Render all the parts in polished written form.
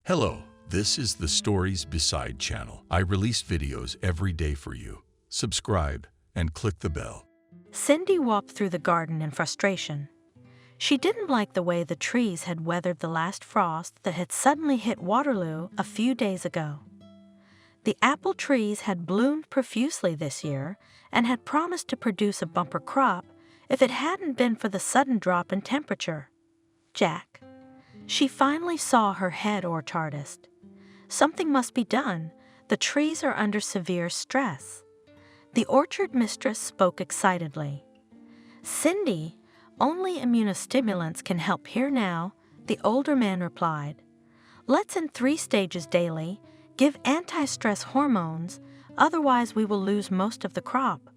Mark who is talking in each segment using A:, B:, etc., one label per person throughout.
A: Hello, this is the Stories Beside channel. I release videos every day for you. Subscribe and click the bell.
B: Cindy walked through the garden in frustration. She didn't like the way the trees had weathered the last frost that had suddenly hit Waterloo a few days ago. The apple trees had bloomed profusely this year and had promised to produce a bumper crop if it hadn't been for the sudden drop in temperature. Jack. She finally saw her head orchardist. Something must be done. The trees are under severe stress. The orchard mistress spoke excitedly. Cindy, only immunostimulants can help here now, the older man replied. Let's in 3 stages daily give anti-stress hormones, otherwise we will lose most of the crop.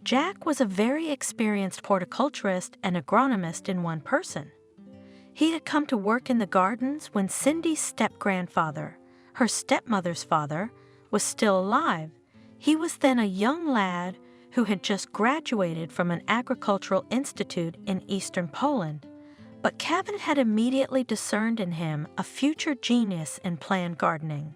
B: Jack was a very experienced horticulturist and agronomist in one person. He had come to work in the gardens when Cindy's step-grandfather, her stepmother's father, was still alive. He was then a young lad who had just graduated from an agricultural institute in eastern Poland, but Kevin had immediately discerned in him a future genius in planned gardening.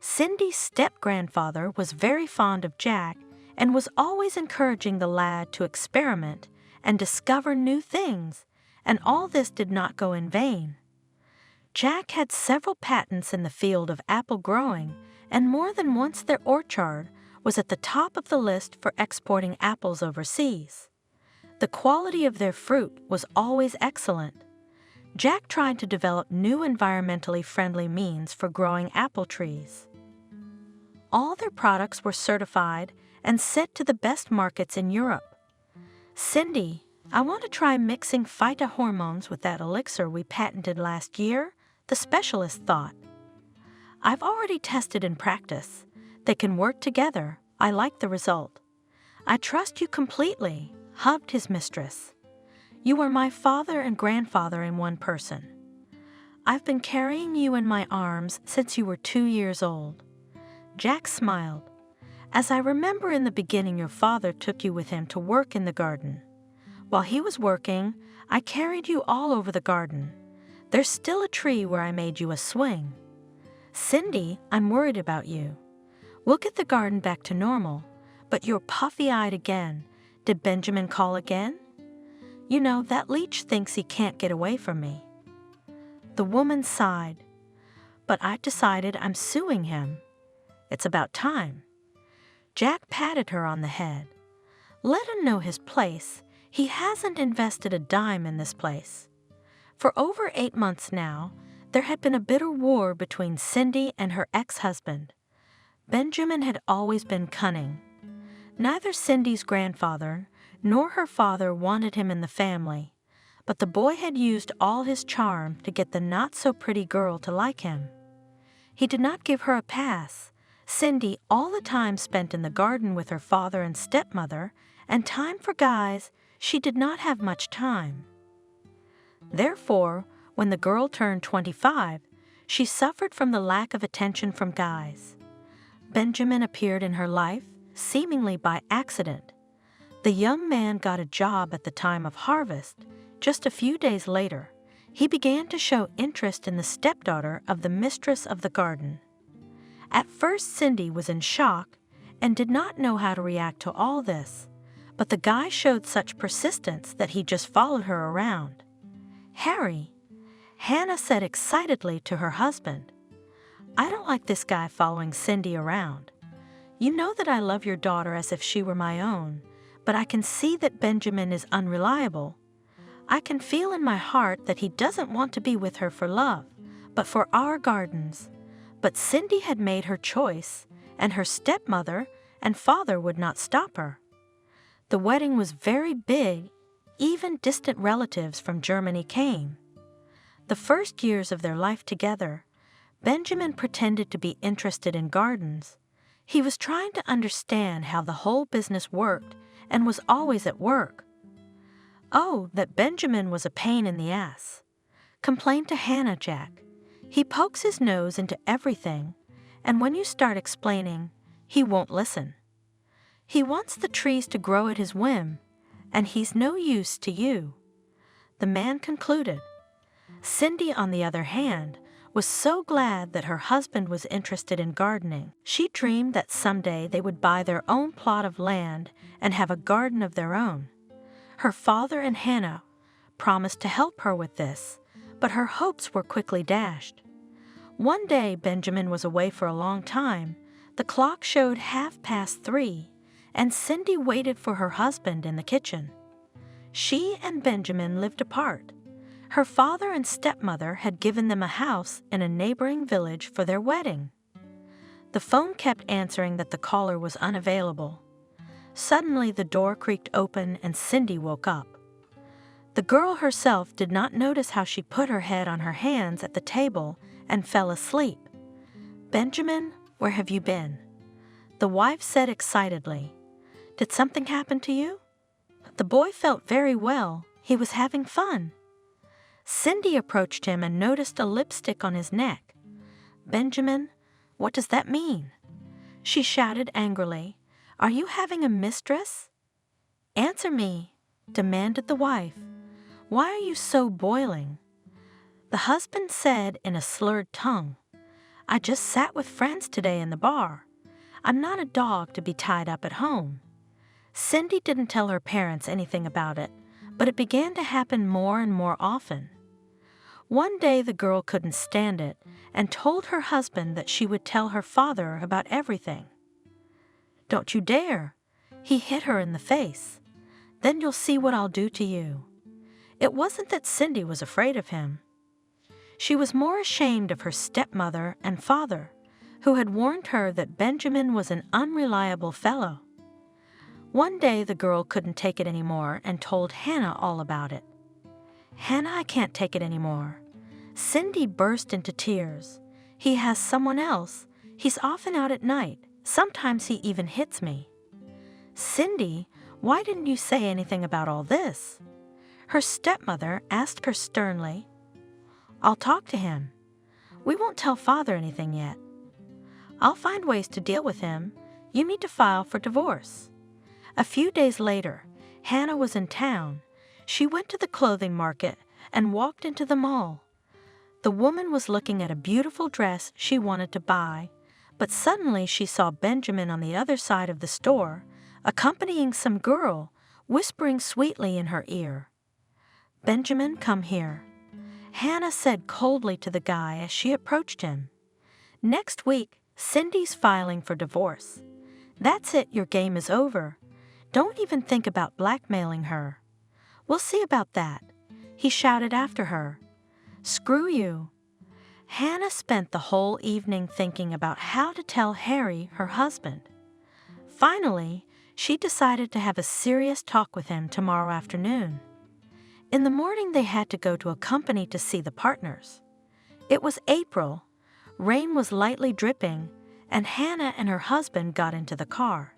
B: Cindy's step-grandfather was very fond of Jack and was always encouraging the lad to experiment and discover new things, and all this did not go in vain. Jack had several patents in the field of apple growing, and more than once their orchard was at the top of the list for exporting apples overseas. The quality of their fruit was always excellent. Jack tried to develop new environmentally friendly means for growing apple trees. All their products were certified and sent to the best markets in Europe. Cindy, I want to try mixing phytohormones with that elixir we patented last year, the specialist thought. I've already tested in practice. They can work together. I like the result. I trust you completely, hugged his mistress. You are my father and grandfather in one person. I've been carrying you in my arms since you were 2 years old. Jack smiled. As I remember in the beginning, your father took you with him to work in the garden. While he was working, I carried you all over the garden. There's still a tree where I made you a swing. Cindy, I'm worried about you. We'll get the garden back to normal, but you're puffy-eyed again. Did Benjamin call again? You know, that leech thinks he can't get away from me. The woman sighed. But I've decided I'm suing him. It's about time. Jack patted her on the head. Let him know his place. He hasn't invested a dime in this place. For over 8 months now, there had been a bitter war between Cindy and her ex-husband. Benjamin had always been cunning. Neither Cindy's grandfather nor her father wanted him in the family, but the boy had used all his charm to get the not-so-pretty girl to like him. He did not give her a pass. Cindy, all the time spent in the garden with her father and stepmother, and time for guys, she did not have much time. Therefore, when the girl turned 25, she suffered from the lack of attention from guys. Benjamin appeared in her life, seemingly by accident. The young man got a job at the time of harvest. Just a few days later, he began to show interest in the stepdaughter of the mistress of the garden. At first, Cindy was in shock and did not know how to react to all this. But the guy showed such persistence that he just followed her around. Harry, Hannah said excitedly to her husband, I don't like this guy following Cindy around. You know that I love your daughter as if she were my own, but I can see that Benjamin is unreliable. I can feel in my heart that he doesn't want to be with her for love, but for our gardens. But Cindy had made her choice, and her stepmother and father would not stop her. The wedding was very big. Even distant relatives from Germany came. The first years of their life together, Benjamin pretended to be interested in gardens. He was trying to understand how the whole business worked and was always at work. Oh, that Benjamin was a pain in the ass. Complain to Hannah, Jack. He pokes his nose into everything, and when you start explaining, he won't listen. He wants the trees to grow at his whim, and he's no use to you. The man concluded. Cindy, on the other hand, was so glad that her husband was interested in gardening. She dreamed that someday they would buy their own plot of land and have a garden of their own. Her father and Hannah promised to help her with this, but her hopes were quickly dashed. One day Benjamin was away for a long time. The clock showed 3:30, and Cindy waited for her husband in the kitchen. She and Benjamin lived apart. Her father and stepmother had given them a house in a neighboring village for their wedding. The phone kept answering that the caller was unavailable. Suddenly the door creaked open and Cindy woke up. The girl herself did not notice how she put her head on her hands at the table and fell asleep. "Benjamin, where have you been?" the wife said excitedly. "Did something happen to you?" The boy felt very well. He was having fun. Cindy approached him and noticed a lipstick on his neck. "Benjamin, what does that mean?" She shouted angrily. "Are you having a mistress?" "Answer me," demanded the wife. "Why are you so boiling?" The husband said in a slurred tongue, "I just sat with friends today in the bar. I'm not a dog to be tied up at home." Cindy didn't tell her parents anything about it, but it began to happen more and more often. One day the girl couldn't stand it and told her husband that she would tell her father about everything. "Don't you dare!" He hit her in the face. "Then you'll see what I'll do to you." It wasn't that Cindy was afraid of him. She was more ashamed of her stepmother and father, who had warned her that Benjamin was an unreliable fellow. One day the girl couldn't take it anymore and told Hannah all about it. "Hannah, I can't take it anymore." Cindy burst into tears. "He has someone else. He's often out at night. Sometimes he even hits me." "Cindy, why didn't you say anything about all this?" Her stepmother asked her sternly. "I'll talk to him. We won't tell father anything yet. I'll find ways to deal with him. You need to file for divorce." A few days later, Hannah was in town. She went to the clothing market and walked into the mall. The woman was looking at a beautiful dress she wanted to buy, but suddenly she saw Benjamin on the other side of the store, accompanying some girl, whispering sweetly in her ear. "Benjamin, come here," Hannah said coldly to the guy as she approached him. "Next week, Cindy's filing for divorce. That's it, your game is over. Don't even think about blackmailing her." "We'll see about that," he shouted after her. "Screw you." Hannah spent the whole evening thinking about how to tell Harry, her husband. Finally, she decided to have a serious talk with him tomorrow afternoon. In the morning, they had to go to a company to see the partners. It was April. Rain was lightly dripping, and Hannah and her husband got into the car.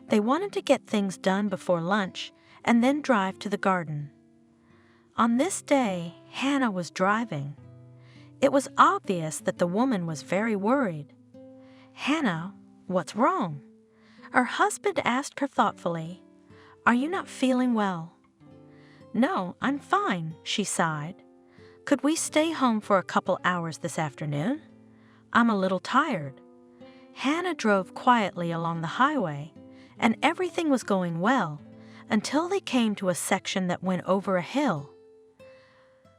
B: They wanted to get things done before lunch and then drive to the garden. On this day, Hannah was driving. It was obvious that the woman was very worried. "Hannah, what's wrong?" Her husband asked her thoughtfully. "Are you not feeling well?" "No, I'm fine," she sighed. "Could we stay home for a couple hours this afternoon? I'm a little tired." Hannah drove quietly along the highway, and everything was going well until they came to a section that went over a hill.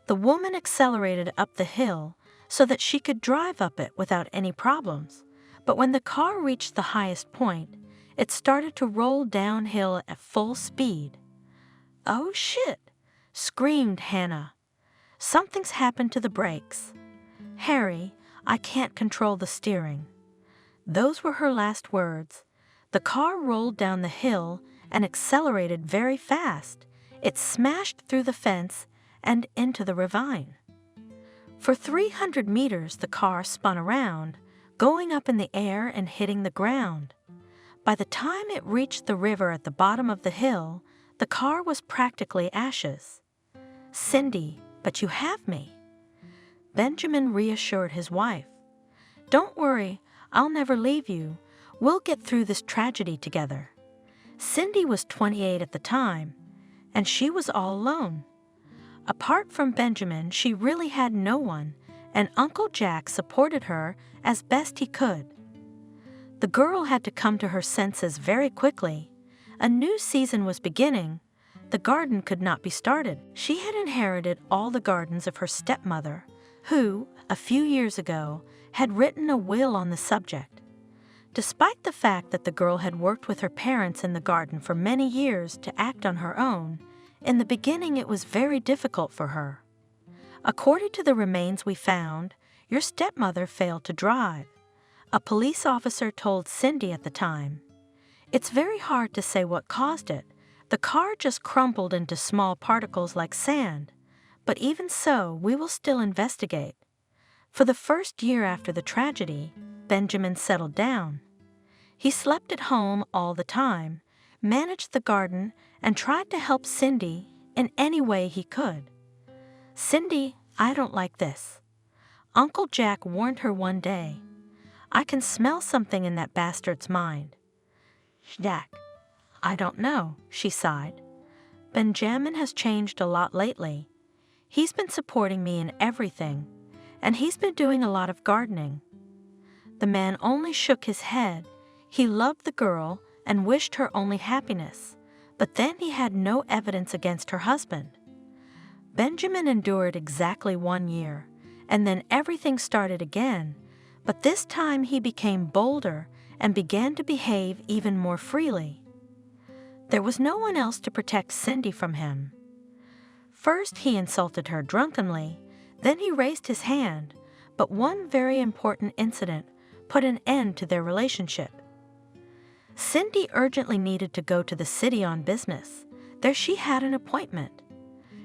B: The woman accelerated up the hill so that she could drive up it without any problems, but when the car reached the highest point, it started to roll downhill at full speed. "Oh, shit!" screamed Hannah. "Something's happened to the brakes. Harry, I can't control the steering." Those were her last words. The car rolled down the hill and accelerated very fast. It smashed through the fence and into the ravine. For 300 meters, the car spun around, going up in the air and hitting the ground. By the time it reached the river at the bottom of the hill, the car was practically ashes. "Cindy, but you have me." Benjamin reassured his wife. "Don't worry, I'll never leave you. We'll get through this tragedy together." Cindy was 28 at the time, and she was all alone. Apart from Benjamin, she really had no one, and Uncle Jack supported her as best he could. The girl had to come to her senses very quickly. A new season was beginning. The garden could not be started. She had inherited all the gardens of her stepmother, who, a few years ago, had written a will on the subject. Despite the fact that the girl had worked with her parents in the garden for many years to act on her own, in the beginning it was very difficult for her. According to the remains we found, your stepmother failed to drive. A police officer told Cindy at the time. It's very hard to say what caused it. The car just crumpled into small particles like sand. But even so, we will still investigate. For the first year after the tragedy, Benjamin settled down. He slept at home all the time, managed the garden, and tried to help Cindy in any way he could. Cindy, I don't like this. Uncle Jack warned her one day. I can smell something in that bastard's mind. Jack, I don't know, she sighed. Benjamin has changed a lot lately. He's been supporting me in everything, and he's been doing a lot of gardening. The man only shook his head. He loved the girl and wished her only happiness, but then he had no evidence against her husband. Benjamin endured exactly 1 year, and then everything started again, but this time he became bolder and began to behave even more freely. There was no one else to protect Cindy from him. First he insulted her drunkenly, then he raised his hand, but one very important incident put an end to their relationship. Cindy urgently needed to go to the city on business. There she had an appointment.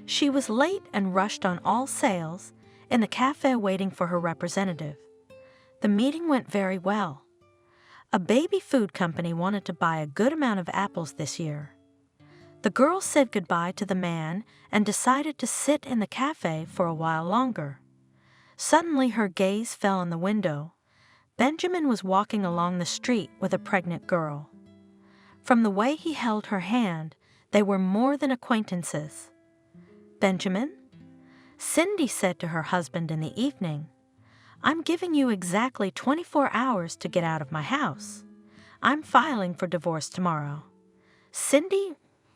B: She was late and rushed on all sails, in the cafe waiting for her representative. The meeting went very well. A baby food company wanted to buy a good amount of apples this year. The girl said goodbye to the man and decided to sit in the cafe for a while longer. Suddenly her gaze fell on the window. Benjamin was walking along the street with a pregnant girl. From the way he held her hand, they were more than acquaintances. Benjamin? Cindy said to her husband in the evening, I'm giving you exactly 24 hours to get out of my house. I'm filing for divorce tomorrow. Cindy,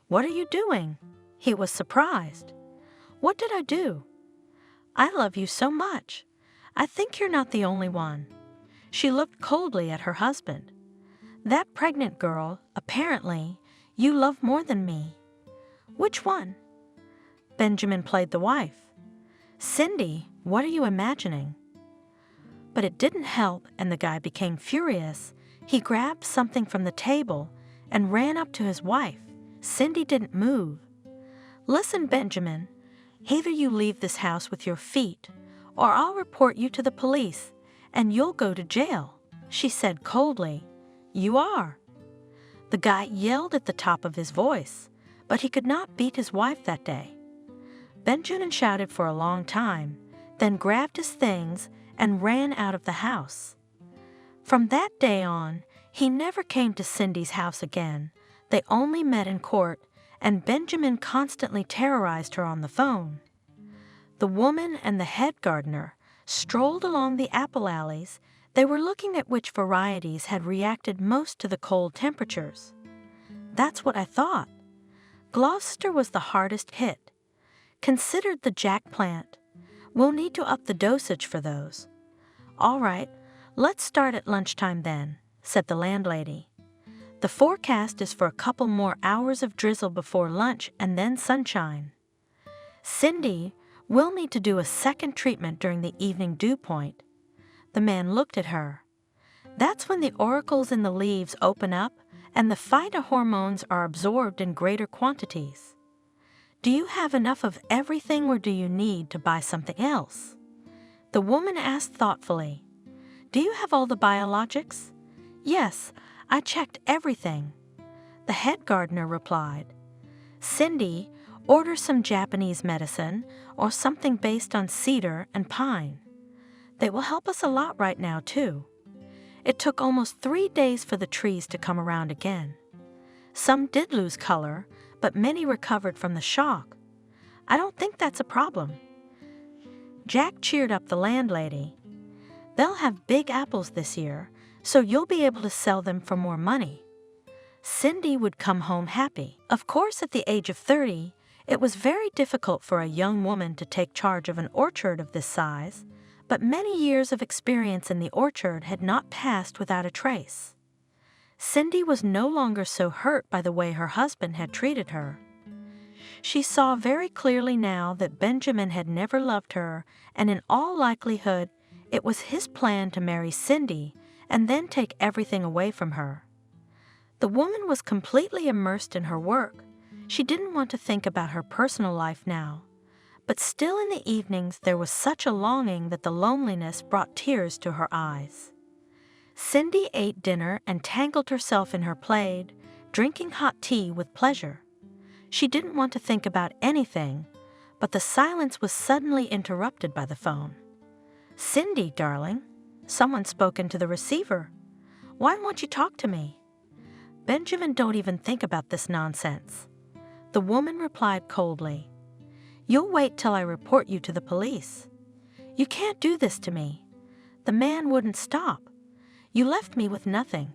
B: what are you doing? He was surprised. What did I do? I love you so much. I think you're not the only one. She looked coldly at her husband. That pregnant girl, apparently, you love more than me. Which one? Benjamin played the wife. Cindy, what are you imagining? But it didn't help, and the guy became furious. He grabbed something from the table and ran up to his wife. Cindy didn't move. Listen, Benjamin, either you leave this house with your feet, or I'll report you to the police, and you'll go to jail, she said coldly. You are. The guy yelled at the top of his voice, but he could not beat his wife that day. Benjamin shouted for a long time, then grabbed his things and ran out of the house. From that day on, he never came to Cindy's house again. They only met in court, and Benjamin constantly terrorized her on the phone. The woman and the head gardener strolled along the apple alleys. They were looking at which varieties had reacted most to the cold temperatures. That's what I thought. Gloucester was the hardest hit. Considered the jack plant. We'll need to up the dosage for those. All right, let's start at lunchtime then, said the landlady. The forecast is for a couple more hours of drizzle before lunch and then sunshine. Cindy, we'll need to do a second treatment during the evening dew point. The man looked at her. That's when the auricles in the leaves open up and the phytohormones are absorbed in greater quantities. Do you have enough of everything or do you need to buy something else? The woman asked thoughtfully. Do you have all the biologics? Yes, I checked everything. The head gardener replied. Cindy, order some Japanese medicine or something based on cedar and pine. They will help us a lot right now, too. It took almost 3 days for the trees to come around again. Some did lose color, but many recovered from the shock. I don't think that's a problem. Jack cheered up the landlady. "They'll have big apples this year, so you'll be able to sell them for more money." Cindy would come home happy. Of course, at the age of 30, it was very difficult for a young woman to take charge of an orchard of this size, but many years of experience in the orchard had not passed without a trace. Cindy was no longer so hurt by the way her husband had treated her. She saw very clearly now that Benjamin had never loved her, and in all likelihood, it was his plan to marry Cindy and then take everything away from her. The woman was completely immersed in her work. She didn't want to think about her personal life now. But still in the evenings there was such a longing that the loneliness brought tears to her eyes. Cindy ate dinner and tangled herself in her plaid, drinking hot tea with pleasure. She didn't want to think about anything, but the silence was suddenly interrupted by the phone. "Cindy, darling," someone spoke into the receiver. "Why won't you talk to me?" "Benjamin, don't even think about this nonsense." The woman replied coldly. "You'll wait till I report you to the police." "You can't do this to me." The man wouldn't stop. "You left me with nothing."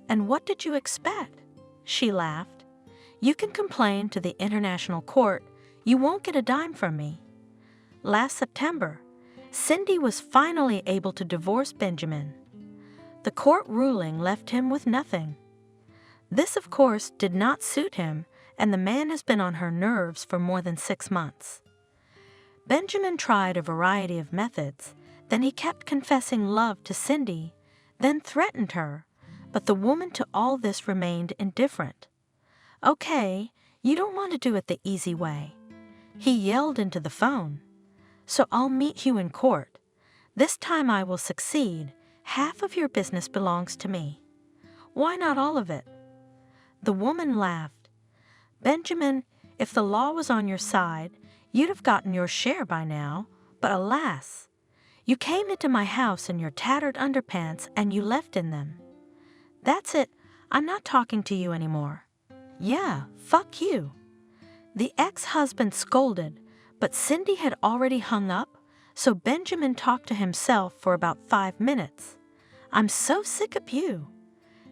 B: "And what did you expect?" She laughed. "You can complain to the International Court. You won't get a dime from me." Last September, Cindy was finally able to divorce Benjamin. The court ruling left him with nothing. This, of course, did not suit him, and the man has been on her nerves for more than 6 months. Benjamin tried a variety of methods. Then he kept confessing love to Cindy, then threatened her, but the woman to all this remained indifferent. "Okay, you don't want to do it the easy way." He yelled into the phone. "So I'll meet you in court. This time I will succeed. Half of your business belongs to me." "Why not all of it?" The woman laughed. "Benjamin, if the law was on your side, you'd have gotten your share by now, but alas, you came into my house in your tattered underpants and you left in them. That's it, I'm not talking to you anymore." "Yeah, fuck you." The ex-husband scolded, but Cindy had already hung up, so Benjamin talked to himself for about 5 minutes. "I'm so sick of you."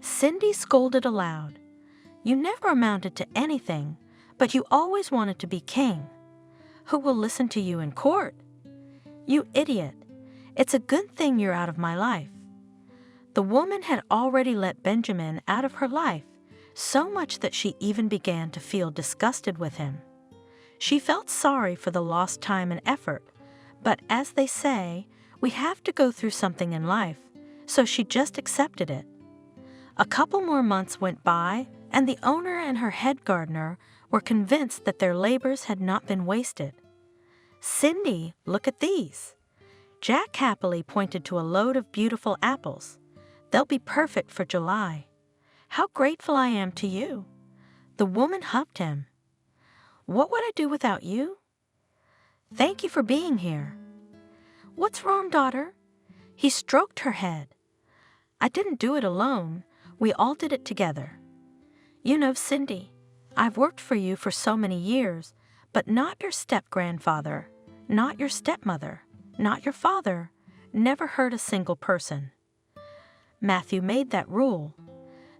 B: Cindy scolded aloud. "You never amounted to anything, but you always wanted to be king. Who will listen to you in court?" "You idiot. It's a good thing you're out of my life." The woman had already let Benjamin out of her life, so much that she even began to feel disgusted with him. She felt sorry for the lost time and effort, but as they say, we have to go through something in life, so she just accepted it. A couple more months went by, and the owner and her head gardener were convinced that their labors had not been wasted. "Cindy, look at these." Jack happily pointed to a load of beautiful apples. "They'll be perfect for July." "How grateful I am to you." The woman hugged him. "What would I do without you?" "Thank you for being here." "What's wrong, daughter?" He stroked her head. "I didn't do it alone. We all did it together. You know, Cindy, I've worked for you for so many years, but not your step-grandfather, not your stepmother, not your father, never hurt a single person. Matthew made that rule.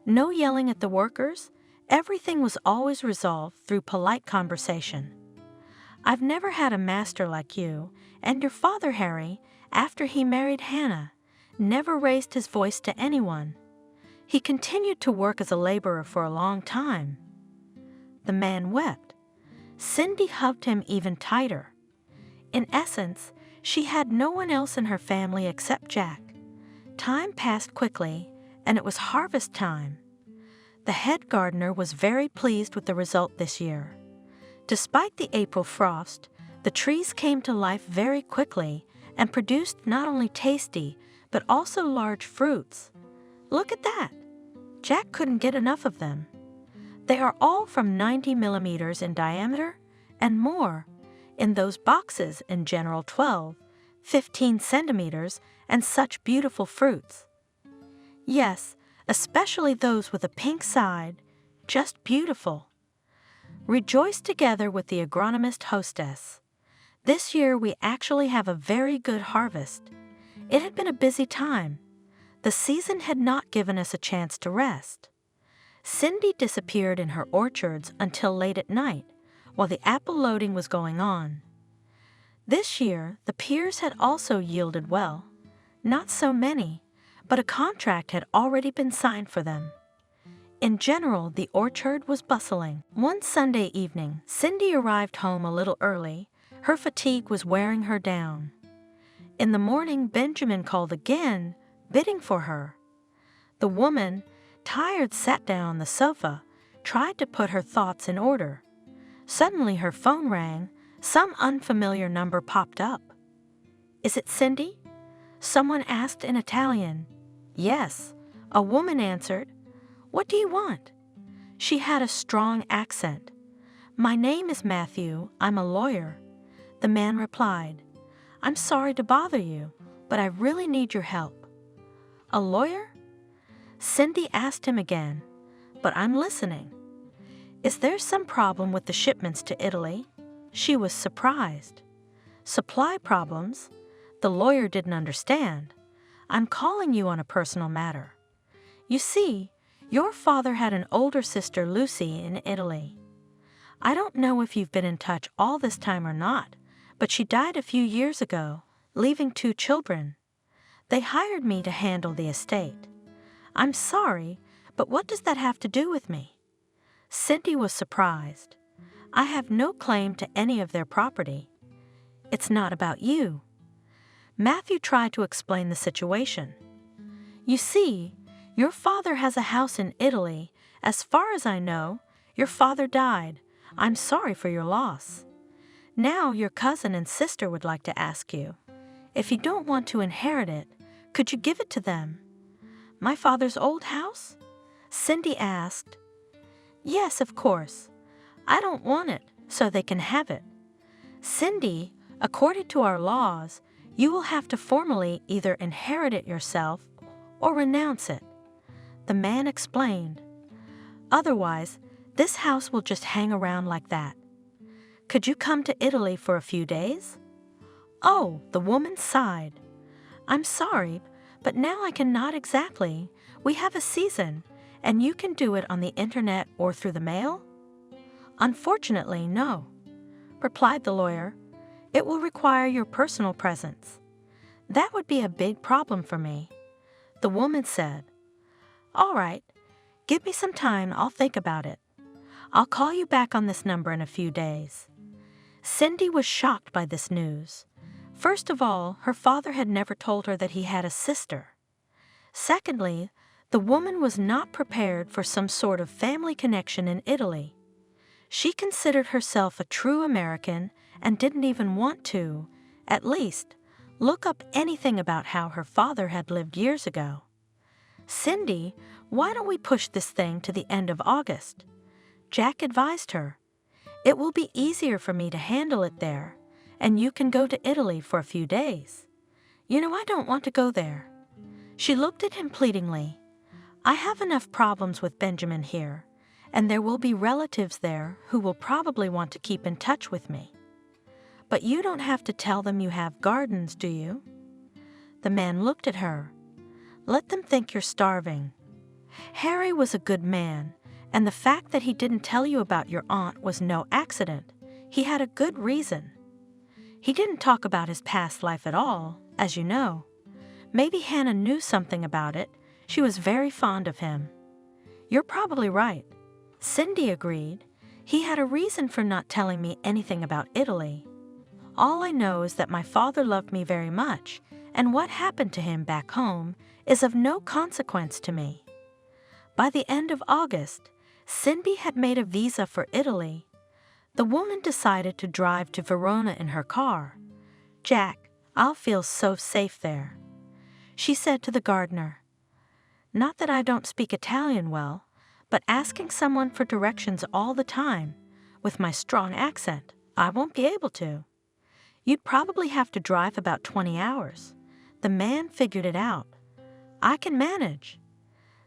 B: No yelling at the workers. Everything was always resolved through polite conversation. I've never had a master like you, and your father, Harry, after he married Hannah, never raised his voice to anyone. He continued to work as a laborer for a long time." The man wept. Cindy hugged him even tighter. In essence, she had no one else in her family except Jack. Time passed quickly, and it was harvest time. The head gardener was very pleased with the result this year. Despite the April frost, the trees came to life very quickly and produced not only tasty, but also large fruits. Look at that! Jack couldn't get enough of them. They are all from 90 millimeters in diameter and more, in those boxes in general 12, 15 centimeters, and such beautiful fruits. Yes, especially those with a pink side, just beautiful. Rejoice together with the agronomist hostess. This year we actually have a very good harvest. It had been a busy time. The season had not given us a chance to rest. Cindy disappeared in her orchards until late at night, while the apple loading was going on. This year, the pears had also yielded well. Not so many, but a contract had already been signed for them. In general, the orchard was bustling. One Sunday evening, Cindy arrived home a little early. Her fatigue was wearing her down. In the morning, Benjamin called again, bidding for her. The woman, tired, sat down on the sofa, tried to put her thoughts in order. Suddenly her phone rang. Some unfamiliar number popped up. "Is it Cindy?" Someone asked in Italian. "Yes," a woman answered. "What do you want?" She had a strong accent. "My name is Matthew. I'm a lawyer." The man replied, "I'm sorry to bother you, but I really need your help." "A lawyer?" Cindy asked him again, "But I'm listening." "Is there some problem with the shipments to Italy?" She was surprised. "Supply problems?" The lawyer didn't understand. "I'm calling you on a personal matter. You see, your father had an older sister, Lucy, in Italy. I don't know if you've been in touch all this time or not, but she died a few years ago, leaving 2 children. They hired me to handle the estate. I'm sorry, but what does that have to do with me?" Cindy was surprised. "I have no claim to any of their property. It's not about you." Matthew tried to explain the situation. "You see, your father has a house in Italy. As far as I know, your father died. I'm sorry for your loss. Now your cousin and sister would like to ask you, if you don't want to inherit it, could you give it to them?" "My father's old house?" Cindy asked. "Yes, of course. I don't want it, so they can have it. Cindy, according to our laws, you will have to formally either inherit it yourself or renounce it." The man explained. "Otherwise, this house will just hang around like that. Could you come to Italy for a few days?" "Oh," the woman sighed. "I'm sorry, but now I cannot exactly. We have a season, and you can do it on the internet or through the mail?" "Unfortunately, no," replied the lawyer. "It will require your personal presence." "That would be a big problem for me." The woman said, "All right, give me some time, I'll think about it. I'll call you back on this number in a few days." Cindy was shocked by this news. First of all, her father had never told her that he had a sister. Secondly, the woman was not prepared for some sort of family connection in Italy. She considered herself a true American and didn't even want to, at least, look up anything about how her father had lived years ago. "Cindy, why don't we push this thing to the end of August?" Jack advised her. "It will be easier for me to handle it there, and you can go to Italy for a few days." "You know, I don't want to go there." She looked at him pleadingly. "I have enough problems with Benjamin here, and there will be relatives there who will probably want to keep in touch with me." "But you don't have to tell them you have gardens, do you?" The man looked at her. "Let them think you're starving. Harry was a good man, and the fact that he didn't tell you about your aunt was no accident. He had a good reason. He didn't talk about his past life at all, as you know. Maybe Hannah knew something about it. She was very fond of him." "You're probably right." Cindy agreed. "He had a reason for not telling me anything about Italy. All I know is that my father loved me very much, and what happened to him back home is of no consequence to me." By the end of August, Cindy had made a visa for Italy. The woman decided to drive to Verona in her car. "Jack, I'll feel so safe there." She said to the gardener, "Not that I don't speak Italian well, but asking someone for directions all the time, with my strong accent, I won't be able to. You'd probably have to drive about 20 hours. The man figured it out. I can manage."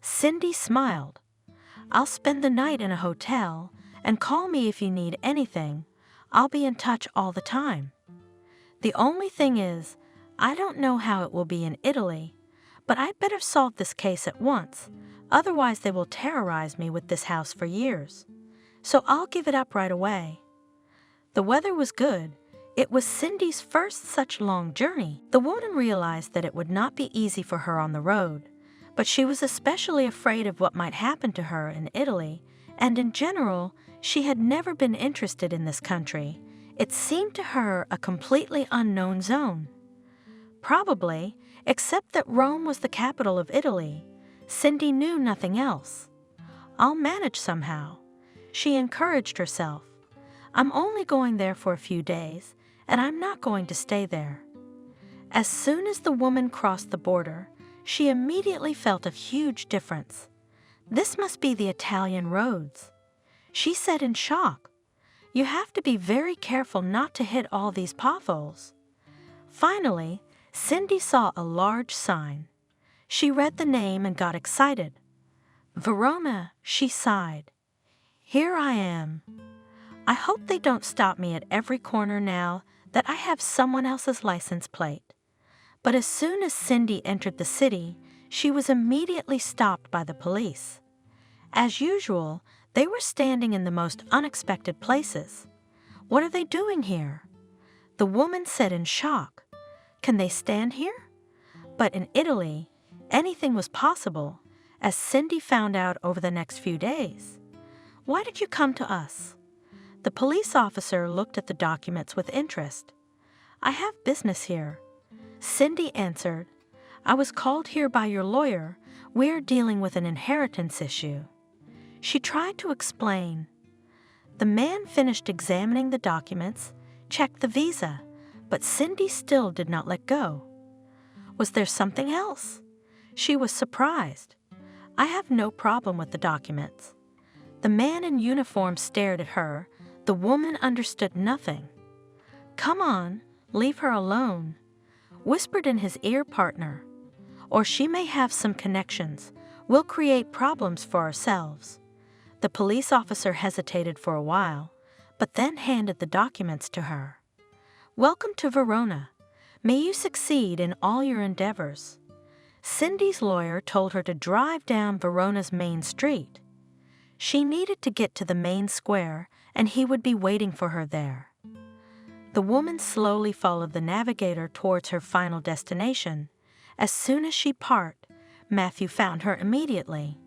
B: Cindy smiled. "I'll spend the night in a hotel, and call me if you need anything. I'll be in touch all the time." The only thing is, I don't know how it will be in Italy, but I'd better solve this case at once, otherwise they will terrorize me with this house for years. So I'll give it up right away. The weather was good. It was Cindy's first such long journey. The woman realized that it would not be easy for her on the road, but she was especially afraid of what might happen to her in Italy, and in general, she had never been interested in this country. It seemed to her a completely unknown zone. Probably, except that Rome was the capital of Italy, Cindy knew nothing else. I'll manage somehow, she encouraged herself. I'm only going there for a few days, and I'm not going to stay there. As soon as the woman crossed the border, she immediately felt a huge difference. This must be the Italian roads. She said in shock, "You have to be very careful not to hit all these potholes." Finally, Cindy saw a large sign. She read the name and got excited. "Verona," she sighed. "Here I am. I hope they don't stop me at every corner now that I have someone else's license plate." But as soon as Cindy entered the city, she was immediately stopped by the police. As usual, they were standing in the most unexpected places. "What are they doing here?" The woman said in shock. "Can they stand here?" But in Italy, anything was possible, as Cindy found out over the next few days. "Why did you come to us?" The police officer looked at the documents with interest. "I have business here," Cindy answered. "I was called here by your lawyer. We're dealing with an inheritance issue." She tried to explain. The man finished examining the documents, checked the visa, but Cindy still did not let go. Was there something else? She was surprised. "I have no problem with the documents." The man in uniform stared at her. The woman understood nothing. "Come on, leave her alone," whispered in his ear partner. "Or she may have some connections. We'll create problems for ourselves." The police officer hesitated for a while, but then handed the documents to her. "Welcome to Verona. May you succeed in all your endeavors." Cindy's lawyer told her to drive down Verona's main street. She needed to get to the main square, and he would be waiting for her there. The woman slowly followed the navigator towards her final destination. As soon as she parked, Matthew found her immediately.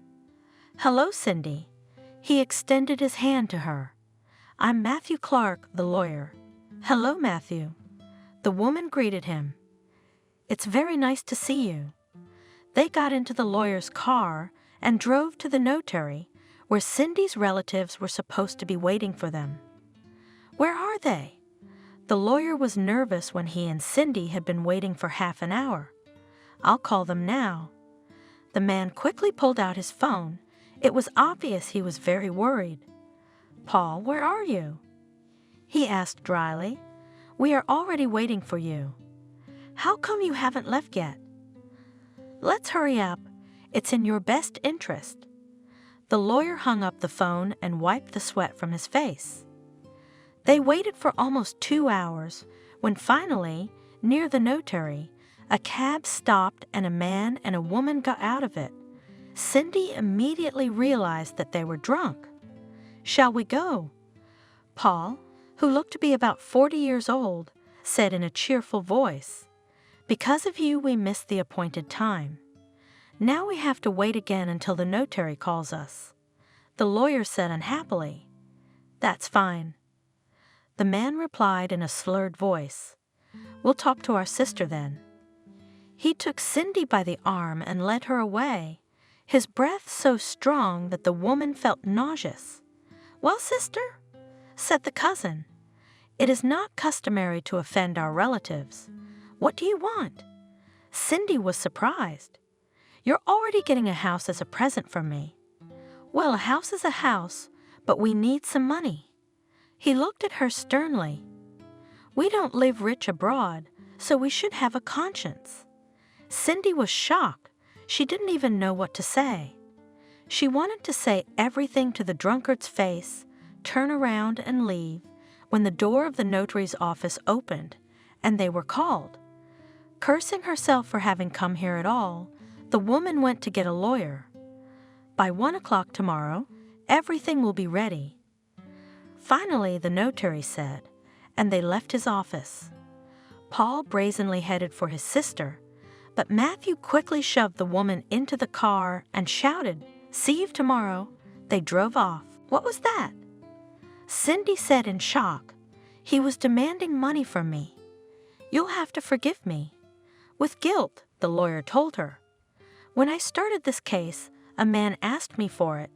B: "Hello, Cindy." He extended his hand to her. "I'm Matthew Clark, the lawyer." "Hello, Matthew." The woman greeted him. "It's very nice to see you." They got into the lawyer's car and drove to the notary, where Cindy's relatives were supposed to be waiting for them. "Where are they?" The lawyer was nervous when he and Cindy had been waiting for half an hour. "I'll call them now." The man quickly pulled out his phone. It was obvious he was very worried. "Paul, where are you?" he asked dryly. "We are already waiting for you." "How come you haven't left yet?" "Let's hurry up. It's in your best interest." The lawyer hung up the phone and wiped the sweat from his face. They waited for almost 2 hours when finally, near the notary, a cab stopped and a man and a woman got out of it. Cindy immediately realized that they were drunk. "Shall we go?" Paul, who looked to be about 40 years old, said in a cheerful voice. "Because of you, we missed the appointed time. Now we have to wait again until the notary calls us." The lawyer said unhappily. "That's fine." The man replied in a slurred voice. "We'll talk to our sister then." He took Cindy by the arm and led her away, his breath so strong that the woman felt nauseous. "Well, sister," said the cousin, "it is not customary to offend our relatives. What do you want?" Cindy was surprised. "You're already getting a house as a present from me." "Well, a house is a house, but we need some money." He looked at her sternly. "We don't live rich abroad, so we should have a conscience." Cindy was shocked. She didn't even know what to say. She wanted to say everything to the drunkard's face, turn around and leave, when the door of the notary's office opened, and they were called. Cursing herself for having come here at all, the woman went to get a lawyer. By 1 o'clock tomorrow, everything will be ready. Finally, the notary said, and they left his office. Paul brazenly headed for his sister, but Matthew quickly shoved the woman into the car and shouted, "See you tomorrow." They drove off. What was that? Cindy said in shock, "He was demanding money from me. You'll have to forgive me." With guilt, the lawyer told her. "When I started this case, a man asked me for it.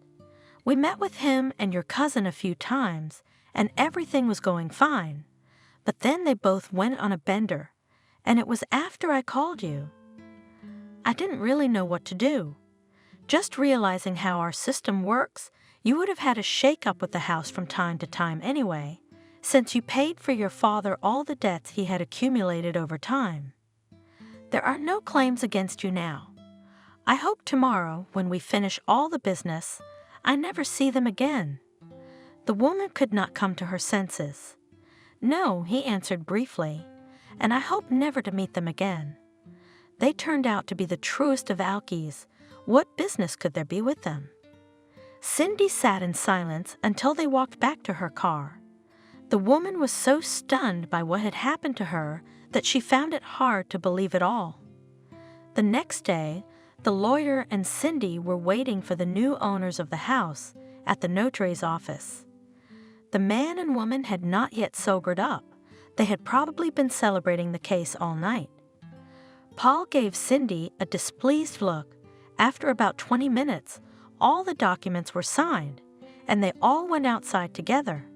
B: We met with him and your cousin a few times, and everything was going fine. But then they both went on a bender, and it was after I called you. I didn't really know what to do. Just realizing how our system works, you would have had a shake-up with the house from time to time anyway, since you paid for your father all the debts he had accumulated over time. There are no claims against you now. I hope tomorrow, when we finish all the business, I never see them again." The woman could not come to her senses. "No," he answered briefly, "and I hope never to meet them again. They turned out to be the truest of alkies. What business could there be with them?" Cindy sat in silence until they walked back to her car. The woman was so stunned by what had happened to her that she found it hard to believe it all. The next day, the lawyer and Cindy were waiting for the new owners of the house at the notary's office. The man and woman had not yet sobered up. They had probably been celebrating the case all night. Paul gave Cindy a displeased look. After about 20 minutes, all the documents were signed, and they all went outside together.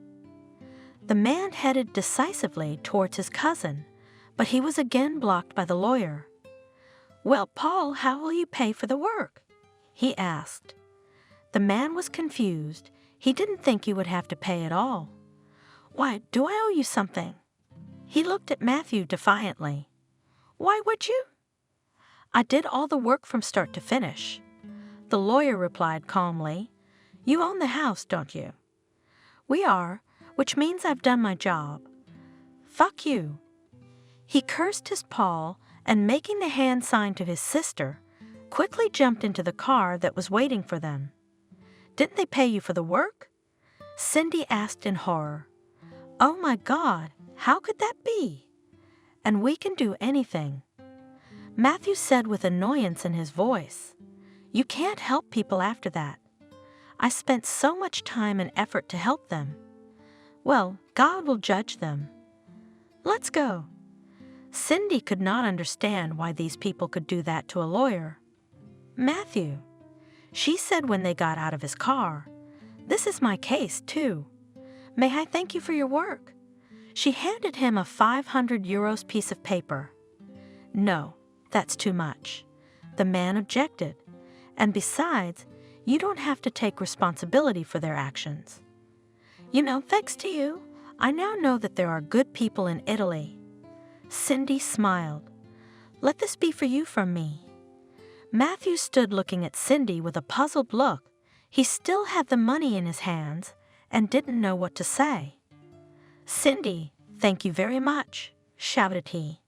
B: The man headed decisively towards his cousin, but he was again blocked by the lawyer. "Well, Paul, how will you pay for the work?" he asked. The man was confused. He didn't think you would have to pay at all. "Why, do I owe you something?" He looked at Matthew defiantly. "Why would you?" "I did all the work from start to finish." The lawyer replied calmly, "You own the house, don't you?" "We are, which means I've done my job." "Fuck you." He cursed his Paul and, making the hand sign to his sister, quickly jumped into the car that was waiting for them. "Didn't they pay you for the work?" Cindy asked in horror. "Oh my God, how could that be?" "And we can do anything," Matthew said with annoyance in his voice. "You can't help people after that. I spent so much time and effort to help them. Well, God will judge them. Let's go." Cindy could not understand why these people could do that to a lawyer. "Matthew," she said when they got out of his car, "this is my case, too. May I thank you for your work?" She handed him a 500 euros piece of paper. "No, that's too much." The man objected. "And besides, you don't have to take responsibility for their actions. You know, thanks to you, I now know that there are good people in Italy." Cindy smiled. "Let this be for you from me." Matthew stood looking at Cindy with a puzzled look. He still had the money in his hands and didn't know what to say. "Cindy, thank you very much," shouted he.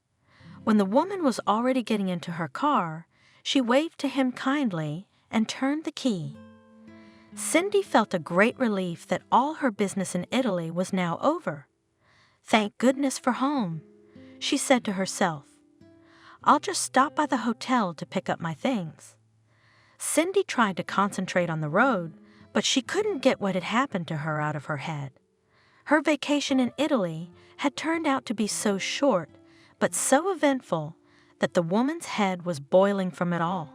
B: When the woman was already getting into her car, she waved to him kindly and turned the key. Cindy felt a great relief that all her business in Italy was now over. "Thank goodness for home," she said to herself. "I'll just stop by the hotel to pick up my things." Cindy tried to concentrate on the road, but she couldn't get what had happened to her out of her head. Her vacation in Italy had turned out to be so short, but so eventful, that the woman's head was boiling from it all.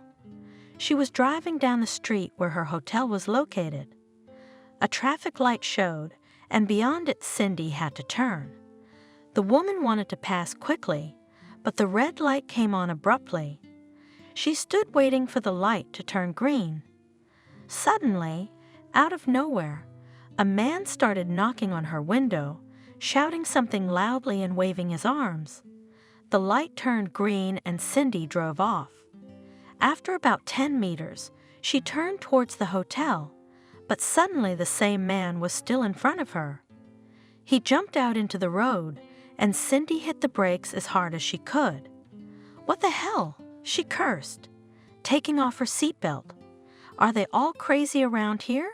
B: She was driving down the street where her hotel was located. A traffic light showed, and beyond it Cindy had to turn. The woman wanted to pass quickly, but the red light came on abruptly. She stood waiting for the light to turn green. Suddenly, out of nowhere, a man started knocking on her window, shouting something loudly and waving his arms. The light turned green and Cindy drove off. After about 10 meters, she turned towards the hotel, but suddenly the same man was still in front of her. He jumped out into the road and Cindy hit the brakes as hard as she could. "What the hell?" she cursed, taking off her seatbelt. "Are they all crazy around here?"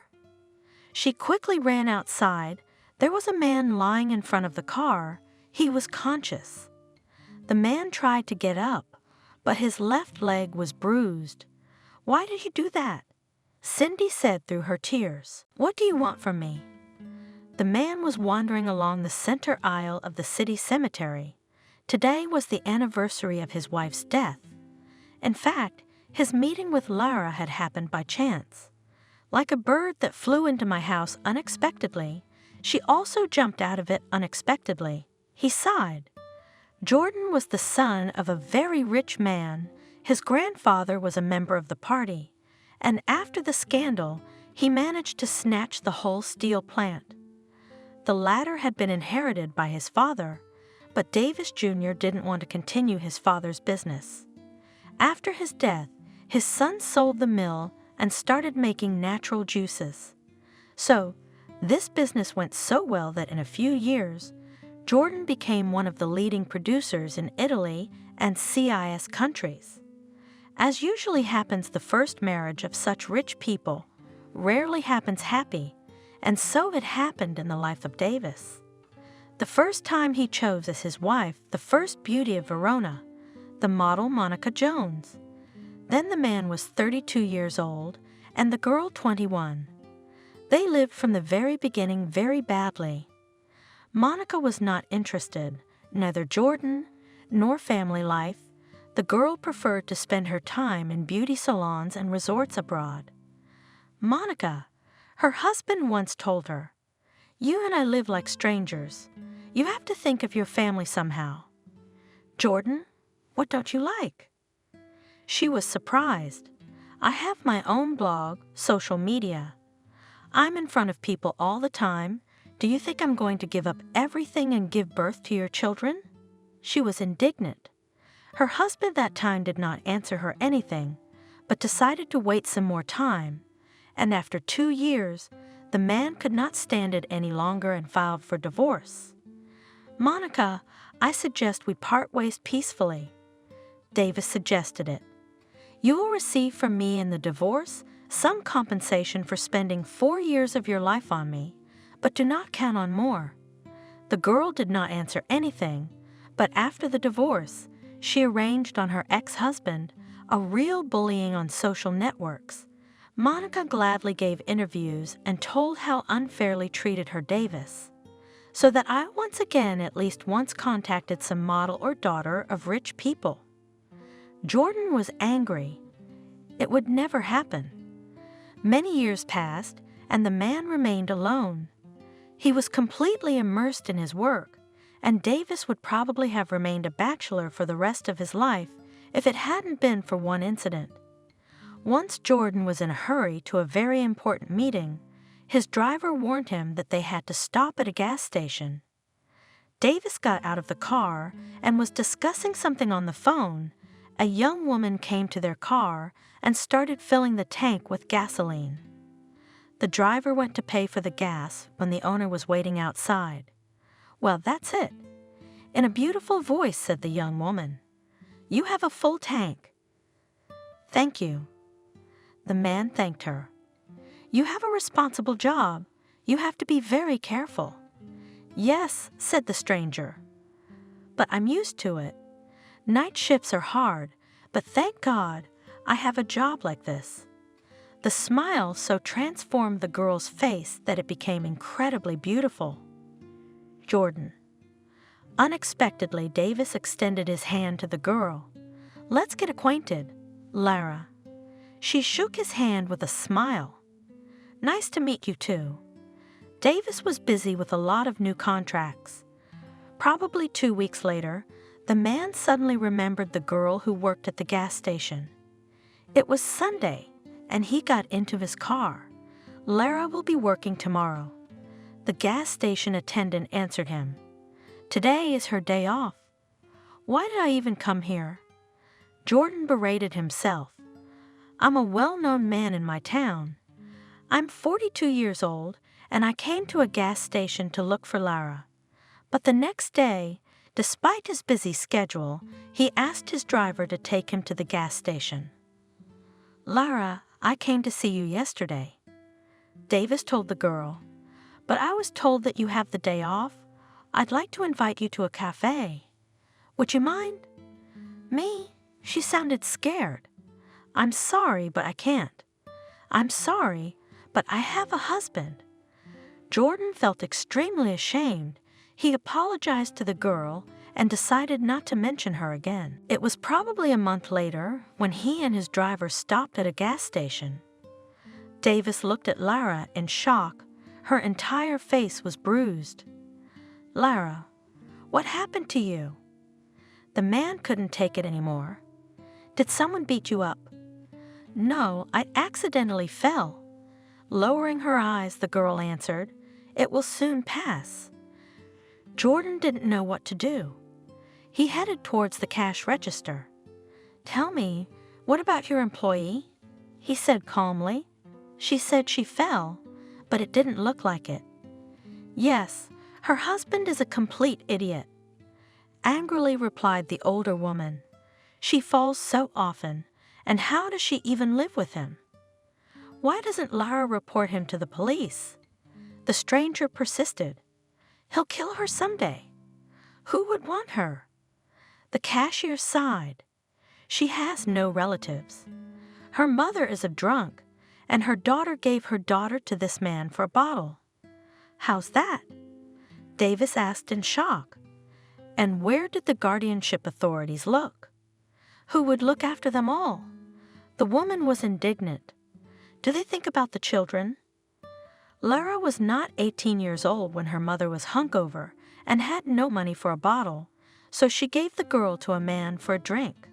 B: She quickly ran outside. There was a man lying in front of the car. He was conscious. The man tried to get up, but his left leg was bruised. "Why did you do that?" Cindy said through her tears. "What do you want from me?" The man was wandering along the center aisle of the city cemetery. Today was the anniversary of his wife's death. In fact, his meeting with Lara had happened by chance. Like a bird that flew into my house unexpectedly, she also jumped out of it unexpectedly. He sighed. Jordan was the son of a very rich man. His grandfather was a member of the party, and after the scandal, he managed to snatch the whole steel plant. The latter had been inherited by his father, but Davis Jr. didn't want to continue his father's business. After his death, his son sold the mill and started making natural juices. So, this business went so well that in a few years, Jordan became one of the leading producers in Italy and CIS countries. As usually happens, the first marriage of such rich people rarely happens happy, and so it happened in the life of Davis. The first time he chose as his wife the first beauty of Verona, the model Monica Jones. Then the man was 32 years old and the girl 21. They lived from the very beginning very badly. Monica was not interested, neither Jordan nor family life. The girl preferred to spend her time in beauty salons and resorts abroad. Monica, her husband once told her, "You and I live like strangers. You have to think of your family somehow." "Jordan, what don't you like?" She was surprised. "I have my own blog, social media. I'm in front of people all the time. Do you think I'm going to give up everything and give birth to your children?" She was indignant. Her husband that time did not answer her anything, but decided to wait some more time, and after 2 years, the man could not stand it any longer and filed for divorce. "Monica, I suggest we part ways peacefully." Davis suggested it. "You will receive from me in the divorce some compensation for spending 4 years of your life on me, but do not count on more." The girl did not answer anything, but after the divorce, she arranged on her ex-husband a real bullying on social networks. Monica gladly gave interviews and told how unfairly treated her Davis. "So that I once again at least once contacted some model or daughter of rich people." Jordan was angry. It would never happen. Many years passed, and the man remained alone. He was completely immersed in his work, and Davis would probably have remained a bachelor for the rest of his life if it hadn't been for one incident. Once Jordan was in a hurry to a very important meeting. His driver warned him that they had to stop at a gas station. Davis got out of the car and was discussing something on the phone. A young woman came to their car and started filling the tank with gasoline. The driver went to pay for the gas when the owner was waiting outside. "Well, that's it." In a beautiful voice said the young woman, "You have a full tank." "Thank you." The man thanked her. "You have a responsible job. You have to be very careful." "Yes," said the stranger. "But I'm used to it. Night shifts are hard, but thank God I have a job like this." The smile so transformed the girl's face that it became incredibly beautiful. Jordan. Unexpectedly, Davis extended his hand to the girl. "Let's get acquainted, Lara." She shook his hand with a smile. "Nice to meet you too." Davis was busy with a lot of new contracts. Probably 2 weeks later, the man suddenly remembered the girl who worked at the gas station. It was Sunday, and he got into his car. "Lara will be working tomorrow." The gas station attendant answered him. "Today is her day off." "Why did I even come here?" Jordan berated himself. "I'm a well-known man in my town. I'm 42 years old, and I came to a gas station to look for Lara. But the next day, Despite his busy schedule, he asked his driver to take him to the gas station. "Lara, I came to see you yesterday," Davis told the girl, "but I was told that you have the day off. I'd like to invite you to a cafe. Would you mind?" "Me?" She sounded scared. "I'm sorry, but I can't." "I'm sorry, but I have a husband." Jordan felt extremely ashamed. He apologized to the girl and decided not to mention her again. It was probably a month later when he and his driver stopped at a gas station. Davis looked at Lara in shock. Her entire face was bruised. "Lara, what happened to you?" The man couldn't take it anymore. "Did someone beat you up?" "No, I accidentally fell." Lowering her eyes, the girl answered, "It will soon pass." Jordan didn't know what to do. He headed towards the cash register. "Tell me, what about your employee?" he said calmly. "She said she fell, but it didn't look like it." "Yes, her husband is a complete idiot," angrily replied the older woman. "She falls so often, and how does she even live with him?" "Why doesn't Lara report him to the police?" The stranger persisted. "He'll kill her someday." "Who would want her?" The cashier sighed. "She has no relatives. Her mother is a drunk, and her daughter gave her daughter to this man for a bottle." "How's that?" Davis asked in shock. "And where did the guardianship authorities look? Who would look after them all?" The woman was indignant. "Do they think about the children?" Lara was not 18 years old when her mother was hungover and had no money for a bottle, so she gave the girl to a man for a drink.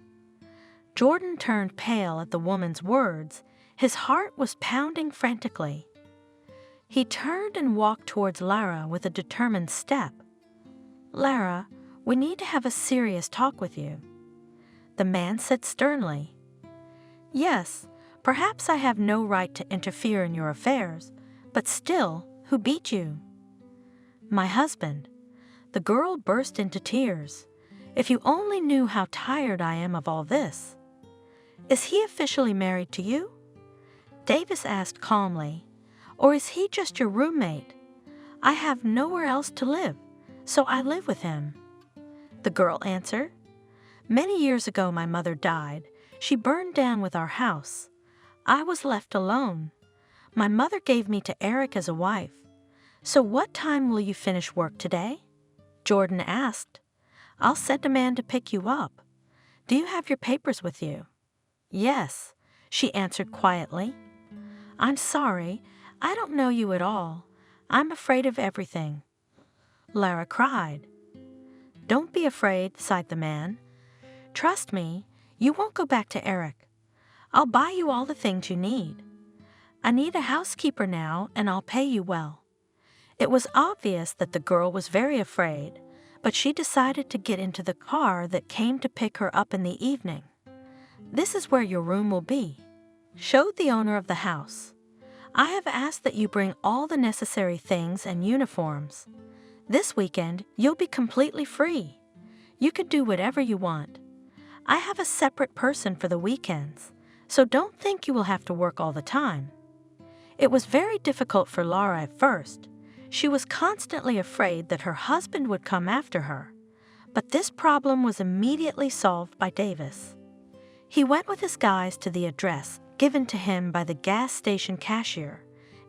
B: Jordan turned pale at the woman's words. His heart was pounding frantically. He turned and walked towards Lara with a determined step. "Lara, we need to have a serious talk with you." The man said sternly, "Yes, perhaps I have no right to interfere in your affairs, but still, who beat you?" "My husband." The girl burst into tears. "If you only knew how tired I am of all this." "Is he officially married to you?" Davis asked calmly. "Or is he just your roommate?" "I have nowhere else to live, so I live with him." The girl answered. "Many years ago my mother died. She burned down with our house. I was left alone. My mother gave me to Eric as a wife. So what time will you finish work today?" Jordan asked. "I'll send a man to pick you up. Do you have your papers with you?" "Yes," she answered quietly. "I'm sorry, I don't know you at all. I'm afraid of everything." Lara cried. "Don't be afraid," sighed the man. "Trust me, you won't go back to Eric. I'll buy you all the things you need. I need a housekeeper now, and I'll pay you well." It was obvious that the girl was very afraid, but she decided to get into the car that came to pick her up in the evening. "This is where your room will be," showed the owner of the house. "I have asked that you bring all the necessary things and uniforms. This weekend, you'll be completely free. You can do whatever you want. I have a separate person for the weekends, so don't think you will have to work all the time." It was very difficult for Lara at first. She was constantly afraid that her husband would come after her. But this problem was immediately solved by Davis. He went with his guys to the address given to him by the gas station cashier.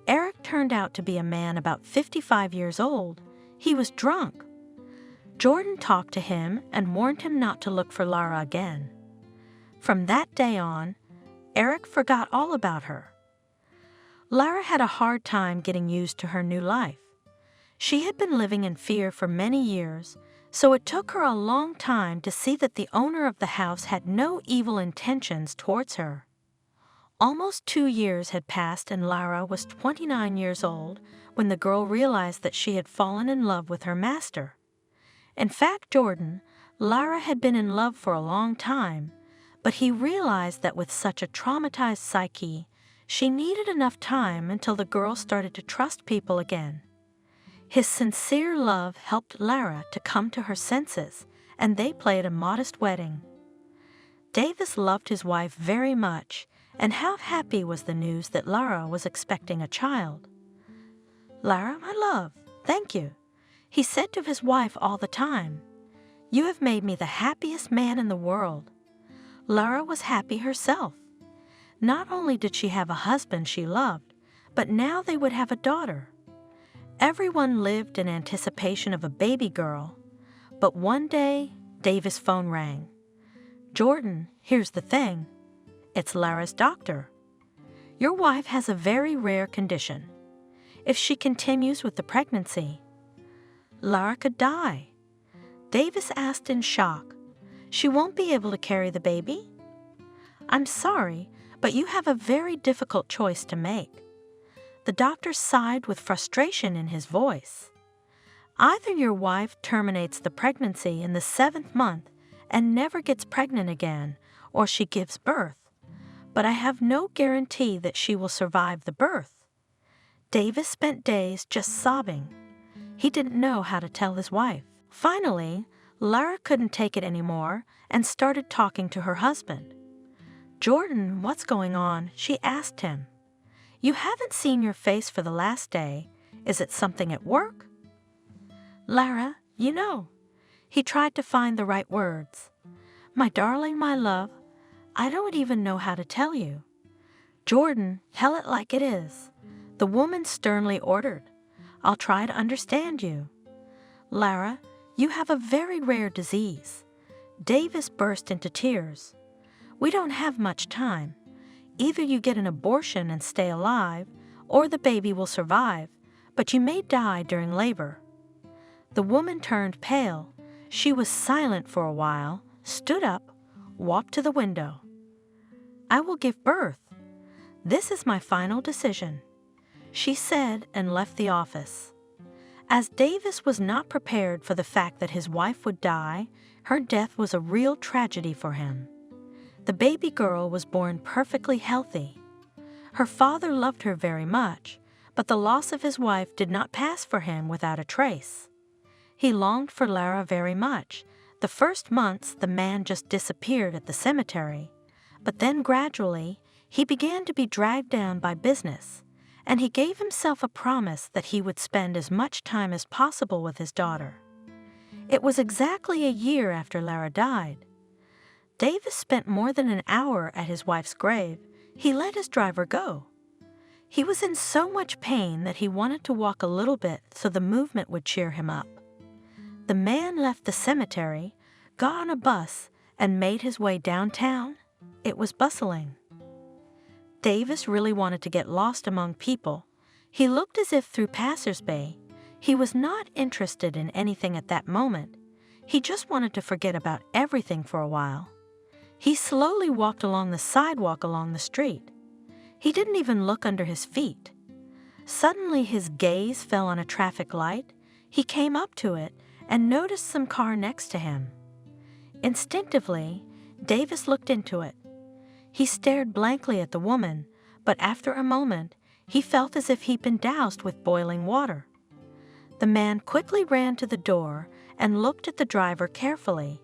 B: Eric turned out to be a man about 55 years old. He was drunk. Jordan talked to him and warned him not to look for Lara again. From that day on, Eric forgot all about her. Lara had a hard time getting used to her new life. She had been living in fear for many years, so it took her a long time to see that the owner of the house had no evil intentions towards her. Almost 2 years had passed and Lara was 29 years old when the girl realized that she had fallen in love with her master. In fact, Jordan, Lara had been in love for a long time, but he realized that with such a traumatized psyche, she needed enough time until the girl started to trust people again. His sincere love helped Lara to come to her senses, and they played a modest wedding. Davis loved his wife very much, and how happy was the news that Lara was expecting a child. "Lara, my love, thank you," he said to his wife all the time. "You have made me the happiest man in the world." Lara was happy herself. Not only did she have a husband she loved, but now they would have a daughter. Everyone lived in anticipation of a baby girl, but one day Davis' phone rang. "Jordan, here's the thing. It's Lara's doctor. Your wife has a very rare condition. If she continues with the pregnancy, Lara could die." Davis asked in shock, "She won't be able to carry the baby?" "I'm sorry, but you have a very difficult choice to make." The doctor sighed with frustration in his voice. "Either your wife terminates the pregnancy in the 7th month and never gets pregnant again, or she gives birth. But I have no guarantee that she will survive the birth." Davis spent days just sobbing. He didn't know how to tell his wife. Finally, Lara couldn't take it anymore and started talking to her husband. "Jordan, what's going on?" she asked him. "You haven't seen your face for the last day. Is it something at work?" "Lara, you know." He tried to find the right words. "My darling, my love, I don't even know how to tell you." "Jordan, tell it like it is," the woman sternly ordered. "I'll try to understand you." "Lara, you have a very rare disease." Davis burst into tears. "We don't have much time. Either you get an abortion and stay alive, or the baby will survive, but you may die during labor." The woman turned pale. She was silent for a while, stood up, walked to the window. "I will give birth. This is my final decision," she said and left the office. As Davis was not prepared for the fact that his wife would die, her death was a real tragedy for him. The baby girl was born perfectly healthy. Her father loved her very much, but the loss of his wife did not pass for him without a trace. He longed for Lara very much. The first months the man just disappeared at the cemetery, but then gradually he began to be dragged down by business, and he gave himself a promise that he would spend as much time as possible with his daughter. It was exactly a year after Lara died. Davis spent more than an hour at his wife's grave. He let his driver go. He was in so much pain that he wanted to walk a little bit so the movement would cheer him up. The man left the cemetery, got on a bus, and made his way downtown. It was bustling. Davis really wanted to get lost among people. He looked as if through passers-by. He was not interested in anything at that moment. He just wanted to forget about everything for a while. He slowly walked along the sidewalk along the street. He didn't even look under his feet. Suddenly his gaze fell on a traffic light. He came up to it and noticed some car next to him. Instinctively, Davis looked into it. He stared blankly at the woman, but after a moment, he felt as if he'd been doused with boiling water. The man quickly ran to the door and looked at the driver carefully.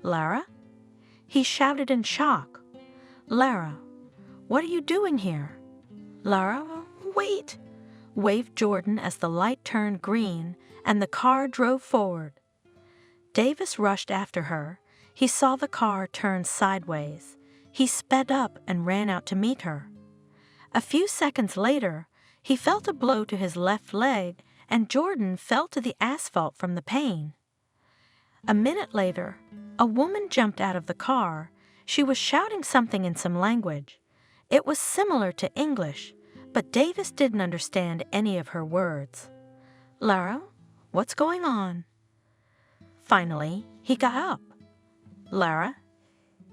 B: "Lara?" He shouted in shock. "Lara, what are you doing here?" "Lara, wait," waved Jordan as the light turned green and the car drove forward. Davis rushed after her. He saw the car turn sideways. He sped up and ran out to meet her. A few seconds later, he felt a blow to his left leg, and Jordan fell to the asphalt from the pain. A minute later, a woman jumped out of the car. She was shouting something in some language. It was similar to English, but Davis didn't understand any of her words. "Lara, what's going on?" Finally, he got up. "Lara,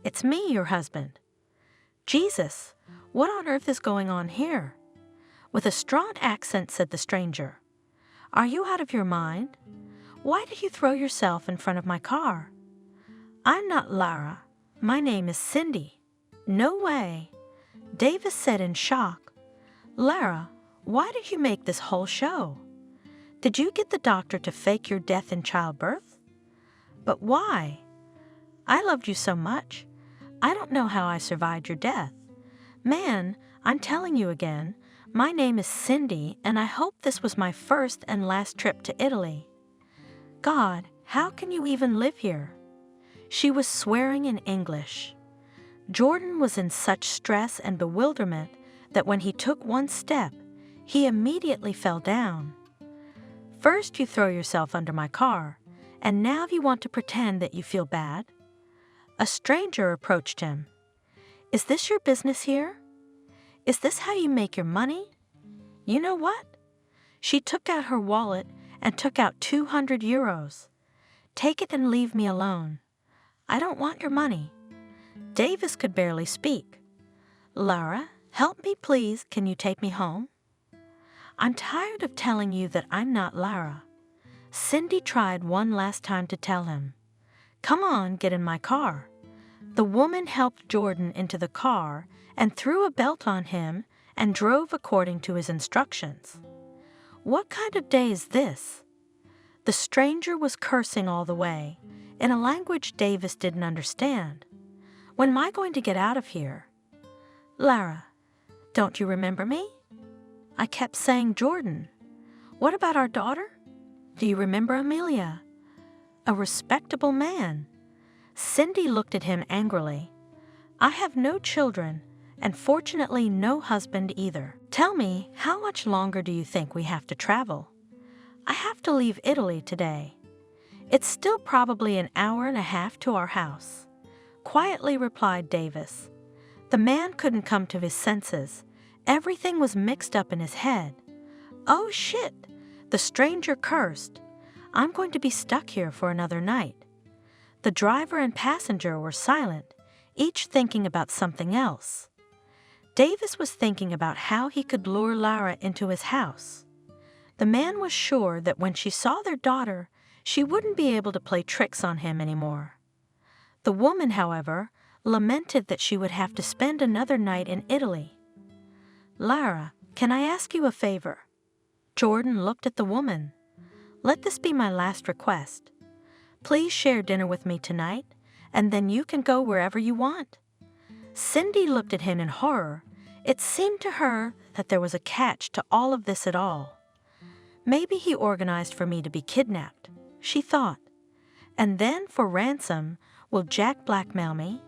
B: it's me, your husband." "Jesus, what on earth is going on here?" With a strong accent said the stranger. "Are you out of your mind? Why did you throw yourself in front of my car?" "I'm not Lara. My name is Cindy." "No way," Davis said in shock. "Lara, why did you make this whole show?" Did you get the doctor to fake your death in childbirth? But why? I loved you so much. I don't know how I survived your death. Man, I'm telling you again, my name is Cindy, and I hope this was my first and last trip to Italy. God, how can you even live here? She was swearing in English. Jordan was in such stress and bewilderment that when he took one step, he immediately fell down. First you throw yourself under my car, and now you want to pretend that you feel bad? A stranger approached him. Is this your business here? Is this how you make your money? You know what? She took out her wallet and took out 200 euros. Take it and leave me alone. I don't want your money. Davis could barely speak. Lara, help me please, can you take me home? I'm tired of telling you that I'm not Lara. Cindy tried one last time to tell him. Come on, get in my car. The woman helped Jordan into the car and threw a belt on him and drove according to his instructions. What kind of day is this? The stranger was cursing all the way, in a language Davis didn't understand. When am I going to get out of here? Lara, don't you remember me? I kept saying Jordan. What about our daughter? Do you remember Amelia? A respectable man. Cindy looked at him angrily. I have no children, and fortunately no husband either. Tell me, how much longer do you think we have to travel? I have to leave Italy today. It's still probably an hour and a half to our house, quietly replied Davis. The man couldn't come to his senses. Everything was mixed up in his head. Oh shit! The stranger cursed. I'm going to be stuck here for another night. The driver and passenger were silent, each thinking about something else. Davis was thinking about how he could lure Lara into his house. The man was sure that when she saw their daughter, she wouldn't be able to play tricks on him anymore. The woman, however, lamented that she would have to spend another night in Italy. Lara, can I ask you a favor? Jordan looked at the woman. Let this be my last request. Please share dinner with me tonight, and then you can go wherever you want. Cindy looked at him in horror. It seemed to her that there was a catch to all of this at all. Maybe he organized for me to be kidnapped, she thought. And then for ransom, will Jack blackmail me?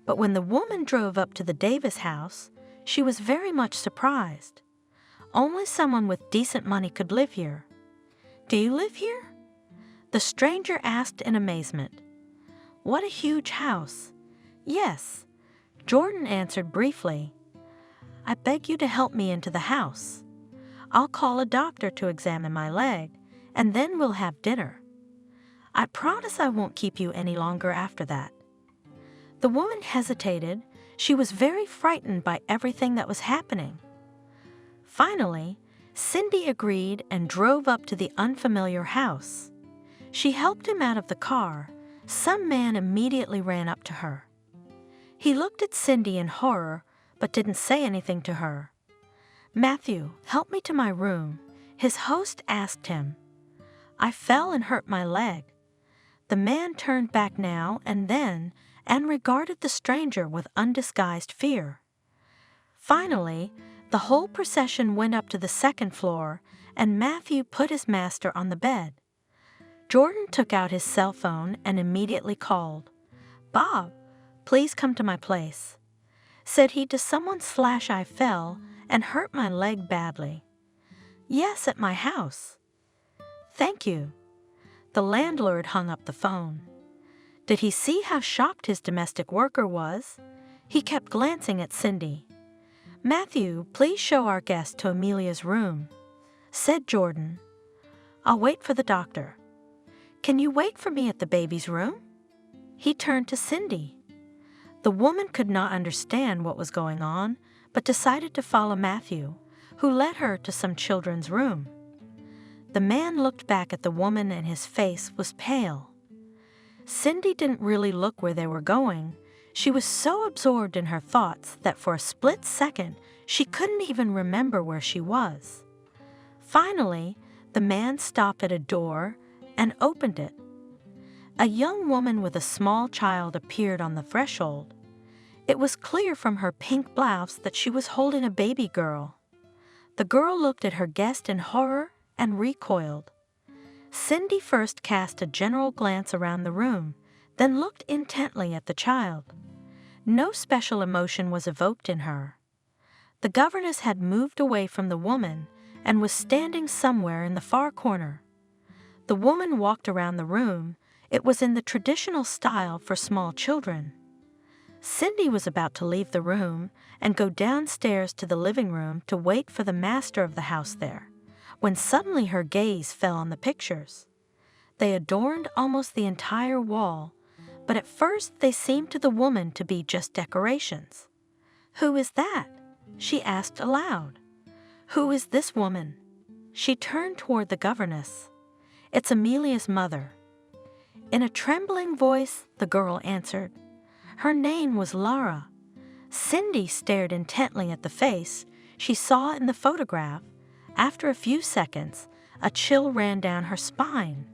B: But when the woman drove up to the Davis house, she was very much surprised. Only someone with decent money could live here. Do you live here? The stranger asked in amazement. What a huge house. Yes. Jordan answered briefly. I beg you to help me into the house. I'll call a doctor to examine my leg, and then we'll have dinner. I promise I won't keep you any longer after that. The woman hesitated. She was very frightened by everything that was happening. Finally, Cindy agreed and drove up to the unfamiliar house. She helped him out of the car. Some man immediately ran up to her. He looked at Cindy in horror, but didn't say anything to her. Matthew, help me to my room, his host asked him. I fell and hurt my leg. The man turned back now and then and regarded the stranger with undisguised fear. Finally, the whole procession went up to the second floor, and Matthew put his master on the bed. Jordan took out his cell phone and immediately called. Bob, please come to my place. Said he to someone / I fell and hurt my leg badly. Yes, at my house. Thank you. The landlord hung up the phone. Did he see how shocked his domestic worker was? He kept glancing at Cindy. Matthew, please show our guest to Amelia's room, said Jordan. I'll wait for the doctor. Can you wait for me at the baby's room? He turned to Cindy. The woman could not understand what was going on, but decided to follow Matthew, who led her to some children's room. The man looked back at the woman and his face was pale. Cindy didn't really look where they were going. She was so absorbed in her thoughts that for a split second she couldn't even remember where she was. Finally, The man stopped at a door and opened it. A young woman with a small child appeared on the threshold. It was clear from her pink blouse that she was holding a baby girl. The girl looked at her guest in horror and recoiled. Cindy first cast a general glance around the room, then looked intently at the child. No special emotion was evoked in her. The governess had moved away from the woman and was standing somewhere in the far corner. The woman walked around the room. It was in the traditional style for small children. Cindy was about to leave the room and go downstairs to the living room to wait for the master of the house there, when suddenly her gaze fell on the pictures. They adorned almost the entire wall, but at first they seemed to the woman to be just decorations. "Who is that?" she asked aloud. "Who is this woman?" She turned toward the governess. "It's Amelia's mother." In a trembling voice, the girl answered. Her name was Lara. Cindy stared intently at the face she saw in the photograph. After a few seconds, a chill ran down her spine.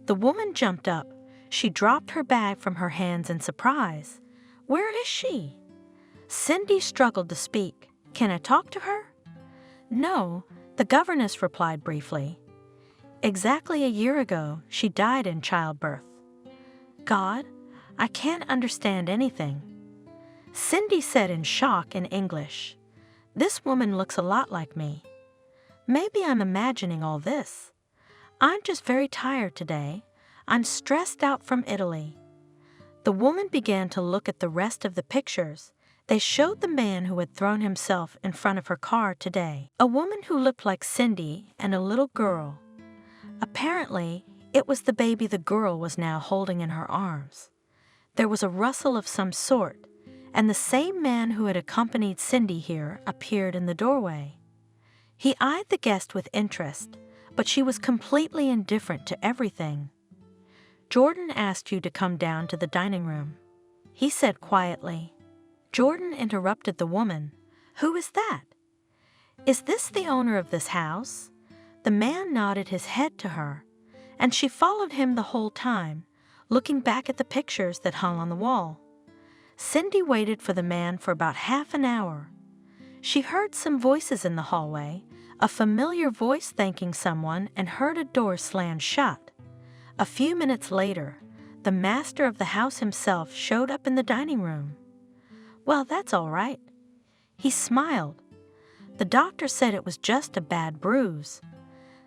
B: The woman jumped up. She dropped her bag from her hands in surprise. "Where is she?" Cindy struggled to speak. "Can I talk to her?" "No," the governess replied briefly. "Exactly a year ago, she died in childbirth." "God, I can't understand anything." Cindy said in shock in English, "This woman looks a lot like me. Maybe I'm imagining all this. I'm just very tired today. I'm stressed out from Italy." The woman began to look at the rest of the pictures. They showed the man who had thrown himself in front of her car today, a woman who looked like Cindy, and a little girl. Apparently, it was the baby the girl was now holding in her arms. There was a rustle of some sort, and the same man who had accompanied Cindy here appeared in the doorway. He eyed the guest with interest, but she was completely indifferent to everything. "Jordan asked you to come down to the dining room," he said quietly. Jordan interrupted the woman. "Who is that? Is this the owner of this house?" The man nodded his head to her, and she followed him the whole time, looking back at the pictures that hung on the wall. Cindy waited for the man for about half an hour. She heard some voices in the hallway, a familiar voice thanking someone, and heard a door slam shut. A few minutes later, the master of the house himself showed up in the dining room. "Well, that's all right." He smiled. "The doctor said it was just a bad bruise."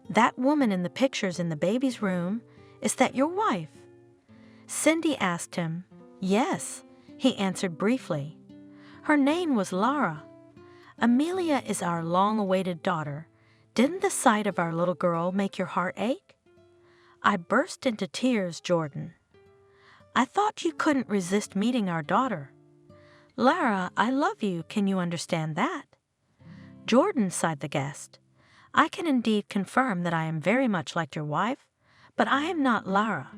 B: "That woman in the pictures in the baby's room, is that your wife?" Cindy asked him. "Yes," he answered briefly. "Her name was Lara. Amelia is our long-awaited daughter. Didn't the sight of our little girl make your heart ache?" I burst into tears, Jordan. "I thought you couldn't resist meeting our daughter." "Lara, I love you. Can you understand that?" "Jordan," sighed the guest, "I can indeed confirm that I am very much like your wife, but I am not Lara.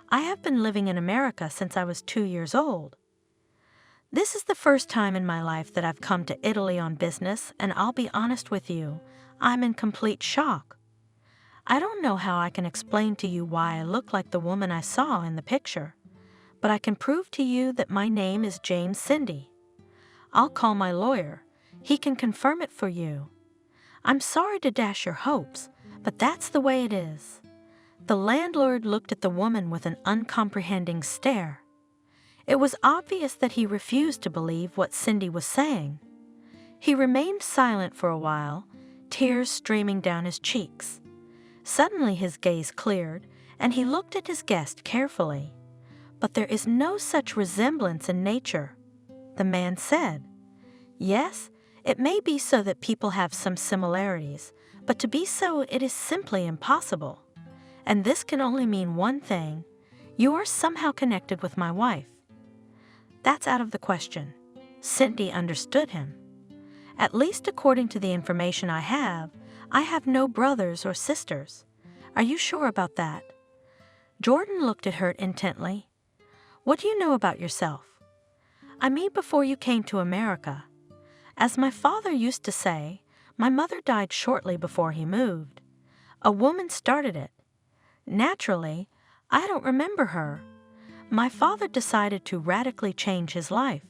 B: I have been living in America since I was 2 years old. This is the first time in my life that I've come to Italy on business, and I'll be honest with you, I'm in complete shock. I don't know how I can explain to you why I look like the woman I saw in the picture, but I can prove to you that my name is James Cindy. I'll call my lawyer. He can confirm it for you. I'm sorry to dash your hopes, but that's the way it is." The landlord looked at the woman with an uncomprehending stare. It was obvious that he refused to believe what Cindy was saying. He remained silent for a while, tears streaming down his cheeks. Suddenly his gaze cleared, and he looked at his guest carefully. "But there is no such resemblance in nature," the man said. "Yes, it may be so that people have some similarities, but to be so it is simply impossible. And this can only mean one thing. You are somehow connected with my wife." "That's out of the question." Cindy understood him. "At least according to the information I have no brothers or sisters. Are you sure about that?" Jordan looked at her intently. "What do you know about yourself?" "I mean before you came to America. As my father used to say, my mother died shortly before he moved. A woman started it. Naturally, I don't remember her. My father decided to radically change his life.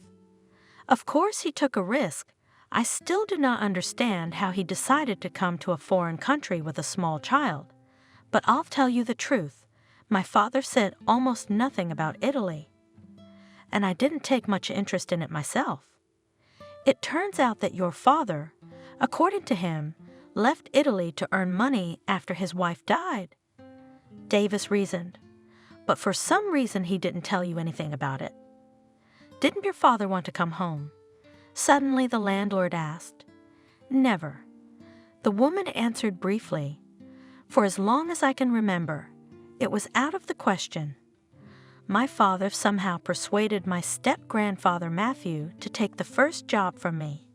B: Of course, he took a risk. I still do not understand how he decided to come to a foreign country with a small child. But I'll tell you the truth. My father said almost nothing about Italy. And I didn't take much interest in it myself. It turns out that your father, according to him, left Italy to earn money after his wife died. Davis reasoned. But for some reason he didn't tell you anything about it. Didn't your father want to come home? Suddenly the landlord asked. Never. The woman answered briefly. For as long as I can remember, it was out of the question. My father somehow persuaded my step-grandfather Matthew to take the first job from me.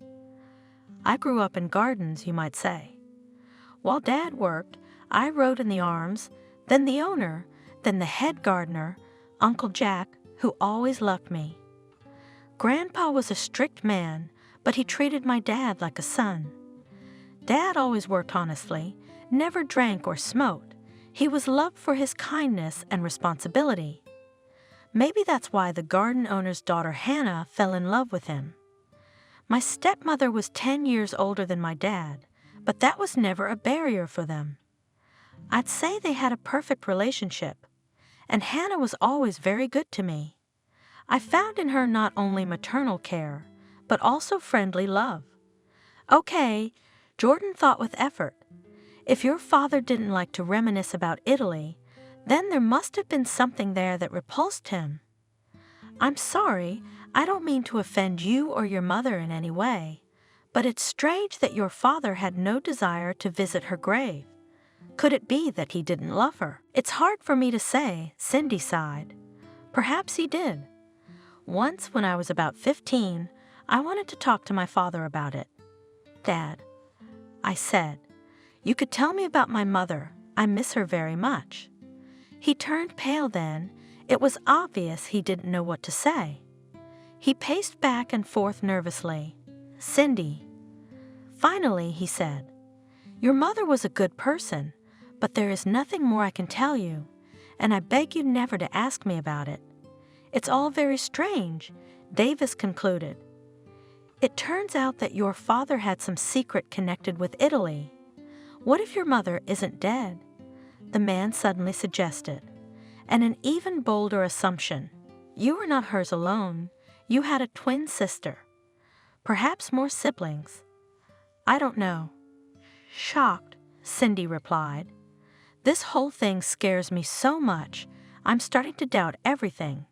B: I grew up in gardens, you might say. While Dad worked, I rode in the arms, then the owner, then the head gardener, Uncle Jack, who always loved me. Grandpa was a strict man, but he treated my dad like a son. Dad always worked honestly, never drank or smoked. He was loved for his kindness and responsibility. Maybe that's why the garden owner's daughter Hannah fell in love with him. My stepmother was 10 years older than my dad, but that was never a barrier for them. I'd say they had a perfect relationship, and Hannah was always very good to me. I found in her not only maternal care, but also friendly love. Okay, Jordan thought with effort. If your father didn't like to reminisce about Italy, then there must have been something there that repulsed him. I'm sorry, I don't mean to offend you or your mother in any way, but it's strange that your father had no desire to visit her grave. Could it be that he didn't love her? It's hard for me to say, Cindy sighed. Perhaps he did. Once, when I was about 15, I wanted to talk to my father about it. Dad, I said, you could tell me about my mother. I miss her very much. He turned pale then. It was obvious he didn't know what to say. He paced back and forth nervously. Cindy. Finally, he said, your mother was a good person, but there is nothing more I can tell you, and I beg you never to ask me about it. It's all very strange, Davis concluded. It turns out that your father had some secret connected with Italy. What if your mother isn't dead? The man suddenly suggested. And an even bolder assumption. You were not hers alone. You had a twin sister. Perhaps more siblings. I don't know. Shocked, Cindy replied. This whole thing scares me so much, I'm starting to doubt everything.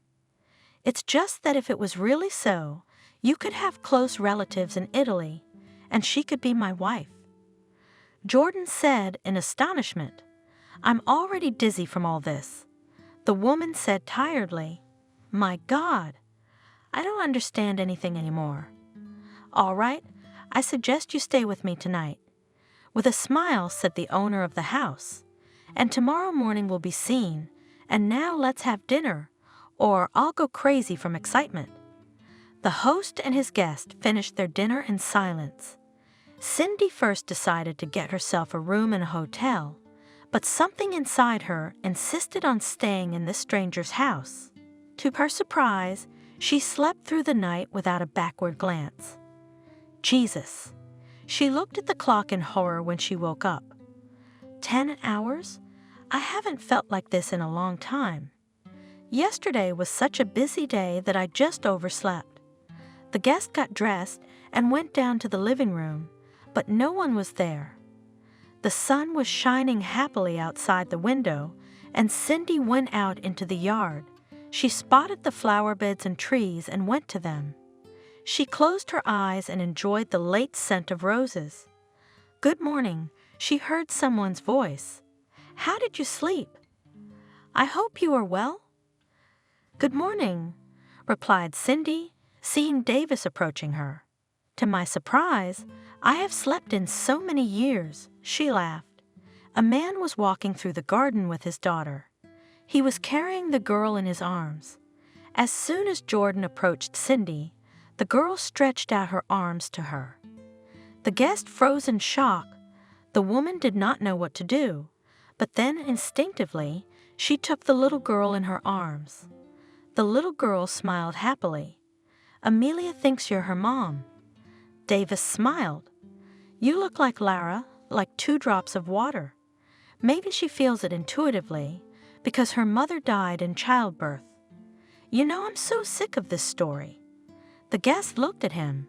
B: It's just that if it was really so, you could have close relatives in Italy, and she could be my wife. Jordan said in astonishment, I'm already dizzy from all this. The woman said tiredly, My God, I don't understand anything anymore. All right, I suggest you stay with me tonight. With a smile said the owner of the house, and tomorrow morning we'll be seen, and now let's have dinner, or I'll go crazy from excitement. The host and his guest finished their dinner in silence. Cindy first decided to get herself a room in a hotel, but something inside her insisted on staying in this stranger's house. To her surprise, she slept through the night without a backward glance. Jesus! She looked at the clock in horror when she woke up. 10 hours? I haven't felt like this in a long time. Yesterday was such a busy day that I just overslept. The guest got dressed and went down to the living room, but no one was there. The sun was shining happily outside the window, and Cindy went out into the yard. She spotted the flower beds and trees and went to them. She closed her eyes and enjoyed the late scent of roses. Good morning, she heard someone's voice. How did you sleep? I hope you are well. Good morning, replied Cindy, seeing Davis approaching her. To my surprise, I have slept in so many years, she laughed. A man was walking through the garden with his daughter. He was carrying the girl in his arms. As soon as Jordan approached Cindy, the girl stretched out her arms to her. The guest froze in shock. The woman did not know what to do. but then instinctively, she took the little girl in her arms. The little girl smiled happily. "Amelia thinks you're her mom." Davis smiled. "You look like Lara, like 2 drops of water." Maybe she feels it intuitively, because her mother died in childbirth. "You know, I'm so sick of this story." The guest looked at him.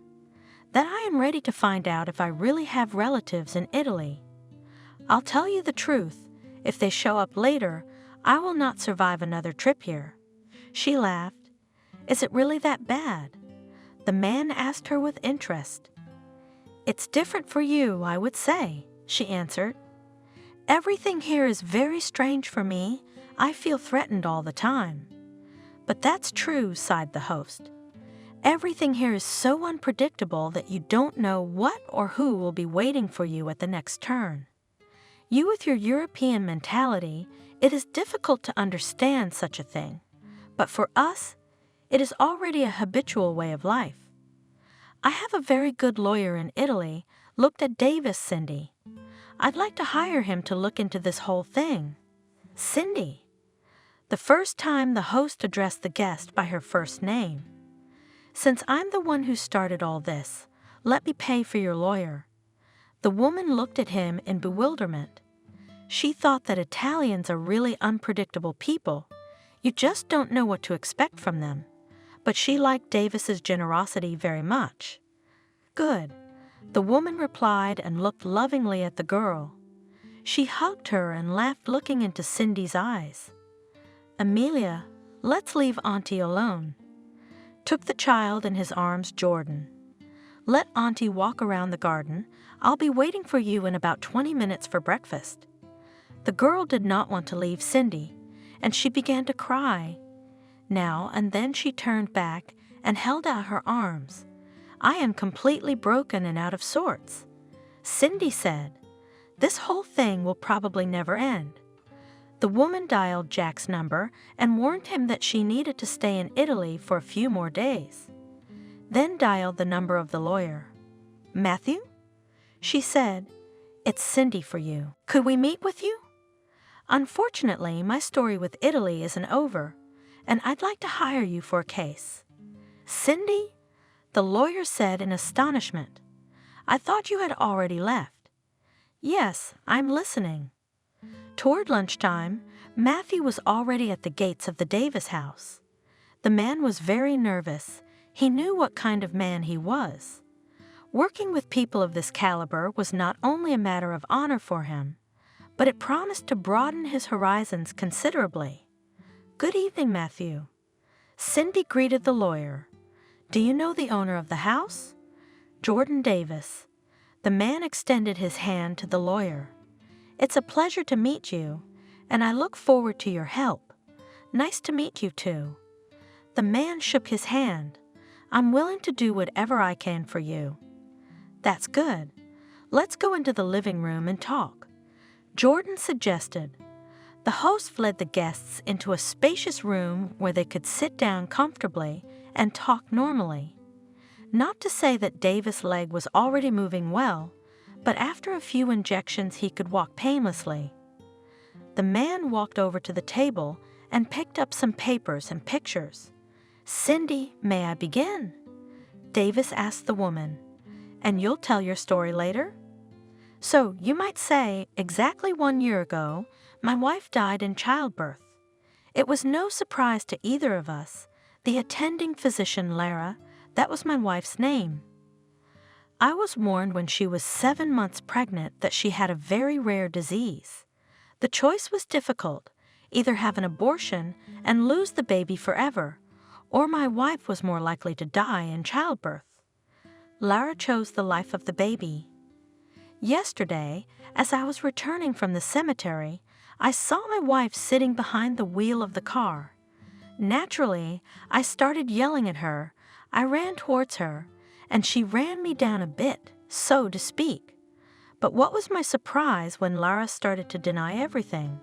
B: "That I am ready to find out if I really have relatives in Italy. I'll tell you the truth, if they show up later, I will not survive another trip here." She laughed. "Is it really that bad?" The man asked her with interest. "It's different for you, I would say," she answered. "Everything here is very strange for me. I feel threatened all the time." "But that's true," sighed the host. "Everything here is so unpredictable that you don't know what or who will be waiting for you at the next turn. You with your European mentality, it is difficult to understand such a thing. But for us, it is already a habitual way of life. I have a very good lawyer in Italy," looked at Davis, Cindy. "I'd like to hire him to look into this whole thing." Cindy. The first time the host addressed the guest by her first name. "Since I'm the one who started all this, let me pay for your lawyer." The woman looked at him in bewilderment. She thought that Italians are really unpredictable people. You just don't know what to expect from them. But she liked Davis's generosity very much. "Good," the woman replied and looked lovingly at the girl. She hugged her and laughed, looking into Cindy's eyes. "Amelia, let's leave Auntie alone." Took the child in his arms, Jordan. "Let Auntie walk around the garden. I'll be waiting for you in about 20 minutes for breakfast." The girl did not want to leave Cindy, and she began to cry. Now and then she turned back and held out her arms. "I am completely broken and out of sorts." Cindy said, "This whole thing will probably never end." The woman dialed Jack's number and warned him that she needed to stay in Italy for a few more days. Then dialed the number of the lawyer. "Matthew?" She said, "It's Cindy for you. Could we meet with you? Unfortunately, my story with Italy isn't over, and I'd like to hire you for a case." "Cindy?" the lawyer said in astonishment. "I thought you had already left." "Yes, I'm listening." Toward lunchtime, Matthew was already at the gates of the Davis house. The man was very nervous. He knew what kind of man he was. Working with people of this caliber was not only a matter of honor for him, but it promised to broaden his horizons considerably. "Good evening, Matthew." Cindy greeted the lawyer. "Do you know the owner of the house?" "Jordan Davis." The man extended his hand to the lawyer. "It's a pleasure to meet you, and I look forward to your help. Nice to meet you too." The man shook his hand. "I'm willing to do whatever I can for you." "That's good. Let's go into the living room and talk," Jordan suggested. The host led the guests into a spacious room where they could sit down comfortably and talk normally. Not to say that Davis' leg was already moving well, but after a few injections he could walk painlessly. The man walked over to the table and picked up some papers and pictures. "Cindy, may I begin?" Davis asked the woman. "And you'll tell your story later?" "So, you might say, exactly 1 year ago, my wife died in childbirth. It was no surprise to either of us. The attending physician, Lara, that was my wife's name. I was warned when she was 7 months pregnant that she had a very rare disease. The choice was difficult, either have an abortion and lose the baby forever, or my wife was more likely to die in childbirth. Lara chose the life of the baby. Yesterday, as I was returning from the cemetery, I saw my wife sitting behind the wheel of the car. Naturally, I started yelling at her. I ran towards her, and she ran me down a bit, so to speak. But what was my surprise when Lara started to deny everything?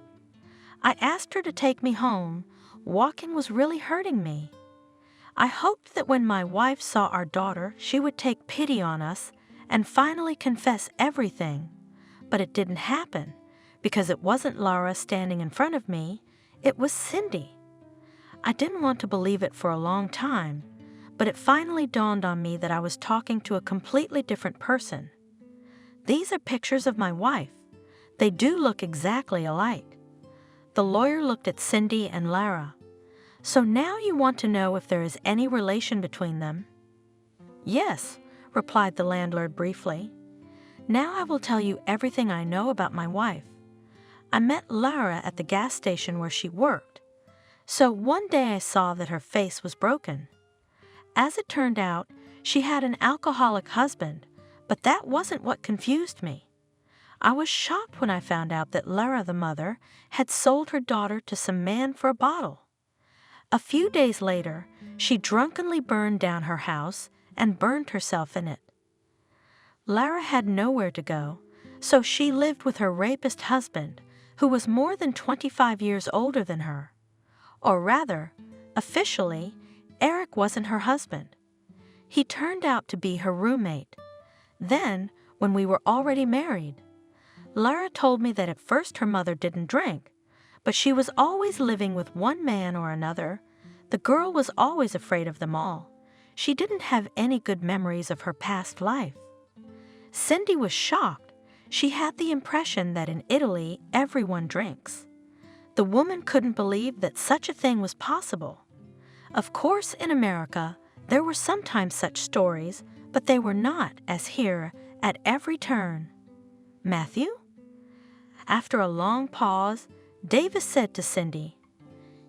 B: I asked her to take me home. Walking was really hurting me. I hoped that when my wife saw our daughter, she would take pity on us and finally confess everything. But it didn't happen, because it wasn't Laura standing in front of me, it was Cindy. I didn't want to believe it for a long time, but it finally dawned on me that I was talking to a completely different person. These are pictures of my wife. They do look exactly alike. The lawyer looked at Cindy and Lara. So now you want to know if there is any relation between them? Yes, replied the landlord briefly. Now I will tell you everything I know about my wife. I met Lara at the gas station where she worked. So one day I saw that her face was broken. As it turned out, she had an alcoholic husband, but that wasn't what confused me. I was shocked when I found out that Lara, the mother, had sold her daughter to some man for a bottle. A few days later, she drunkenly burned down her house and burned herself in it. Lara had nowhere to go, so she lived with her rapist husband, who was more than 25 years older than her. Or rather, officially, Eric wasn't her husband. He turned out to be her roommate. Then, when we were already married, Lara told me that at first her mother didn't drink, but she was always living with one man or another. The girl was always afraid of them all. She didn't have any good memories of her past life. Cindy was shocked. She had the impression that in Italy everyone drinks. The woman couldn't believe that such a thing was possible. Of course, in America, there were sometimes such stories, but they were not, as here, at every turn. Matthew? After a long pause, Davis said to Cindy,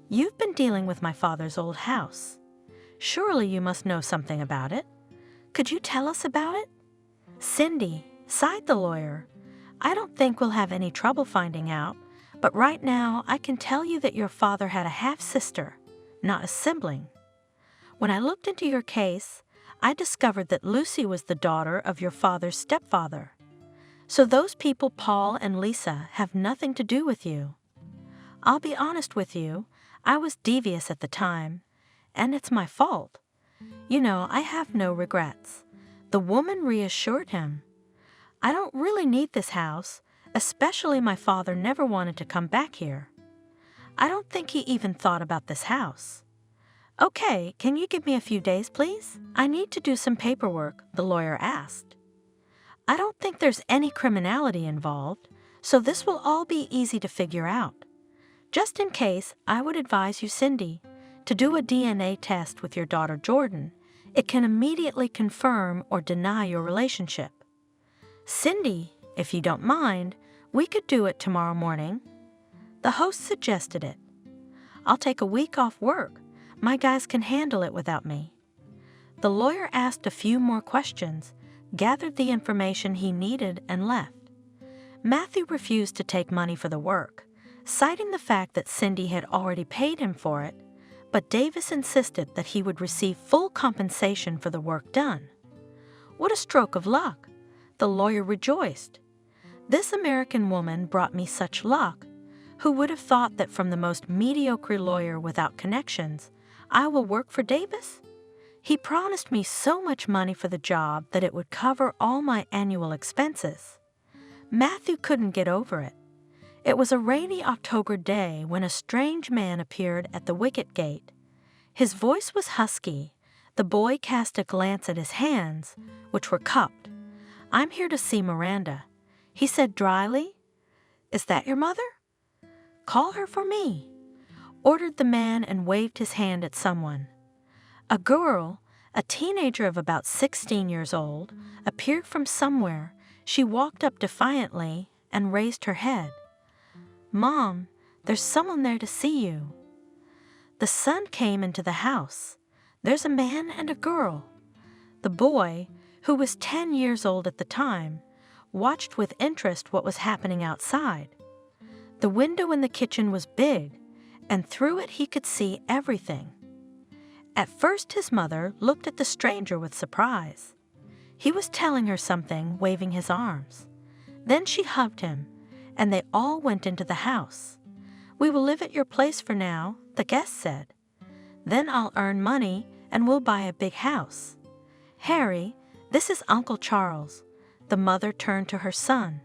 B: "You've been dealing with my father's old house. Surely you must know something about it. Could you tell us about it?" "Cindy," sighed the lawyer, "I don't think we'll have any trouble finding out, but right now I can tell you that your father had a half-sister, not a sibling. When I looked into your case, I discovered that Lucy was the daughter of your father's stepfather. So those people, Paul and Lisa, have nothing to do with you. I'll be honest with you, I was devious at the time, and it's my fault. You know, I have no regrets." The woman reassured him. "I don't really need this house, especially my father never wanted to come back here. I don't think he even thought about this house." "Okay, can you give me a few days, please? I need to do some paperwork," the lawyer asked. "I don't think there's any criminality involved, so this will all be easy to figure out. Just in case, I would advise you, Cindy, to do a DNA test with your daughter Jordan. It can immediately confirm or deny your relationship. Cindy, if you don't mind, we could do it tomorrow morning." The host suggested it. "I'll take a week off work. My guys can handle it without me." The lawyer asked a few more questions, gathered the information he needed, and left. Matthew refused to take money for the work, citing the fact that Cindy had already paid him for it, but Davis insisted that he would receive full compensation for the work done. What a stroke of luck! The lawyer rejoiced. "This American woman brought me such luck. Who would have thought that from the most mediocre lawyer without connections, I will work for Davis? He promised me so much money for the job that it would cover all my annual expenses." Matthew couldn't get over it. It was a rainy October day when a strange man appeared at the wicket gate. His voice was husky. The boy cast a glance at his hands, which were cupped. "I'm here to see Miranda," he said dryly. "Is that your mother?" "Call her for me," ordered the man and waved his hand at someone. A girl, a teenager of about 16 years old, appeared from somewhere. She walked up defiantly and raised her head. "Mom, there's someone there to see you." The son came into the house. There's a man and a girl. The boy, who was 10 years old at the time, watched with interest what was happening outside. The window in the kitchen was big, and through it he could see everything. At first his mother looked at the stranger with surprise. He was telling her something, waving his arms. Then she hugged him, and they all went into the house. "We will live at your place for now," the guest said. "Then I'll earn money and we'll buy a big house. Harry, this is Uncle Charles." The mother turned to her son.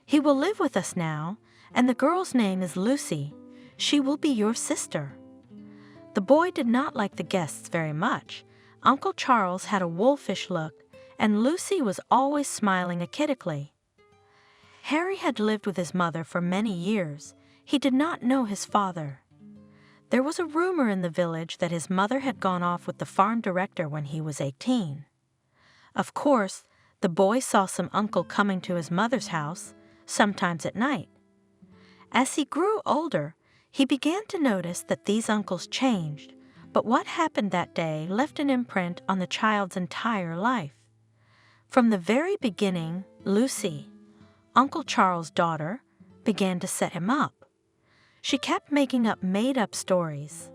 B: "He will live with us now, and the girl's name is Lucy. She will be your sister." The boy did not like the guests very much. Uncle Charles had a wolfish look, and Lucy was always smiling achidically. Harry had lived with his mother for many years. He did not know his father. There was a rumor in the village that his mother had gone off with the farm director when he was 18. Of course, the boy saw some uncle coming to his mother's house, sometimes at night. As he grew older, he began to notice that these uncles changed, but what happened that day left an imprint on the child's entire life. From the very beginning, Lucy, Uncle Charles' daughter, began to set him up. She kept making up made-up stories.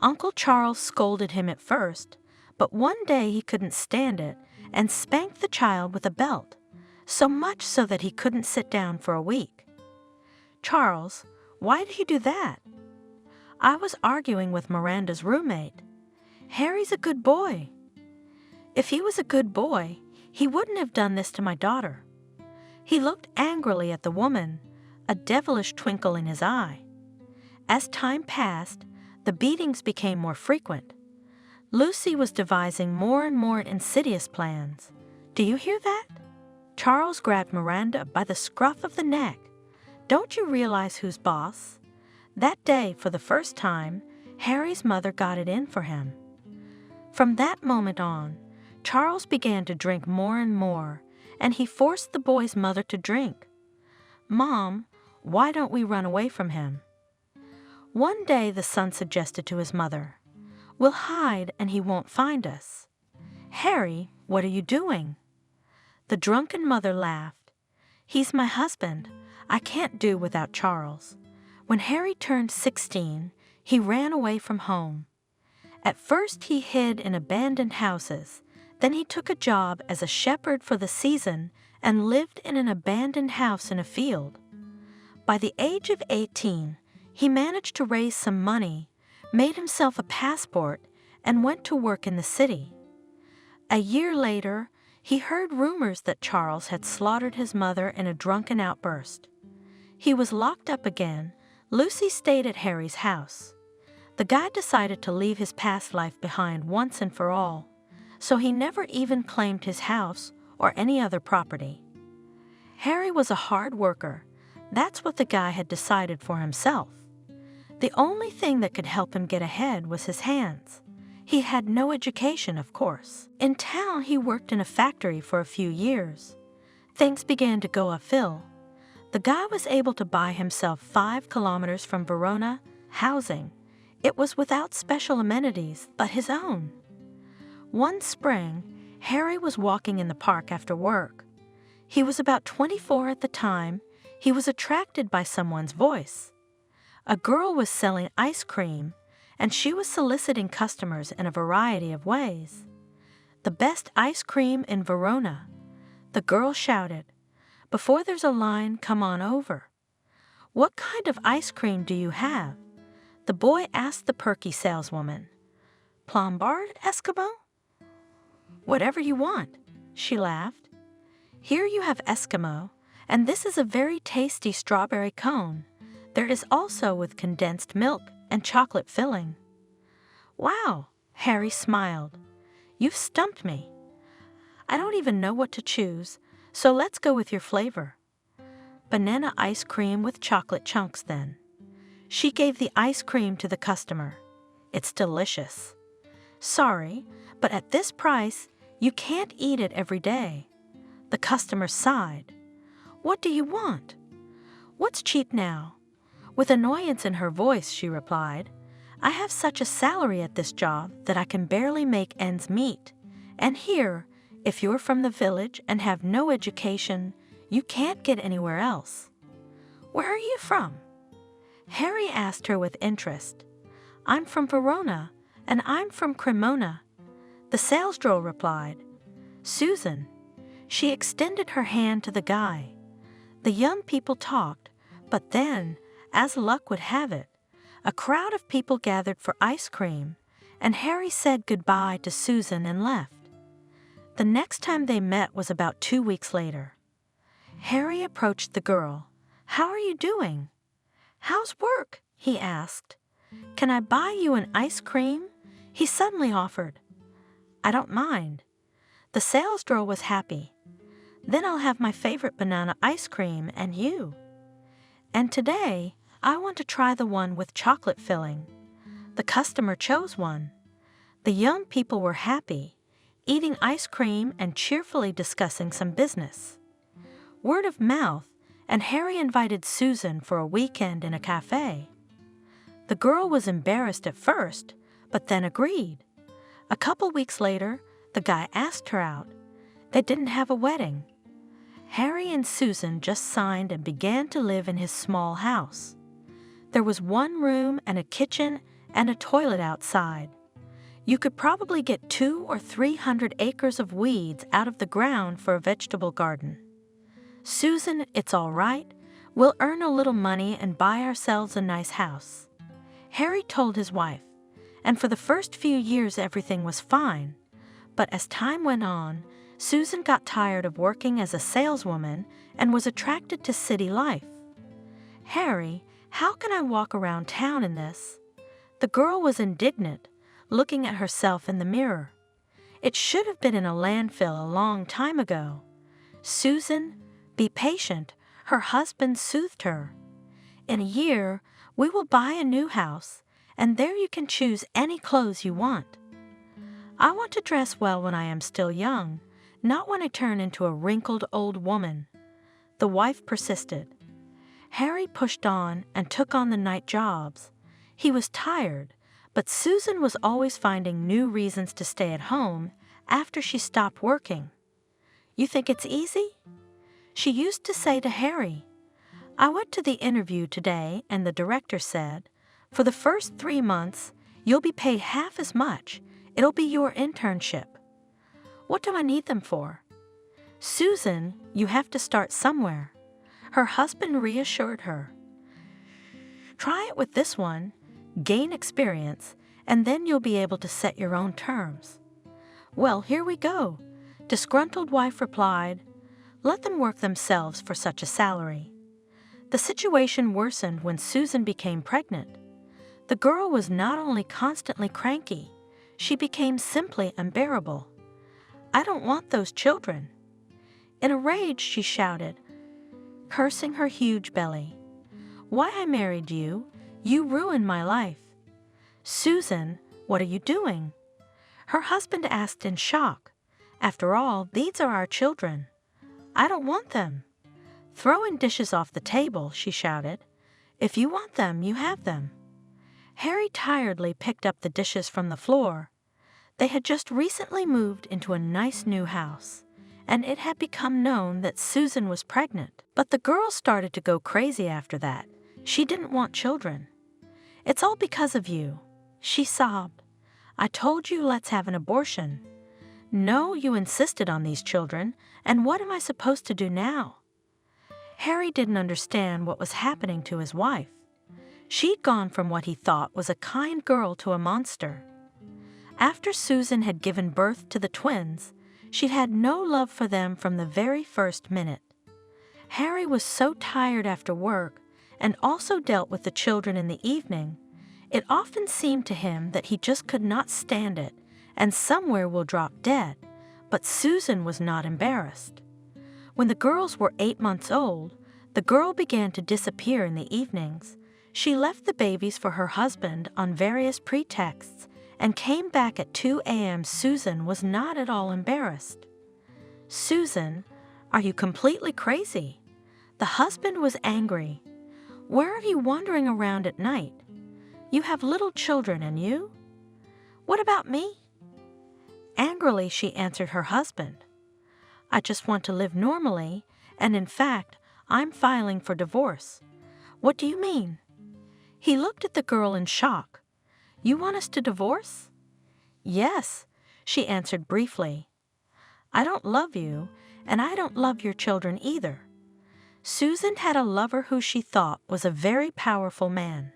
B: Uncle Charles scolded him at first, but one day he couldn't stand it and spanked the child with a belt, so much so that he couldn't sit down for a week. "Charles, why did you do that?" "I was arguing with Miranda's roommate. Harry's a good boy." "If he was a good boy, he wouldn't have done this to my daughter." He looked angrily at the woman, a devilish twinkle in his eye. As time passed, the beatings became more frequent. Lucy was devising more and more insidious plans. "Do you hear that?" Charles grabbed Miranda by the scruff of the neck. "Don't you realize who's boss?" That day, for the first time, Harry's mother got it in for him. From that moment on, Charles began to drink more and more, and he forced the boy's mother to drink. "Mom, why don't we run away from him?" One day the son suggested to his mother, "We'll hide and he won't find us." "Harry, what are you doing?" The drunken mother laughed. "He's my husband. I can't do without Charles." When Harry turned 16, he ran away from home. At first he hid in abandoned houses. Then he took a job as a shepherd for the season and lived in an abandoned house in a field. By the age of 18, he managed to raise some money, made himself a passport, and went to work in the city. A year later, he heard rumors that Charles had slaughtered his mother in a drunken outburst. He was locked up again. Lucy stayed at Harry's house. The guy decided to leave his past life behind once and for all, so he never even claimed his house or any other property. Harry was a hard worker. That's what the guy had decided for himself. The only thing that could help him get ahead was his hands. He had no education, of course. In town, he worked in a factory for a few years. Things began to go uphill. The guy was able to buy himself 5 kilometers from Verona housing. It was without special amenities, but his own. One spring, Harry was walking in the park after work. He was about 24 at the time. He was attracted by someone's voice. A girl was selling ice cream, and she was soliciting customers in a variety of ways. "The best ice cream in Verona," the girl shouted. "Before there's a line, come on over." "What kind of ice cream do you have?" the boy asked the perky saleswoman. "Plombard Eskimo?" "Whatever you want," she laughed. "Here you have Eskimo, and this is a very tasty strawberry cone. There is also with condensed milk and chocolate filling." "Wow," Harry smiled. "You've stumped me. I don't even know what to choose, so let's go with your flavor." "Banana ice cream with chocolate chunks, then." She gave the ice cream to the customer. "It's delicious." "Sorry, but at this price, you can't eat it every day." The customer sighed. "What do you want?" "What's cheap now?" With annoyance in her voice, she replied, "I have such a salary at this job that I can barely make ends meet. And here, if you're from the village and have no education, you can't get anywhere else." "Where are you from?" Harry asked her with interest. "I'm from Verona, and I'm from Cremona." The sales girl replied, "Susan." She extended her hand to the guy. The young people talked, but then, as luck would have it, a crowd of people gathered for ice cream, and Harry said goodbye to Susan and left. The next time they met was about 2 weeks later. Harry approached the girl. "How are you doing? How's work?" he asked. "Can I buy you an ice cream?" he suddenly offered. "I don't mind." The sales girl was happy. "Then I'll have my favorite banana ice cream and you. And today, I want to try the one with chocolate filling." The customer chose one. The young people were happy, eating ice cream and cheerfully discussing some business. Word of mouth, and Harry invited Susan for a weekend in a cafe. The girl was embarrassed at first, but then agreed. A couple weeks later, the guy asked her out. They didn't have a wedding. Harry and Susan just signed and began to live in his small house. There was one room and a kitchen and a toilet outside. You could probably get 200 or 300 acres of weeds out of the ground for a vegetable garden. "Susan, it's all right. We'll earn a little money and buy ourselves a nice house," Harry told his wife, and for the first few years everything was fine. But as time went on, Susan got tired of working as a saleswoman and was attracted to city life. "Harry, how can I walk around town in this?" The girl was indignant, looking at herself in the mirror. "It should have been in a landfill a long time ago." "Susan, be patient," her husband soothed her. "In a year, we will buy a new house, and there you can choose any clothes you want." "I want to dress well when I am still young, not when I turn into a wrinkled old woman," the wife persisted. Harry pushed on and took on the night jobs. He was tired, but Susan was always finding new reasons to stay at home after she stopped working. "You think it's easy?" She used to say to Harry. "I went to the interview today and the director said, for the first 3 months, you'll be paid half as much. It'll be your internship." "What do I need them for?" "Susan, you have to start somewhere," her husband reassured her. "Try it with this one, gain experience, and then you'll be able to set your own terms." "Well, here we go," disgruntled wife replied. "Let them work themselves for such a salary." The situation worsened when Susan became pregnant. The girl was not only constantly cranky, she became simply unbearable. "I don't want those children." In a rage, she shouted, cursing her huge belly. "Why I married you? You ruined my life." "Susan, what are you doing?" Her husband asked in shock. "After all, these are our children." "I don't want them." "Throwing dishes off the table," she shouted. "If you want them, you have them." Harry tiredly picked up the dishes from the floor. They had just recently moved into a nice new house, and it had become known that Susan was pregnant. But the girl started to go crazy after that. She didn't want children. "It's all because of you," she sobbed. "I told you let's have an abortion. No, you insisted on these children, and what am I supposed to do now?" Harry didn't understand what was happening to his wife. She'd gone from what he thought was a kind girl to a monster. After Susan had given birth to the twins, she'd had no love for them from the very first minute. Harry was so tired after work, and also dealt with the children in the evening, it often seemed to him that he just could not stand it, and somewhere will drop dead. But Susan was not embarrassed. When the girls were 8 months old, the girl began to disappear in the evenings. She left the babies for her husband on various pretexts and came back at 2 a.m. Susan was not at all embarrassed. "Susan, are you completely crazy?" The husband was angry. "Where are you wandering around at night? You have little children, and you? What about me?" Angrily, she answered her husband. "I just want to live normally, and in fact, I'm filing for divorce." "What do you mean?" He looked at the girl in shock. "You want us to divorce?" "Yes," she answered briefly. "I don't love you, and I don't love your children either." Susan had a lover who she thought was a very powerful man.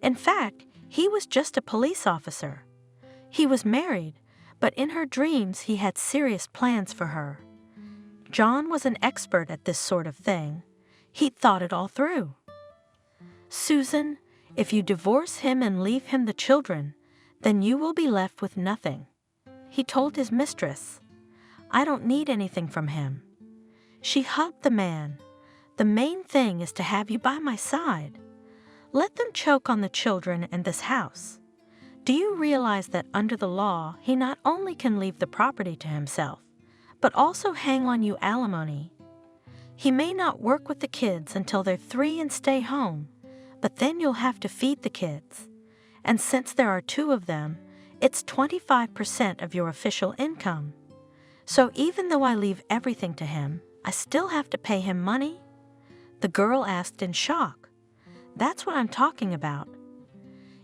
B: In fact, he was just a police officer. He was married, but in her dreams he had serious plans for her. John was an expert at this sort of thing. He'd thought it all through. "Susan, if you divorce him and leave him the children, then you will be left with nothing," he told his mistress. "I don't need anything from him." She hugged the man. "The main thing is to have you by my side. Let them choke on the children and this house. Do you realize that under the law, he not only can leave the property to himself, but also hang on you alimony? He may not work with the kids until they're 3 and stay home, but then you'll have to feed the kids. And since there are 2 of them, it's 25% of your official income. So even though I leave everything to him, I still have to pay him money?" The girl asked in shock. "That's what I'm talking about.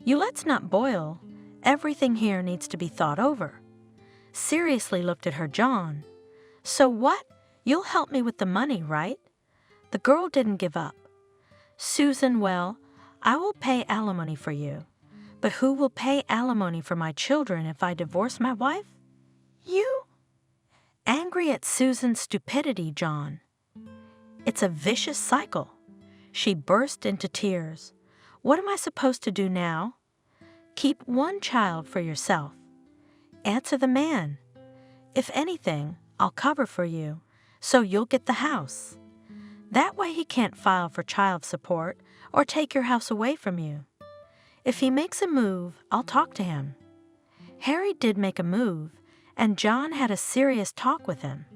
B: You let's not boil. Everything here needs to be thought over." Seriously looked at her John. "So what? You'll help me with the money, right?" The girl didn't give up. "Susan, well, I will pay alimony for you. But who will pay alimony for my children if I divorce my wife?" "You?" Angry at Susan's stupidity, John. "It's a vicious cycle." She burst into tears. "What am I supposed to do now?" "Keep 1 child for yourself." "Answer the man. If anything, I'll cover for you, so you'll get the house. That way he can't file for child support or take your house away from you. If he makes a move, I'll talk to him." Harry did make a move, and John had a serious talk with him.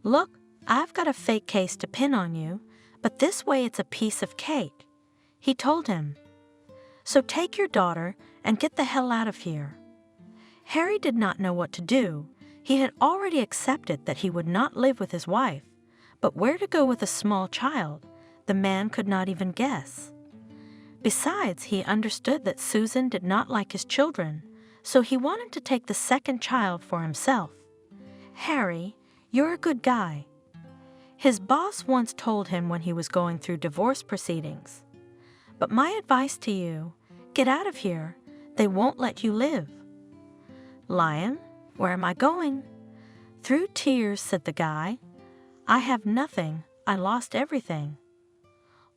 B: "Look, I've got a fake case to pin on you, but this way it's a piece of cake," he told him. "So take your daughter and get the hell out of here." Harry did not know what to do. He had already accepted that he would not live with his wife, but where to go with a small child, the man could not even guess. Besides, he understood that Susan did not like his children, so he wanted to take the second child for himself. "Harry, you're a good guy." His boss once told him when he was going through divorce proceedings. "But my advice to you, get out of here. They won't let you live." "Lion, where am I going?" Through tears said the guy. "I have nothing. I lost everything.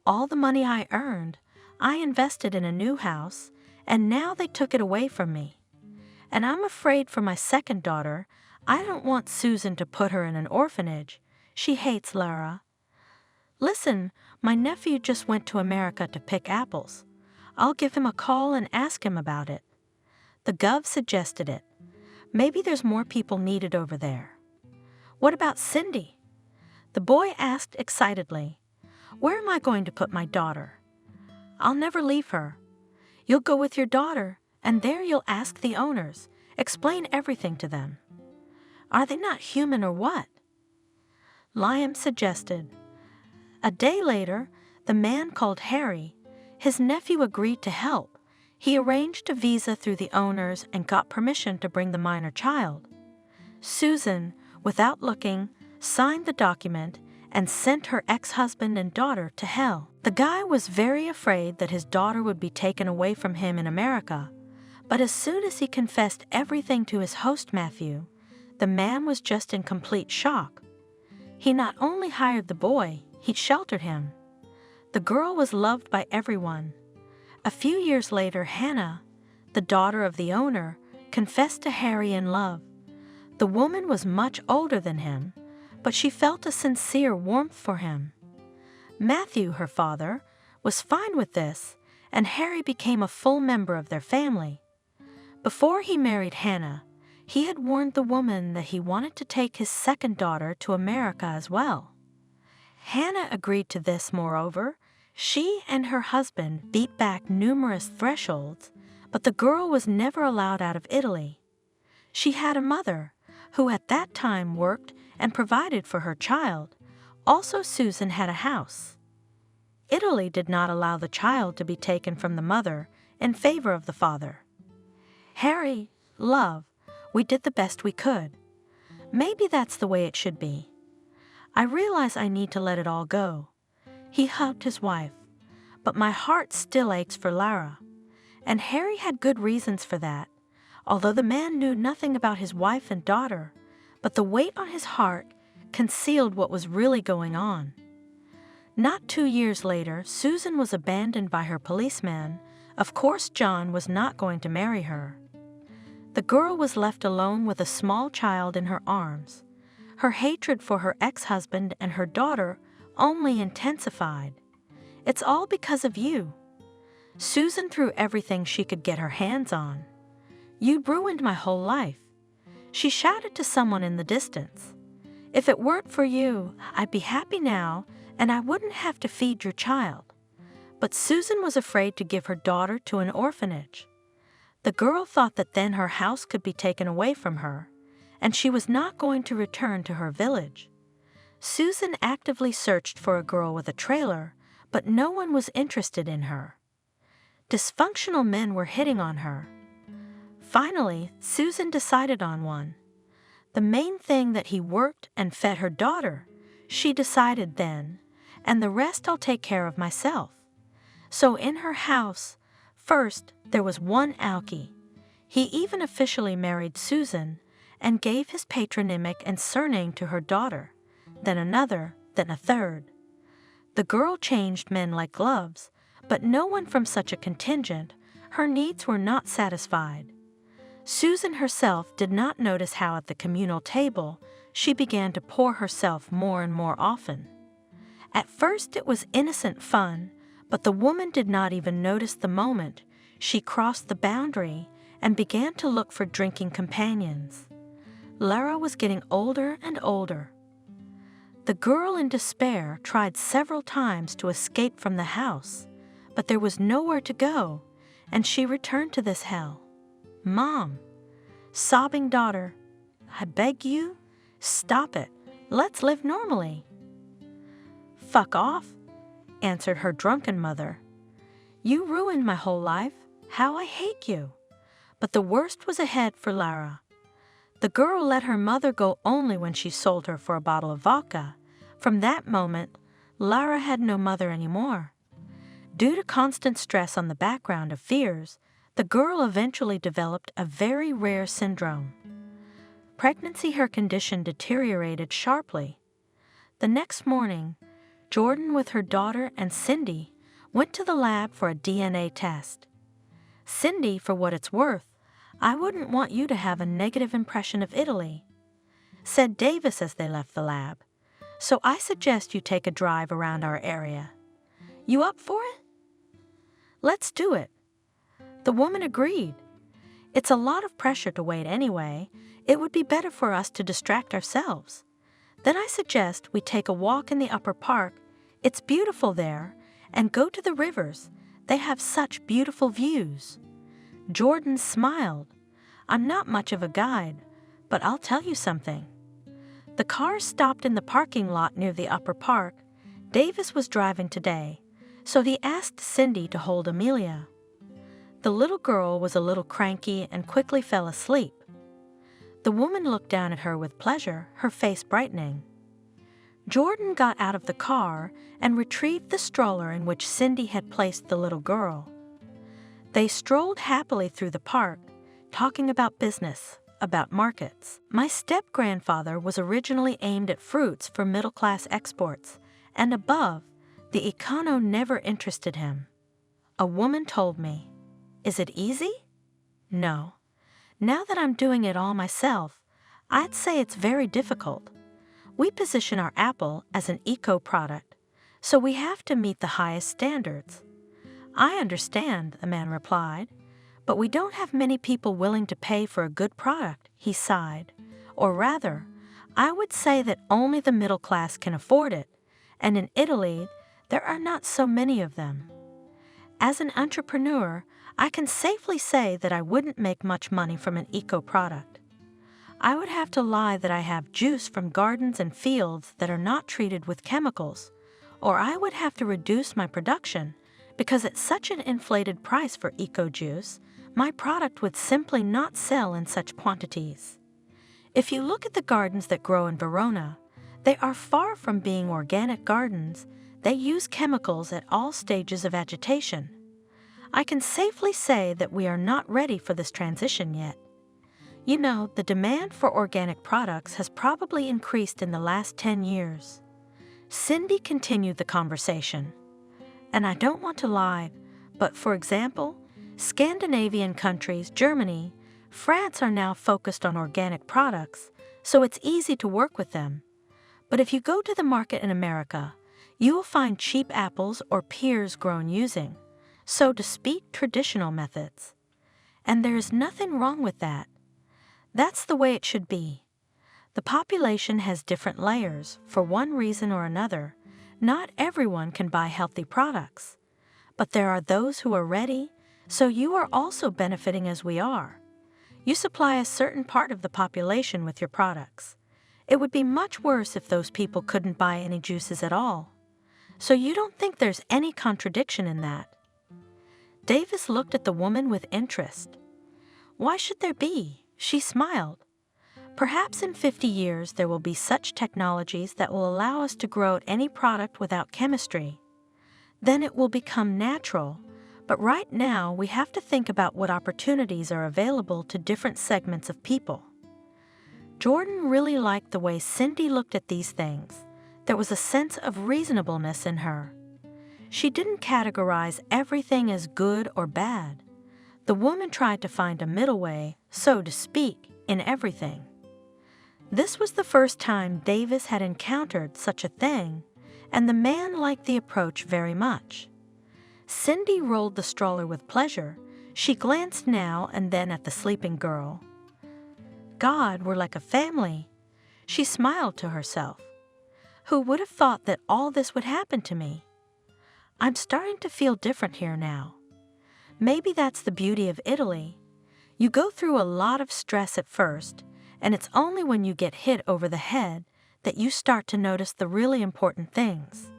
B: All the money I earned, I invested in a new house, and now they took it away from me. And I'm afraid for my second daughter. I don't want Susan to put her in an orphanage. She hates Lara. Listen, my nephew just went to America to pick apples. I'll give him a call and ask him about it." The gov suggested it. "Maybe there's more people needed over there." "What about Cindy?" The boy asked excitedly. "Where am I going to put my daughter?" "I'll never leave her." "You'll go with your daughter, and there you'll ask the owners, explain everything to them." "Are they not human or what?" Liam suggested. A day later, the man called Harry. His nephew agreed to help. He arranged a visa through the owners and got permission to bring the minor child. Susan, without looking, signed the document and sent her ex-husband and daughter to hell. The guy was very afraid that his daughter would be taken away from him in America, but as soon as he confessed everything to his host Matthew, the man was just in complete shock. He not only hired the boy, he sheltered him. The girl was loved by everyone. A few years later, Hannah, the daughter of the owner, confessed to Harry in love. The woman was much older than him, but she felt a sincere warmth for him. Matthew, her father, was fine with this, and Harry became a full member of their family. Before he married Hannah, he had warned the woman that he wanted to take his second daughter to America as well. Hannah agreed to this. Moreover, she and her husband beat back numerous thresholds, but the girl was never allowed out of Italy. She had a mother, who at that time worked and provided for her child. Also, Susan had a house. Italy did not allow the child to be taken from the mother in favor of the father. "Harry, love, we did the best we could. Maybe that's the way it should be. I realize I need to let it all go." He hugged his wife. "But my heart still aches for Lara." And Harry had good reasons for that, although the man knew nothing about his wife and daughter, but the weight on his heart concealed what was really going on. Not 2 years later, Susan was abandoned by her policeman. Of course, John was not going to marry her. The girl was left alone with a small child in her arms. Her hatred for her ex-husband and her daughter only intensified. "It's all because of you." Susan threw everything she could get her hands on. "You ruined my whole life," she shouted to someone in the distance. "If it weren't for you, I'd be happy now, and I wouldn't have to feed your child." But Susan was afraid to give her daughter to an orphanage. The girl thought that then her house could be taken away from her, and she was not going to return to her village. Susan actively searched for a girl with a trailer, but no one was interested in her. Dysfunctional men were hitting on her. Finally, Susan decided on one. The main thing that he worked and fed her daughter, she decided then, and the rest I'll take care of myself. So in her house, first there was one Alki. He even officially married Susan and gave his patronymic and surname to her daughter, then another, then a third. The girl changed men like gloves, but no one from such a contingent, her needs were not satisfied. Susan herself did not notice how at the communal table she began to pour herself more and more often. At first it was innocent fun, but the woman did not even notice the moment she crossed the boundary and began to look for drinking companions. Lara was getting older and older. The girl in despair tried several times to escape from the house, but there was nowhere to go, and she returned to this hell. "Mom," sobbing daughter, "I beg you, stop it. Let's live normally." "Fuck off," answered her drunken mother. "You ruined my whole life. How I hate you." But the worst was ahead for Lara. The girl let her mother go only when she sold her for a bottle of vodka. From that moment, Lara had no mother anymore. Due to constant stress on the background of fears, the girl eventually developed a very rare syndrome. Pregnancy, her condition deteriorated sharply. The next morning, Jordan with her daughter and Cindy went to the lab for a DNA test. "Cindy, for what it's worth, I wouldn't want you to have a negative impression of Italy," said Davis as they left the lab. "So I suggest you take a drive around our area. You up for it?" "Let's do it." The woman agreed. "It's a lot of pressure to wait anyway. It would be better for us to distract ourselves. Then I suggest we take a walk in the upper park. It's beautiful there, and go to the rivers. They have such beautiful views." Jordan smiled. "I'm not much of a guide, but I'll tell you something." The car stopped in the parking lot near the upper park. Davis was driving today, so he asked Cindy to hold Amelia. The little girl was a little cranky and quickly fell asleep. The woman looked down at her with pleasure, her face brightening. Jordan got out of the car and retrieved the stroller in which Cindy had placed the little girl. They strolled happily through the park, talking about business, about markets. My step-grandfather was originally aimed at fruits for middle-class exports, and above, the econo never interested him. A woman told me, "Is it easy?" "No. Now that I'm doing it all myself, I'd say it's very difficult. We position our apple as an eco-product, so we have to meet the highest standards." "I understand," the man replied, "but we don't have many people willing to pay for a good product," he sighed. "Or rather, I would say that only the middle class can afford it, and in Italy, there are not so many of them. As an entrepreneur, I can safely say that I wouldn't make much money from an eco-product. I would have to lie that I have juice from gardens and fields that are not treated with chemicals, or I would have to reduce my production, because at such an inflated price for eco-juice, my product would simply not sell in such quantities. If you look at the gardens that grow in Verona, they are far from being organic gardens. They use chemicals at all stages of agitation. I can safely say that we are not ready for this transition yet. You know, the demand for organic products has probably increased in the last 10 years. Cindy continued the conversation. And I don't want to lie, but for example, Scandinavian countries, Germany, France are now focused on organic products, so it's easy to work with them. But if you go to the market in America, you will find cheap apples or pears grown using, so to speak, traditional methods. And there is nothing wrong with that. That's the way it should be. The population has different layers for one reason or another. Not everyone can buy healthy products. But there are those who are ready, so you are also benefiting as we are. You supply a certain part of the population with your products. It would be much worse if those people couldn't buy any juices at all. So you don't think there's any contradiction in that? Davis looked at the woman with interest. Why should there be? She smiled. Perhaps in 50 years there will be such technologies that will allow us to grow any product without chemistry. Then it will become natural, but right now we have to think about what opportunities are available to different segments of people. Jordan really liked the way Cindy looked at these things. There was a sense of reasonableness in her. She didn't categorize everything as good or bad. The woman tried to find a middle way, so to speak, in everything. This was the first time Davis had encountered such a thing, and the man liked the approach very much. Cindy rolled the stroller with pleasure. She glanced now and then at the sleeping girl. God, we're like a family. She smiled to herself. Who would have thought that all this would happen to me? I'm starting to feel different here now. Maybe that's the beauty of Italy. You go through a lot of stress at first, and it's only when you get hit over the head that you start to notice the really important things.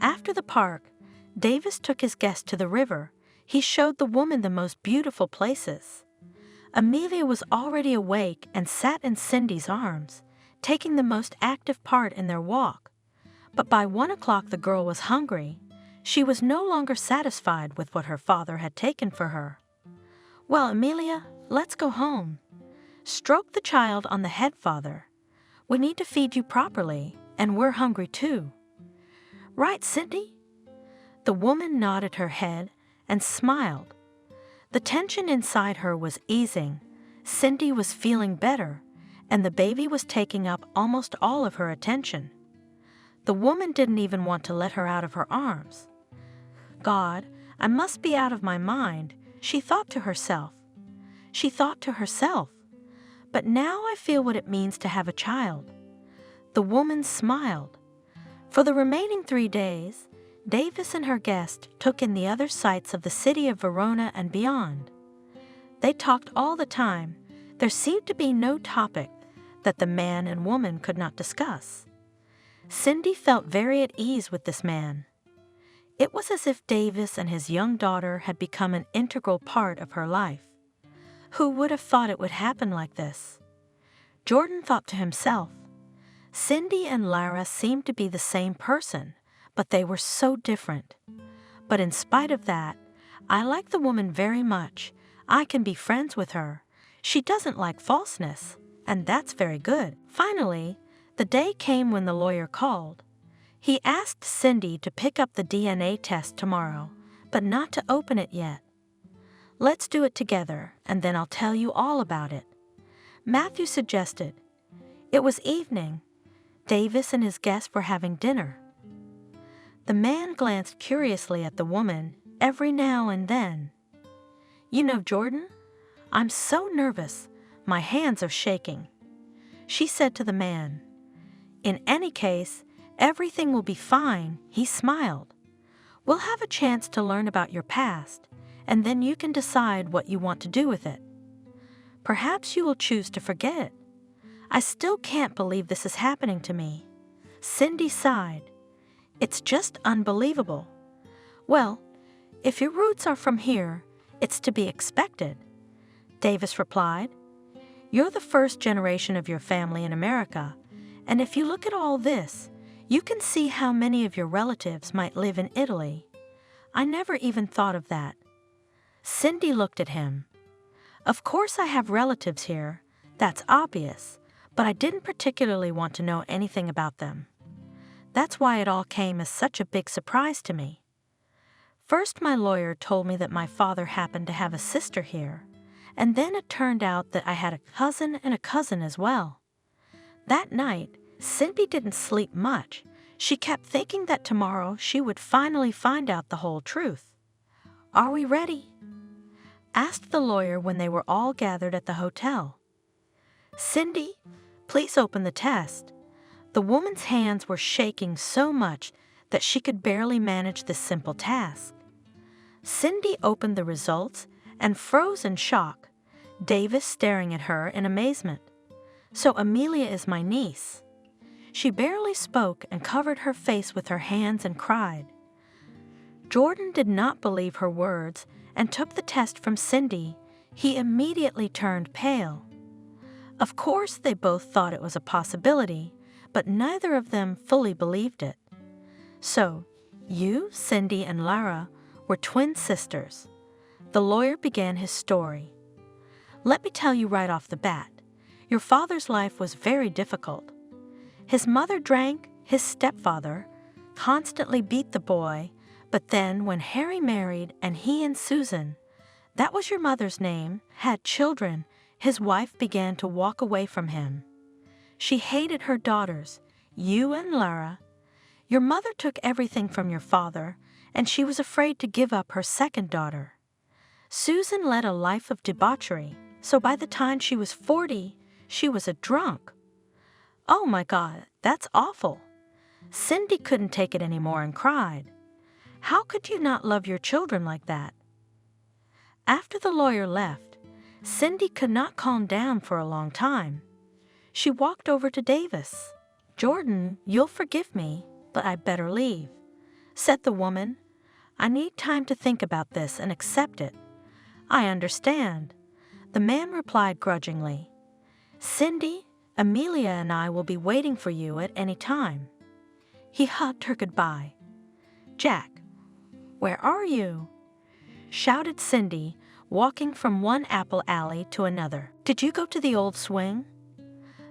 B: After the park, Davis took his guest to the river. He showed the woman the most beautiful places. Amelia was already awake and sat in Cindy's arms, taking the most active part in their walk. But by 1 o'clock the girl was hungry. She was no longer satisfied with what her father had taken for her. Well, Amelia, let's go home. Stroke the child on the head, father. We need to feed you properly, and we're hungry too. Right, Cindy? The woman nodded her head and smiled. The tension inside her was easing. Cindy was feeling better, and the baby was taking up almost all of her attention. The woman didn't even want to let her out of her arms. God, I must be out of my mind, she thought to herself. She thought to herself, but now I feel what it means to have a child. The woman smiled. For the remaining 3 days, Davis and her guest took in the other sights of the city of Verona and beyond. They talked all the time. There seemed to be no topic that the man and woman could not discuss. Cindy felt very at ease with this man. It was as if Davis and his young daughter had become an integral part of her life. Who would have thought it would happen like this? Jordan thought to himself, Cindy and Lara seemed to be the same person, but they were so different. But in spite of that, I like the woman very much. I can be friends with her. She doesn't like falseness, and that's very good. Finally, the day came when the lawyer called. He asked Cindy to pick up the DNA test tomorrow, but not to open it yet. Let's do it together, and then I'll tell you all about it. Matthew suggested. It was evening. Davis and his guest were having dinner. The man glanced curiously at the woman every now and then. You know, Jordan, I'm so nervous. My hands are shaking. She said to the man. In any case, everything will be fine, he smiled. We'll have a chance to learn about your past, and then you can decide what you want to do with it. Perhaps you will choose to forget it. I still can't believe this is happening to me. Cindy sighed. It's just unbelievable. Well, if your roots are from here, it's to be expected. Davis replied. You're the first generation of your family in America, and if you look at all this, you can see how many of your relatives might live in Italy. I never even thought of that. Cindy looked at him. Of course I have relatives here, that's obvious, but I didn't particularly want to know anything about them. That's why it all came as such a big surprise to me. First, my lawyer told me that my father happened to have a sister here, and then it turned out that I had a cousin and a cousin as well. That night, Cindy didn't sleep much. She kept thinking that tomorrow she would finally find out the whole truth. "Are we ready?" asked the lawyer when they were all gathered at the hotel. "Cindy, please open the test." The woman's hands were shaking so much that she could barely manage this simple task. Cindy opened the results and froze in shock, Davis staring at her in amazement. "So Amelia is my niece." She barely spoke and covered her face with her hands and cried. Jordan did not believe her words and took the test from Cindy. He immediately turned pale. Of course, they both thought it was a possibility, but neither of them fully believed it. "So, you, Cindy, and Lara were twin sisters." The lawyer began his story. "Let me tell you right off the bat, your father's life was very difficult. His mother drank, his stepfather constantly beat the boy, but then when Harry married and he and Susan, that was your mother's name, had children, his wife began to walk away from him. She hated her daughters, you and Lara. Your mother took everything from your father, and she was afraid to give up her second daughter. Susan led a life of debauchery, so by the time she was 40, she was a drunk." "Oh my God, that's awful." Cindy couldn't take it anymore and cried. "How could you not love your children like that?" After the lawyer left, Cindy could not calm down for a long time. She walked over to Davis. "Jordan, you'll forgive me, but I'd better leave," said the woman. "I need time to think about this and accept it." "I understand," the man replied grudgingly. "Cindy, Amelia and I will be waiting for you at any time." He hugged her goodbye. "Jack, where are you?" shouted Cindy, walking from one apple alley to another. "Did you go to the old swing?"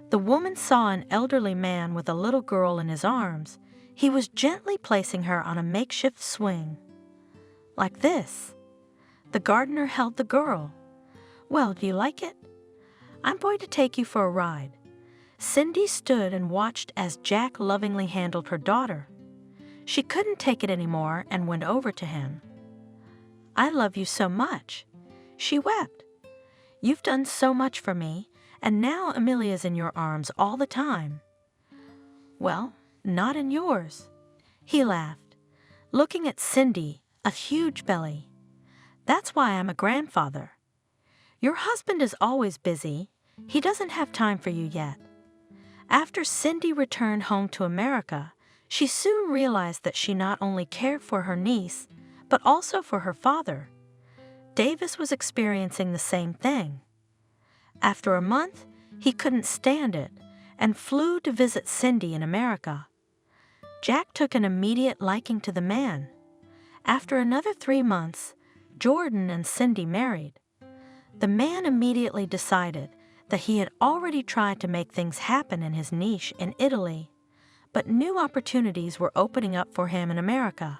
B: The woman saw an elderly man with a little girl in his arms. He was gently placing her on a makeshift swing. "Like this." The gardener held the girl. "Well, do you like it? I'm going to take you for a ride." Cindy stood and watched as Jack lovingly handled her daughter. She couldn't take it anymore and went over to him. "I love you so much." She wept. "You've done so much for me, and now Amelia's in your arms all the time." "Well, not in yours." He laughed, looking at Cindy, a huge belly. "That's why I'm a grandfather. Your husband is always busy. He doesn't have time for you yet." After Cindy returned home to America, she soon realized that she not only cared for her niece, but also for her father. Davis was experiencing the same thing. After a month, he couldn't stand it and flew to visit Cindy in America. Jack took an immediate liking to the man. After another 3 months, Jordan and Cindy married. The man immediately decided that he had already tried to make things happen in his niche in Italy, but new opportunities were opening up for him in America.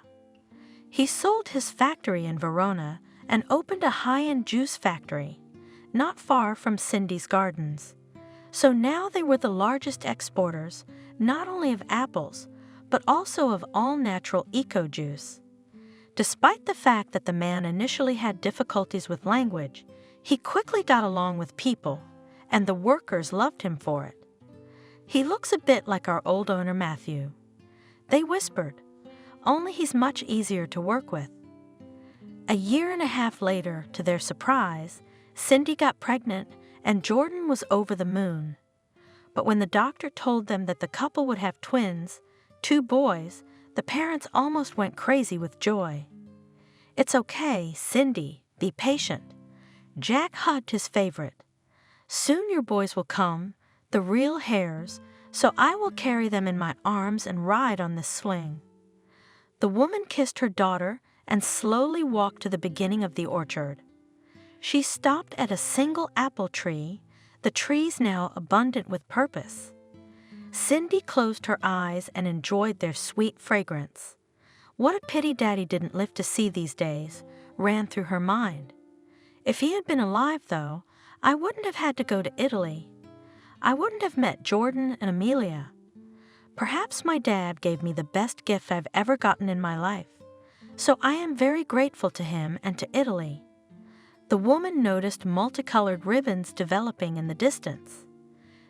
B: He sold his factory in Verona and opened a high-end juice factory, not far from Cindy's gardens. So now they were the largest exporters, not only of apples, but also of all-natural eco-juice. Despite the fact that the man initially had difficulties with language, he quickly got along with people, and the workers loved him for it. "He looks a bit like our old owner Matthew," they whispered, "only he's much easier to work with." A year and a half later, to their surprise, Cindy got pregnant and Jordan was over the moon. But when the doctor told them that the couple would have twins, 2 boys, the parents almost went crazy with joy. "It's okay, Cindy, be patient." Jack hugged his favorite. "Soon your boys will come, the real hares, so I will carry them in my arms and ride on this swing." The woman kissed her daughter and slowly walked to the beginning of the orchard. She stopped at a single apple tree, the trees now abundant with purpose. Cindy closed her eyes and enjoyed their sweet fragrance. What a pity Daddy didn't live to see these days, ran through her mind. If he had been alive, though, I wouldn't have had to go to Italy. I wouldn't have met Jordan and Amelia. Perhaps my dad gave me the best gift I've ever gotten in my life, so I am very grateful to him and to Italy. The woman noticed multicolored ribbons developing in the distance.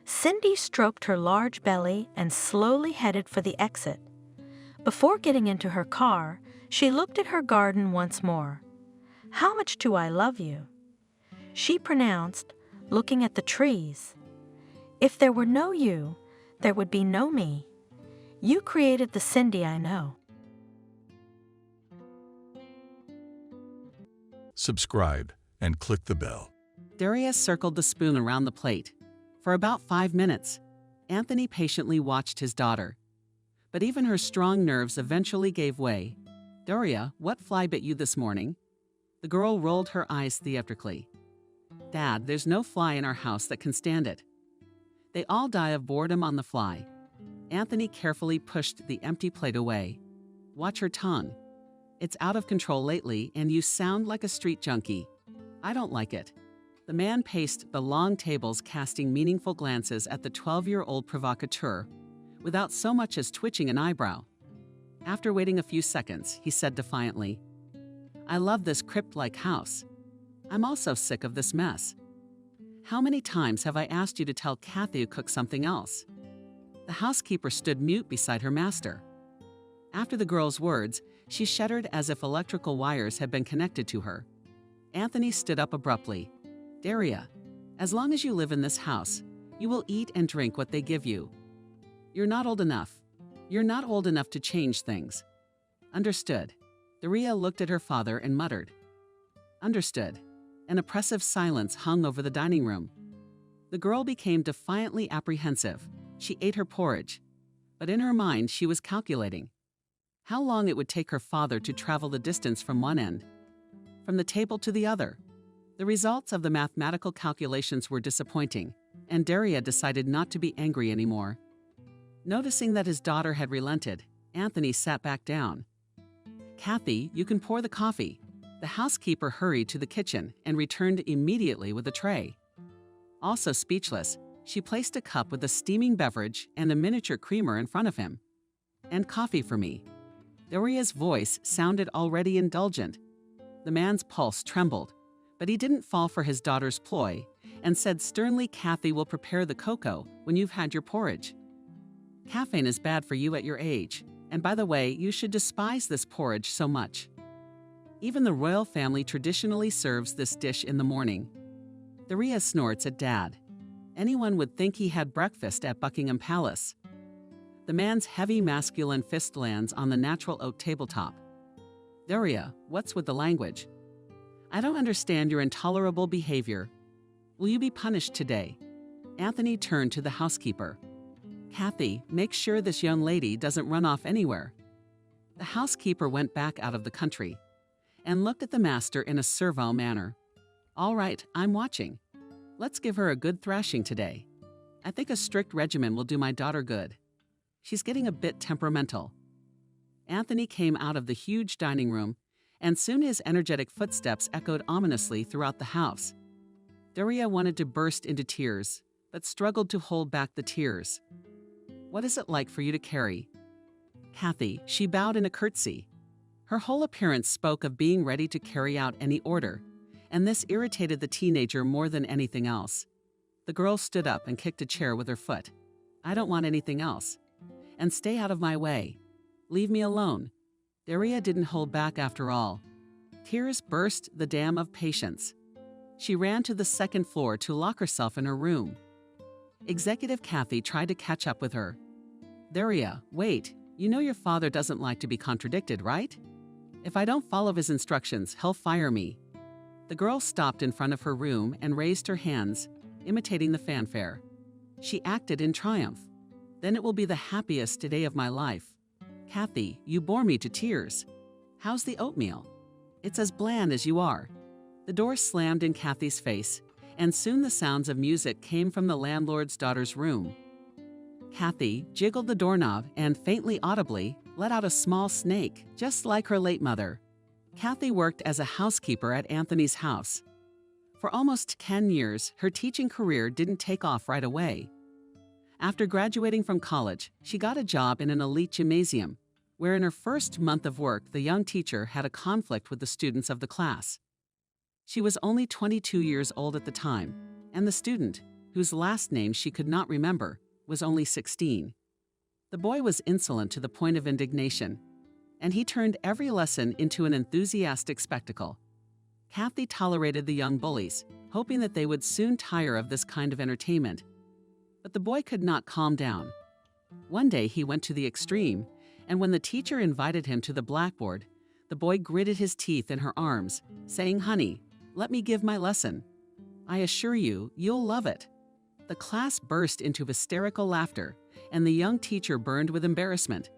B: Cindy stroked her large belly and slowly headed for the exit. Before getting into her car, she looked at her garden once more. "How much do I love you?" she pronounced, looking at the trees. "If there were no you, there would be no me. You created the Cindy I know."
A: Subscribe and click the bell.
C: Daria circled the spoon around the plate. For about 5 minutes, Anthony patiently watched his daughter. But even her strong nerves eventually gave way. "Daria, what fly bit you this morning?" The girl rolled her eyes theatrically. "Dad, there's no fly in our house that can stand it. They all die of boredom on the fly." Anthony carefully pushed the empty plate away. "Watch her tongue. It's out of control lately, and you sound like a street junkie. I don't like it." The man paced the long tables, casting meaningful glances at the 12-year-old provocateur, without so much as twitching an eyebrow. After waiting a few seconds, he said defiantly, "I love this crypt-like house. I'm also sick of this mess. How many times have I asked you to tell Kathy to cook something else?" The housekeeper stood mute beside her master. After the girl's words, she shuddered as if electrical wires had been connected to her. Anthony stood up abruptly. "Daria, as long as you live in this house, you will eat and drink what they give you. You're not old enough. You're not old enough to change things." "Understood." Daria looked at her father and muttered, "Understood." An oppressive silence hung over the dining room. The girl became defiantly apprehensive. She ate her porridge, but in her mind she was calculating how long it would take her father to travel the distance from one end, from the table to the other. The results of the mathematical calculations were disappointing, and Daria decided not to be angry anymore. Noticing that his daughter had relented, Anthony sat back down. "Kathy, you can pour the coffee." The housekeeper hurried to the kitchen and returned immediately with a tray. Also speechless, she placed a cup with a steaming beverage and a miniature creamer in front of him. "And coffee for me." Daria's voice sounded already indulgent. The man's pulse trembled, but he didn't fall for his daughter's ploy and said sternly, "Kathy will prepare the cocoa when you've had your porridge. Caffeine is bad for you at your age, and by the way, you should despise this porridge so much. Even the royal family traditionally serves this dish in the morning." Daria snorts at Dad. Anyone would think he had breakfast at Buckingham Palace. The man's heavy masculine fist lands on the natural oak tabletop. "Daria, what's with the language? I don't understand your intolerable behavior. Will you be punished today?" Anthony turned to the housekeeper. "Kathy, make sure this young lady doesn't run off anywhere." The housekeeper went back out of the country and looked at the master in a servile manner. "All right, I'm watching. Let's give her a good thrashing today. I think a strict regimen will do my daughter good. She's getting a bit temperamental." Anthony came out of the huge dining room, and soon his energetic footsteps echoed ominously throughout the house. Daria wanted to burst into tears, but struggled to hold back the tears. "What is it like for you to carry?" "Kathy," she bowed in a curtsy. Her whole appearance spoke of being ready to carry out any order, and this irritated the teenager more than anything else. The girl stood up and kicked a chair with her foot. "I don't want anything else. And stay out of my way. Leave me alone." Daria didn't hold back after all. Tears burst the dam of patience. She ran to the second floor to lock herself in her room. Executive Kathy tried to catch up with her. "Daria, wait. You know your father doesn't like to be contradicted, right? If I don't follow his instructions, he'll fire me." The girl stopped in front of her room and raised her hands, imitating the fanfare. She acted in triumph. "Then it will be the happiest day of my life. Kathy, you bore me to tears. How's the oatmeal? It's as bland as you are." The door slammed in Kathy's face, and soon the sounds of music came from the landlord's daughter's room. Kathy jiggled the doorknob and faintly audibly let out a small snake, just like her late mother. Kathy worked as a housekeeper at Anthony's house. For almost 10 years, her teaching career didn't take off right away. After graduating from college, she got a job in an elite gymnasium, where in her first month of work, the young teacher had a conflict with the students of the class. She was only 22 years old at the time, and the student, whose last name she could not remember, was only 16. The boy was insolent to the point of indignation, and he turned every lesson into an enthusiastic spectacle. Kathy tolerated the young bullies, hoping that they would soon tire of this kind of entertainment. But the boy could not calm down. One day he went to the extreme, and when the teacher invited him to the blackboard, the boy gritted his teeth in her arms, saying, "Honey, let me give my lesson. I assure you, you'll love it." The class burst into hysterical laughter, and the young teacher burned with embarrassment.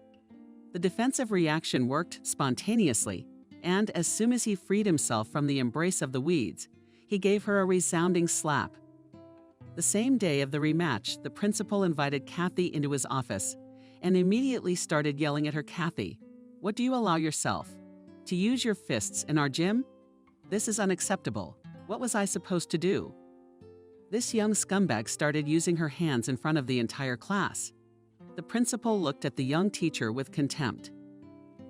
C: The defensive reaction worked spontaneously, and as soon as he freed himself from the embrace of the weeds, he gave her a resounding slap. The same day of the rematch, the principal invited Kathy into his office and immediately started yelling at her. "Kathy, what do you allow yourself? To use your fists in our gym? This is unacceptable. What was I supposed to do?" This young scumbag started using her hands in front of the entire class. The principal looked at the young teacher with contempt.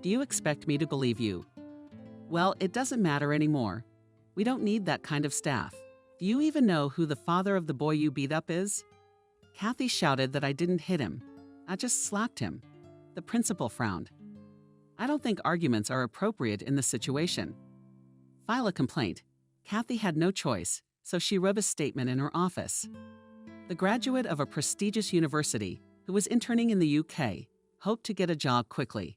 C: "Do you expect me to believe you? Well, it doesn't matter anymore. We don't need that kind of staff. Do you even know who the father of the boy you beat up is?" Kathy shouted that I didn't hit him. I just slapped him. The principal frowned. "I don't think arguments are appropriate in this situation. File a complaint." Kathy had no choice, so she wrote a statement in her office. The graduate of a prestigious university, who was interning in the UK, hoped to get a job quickly.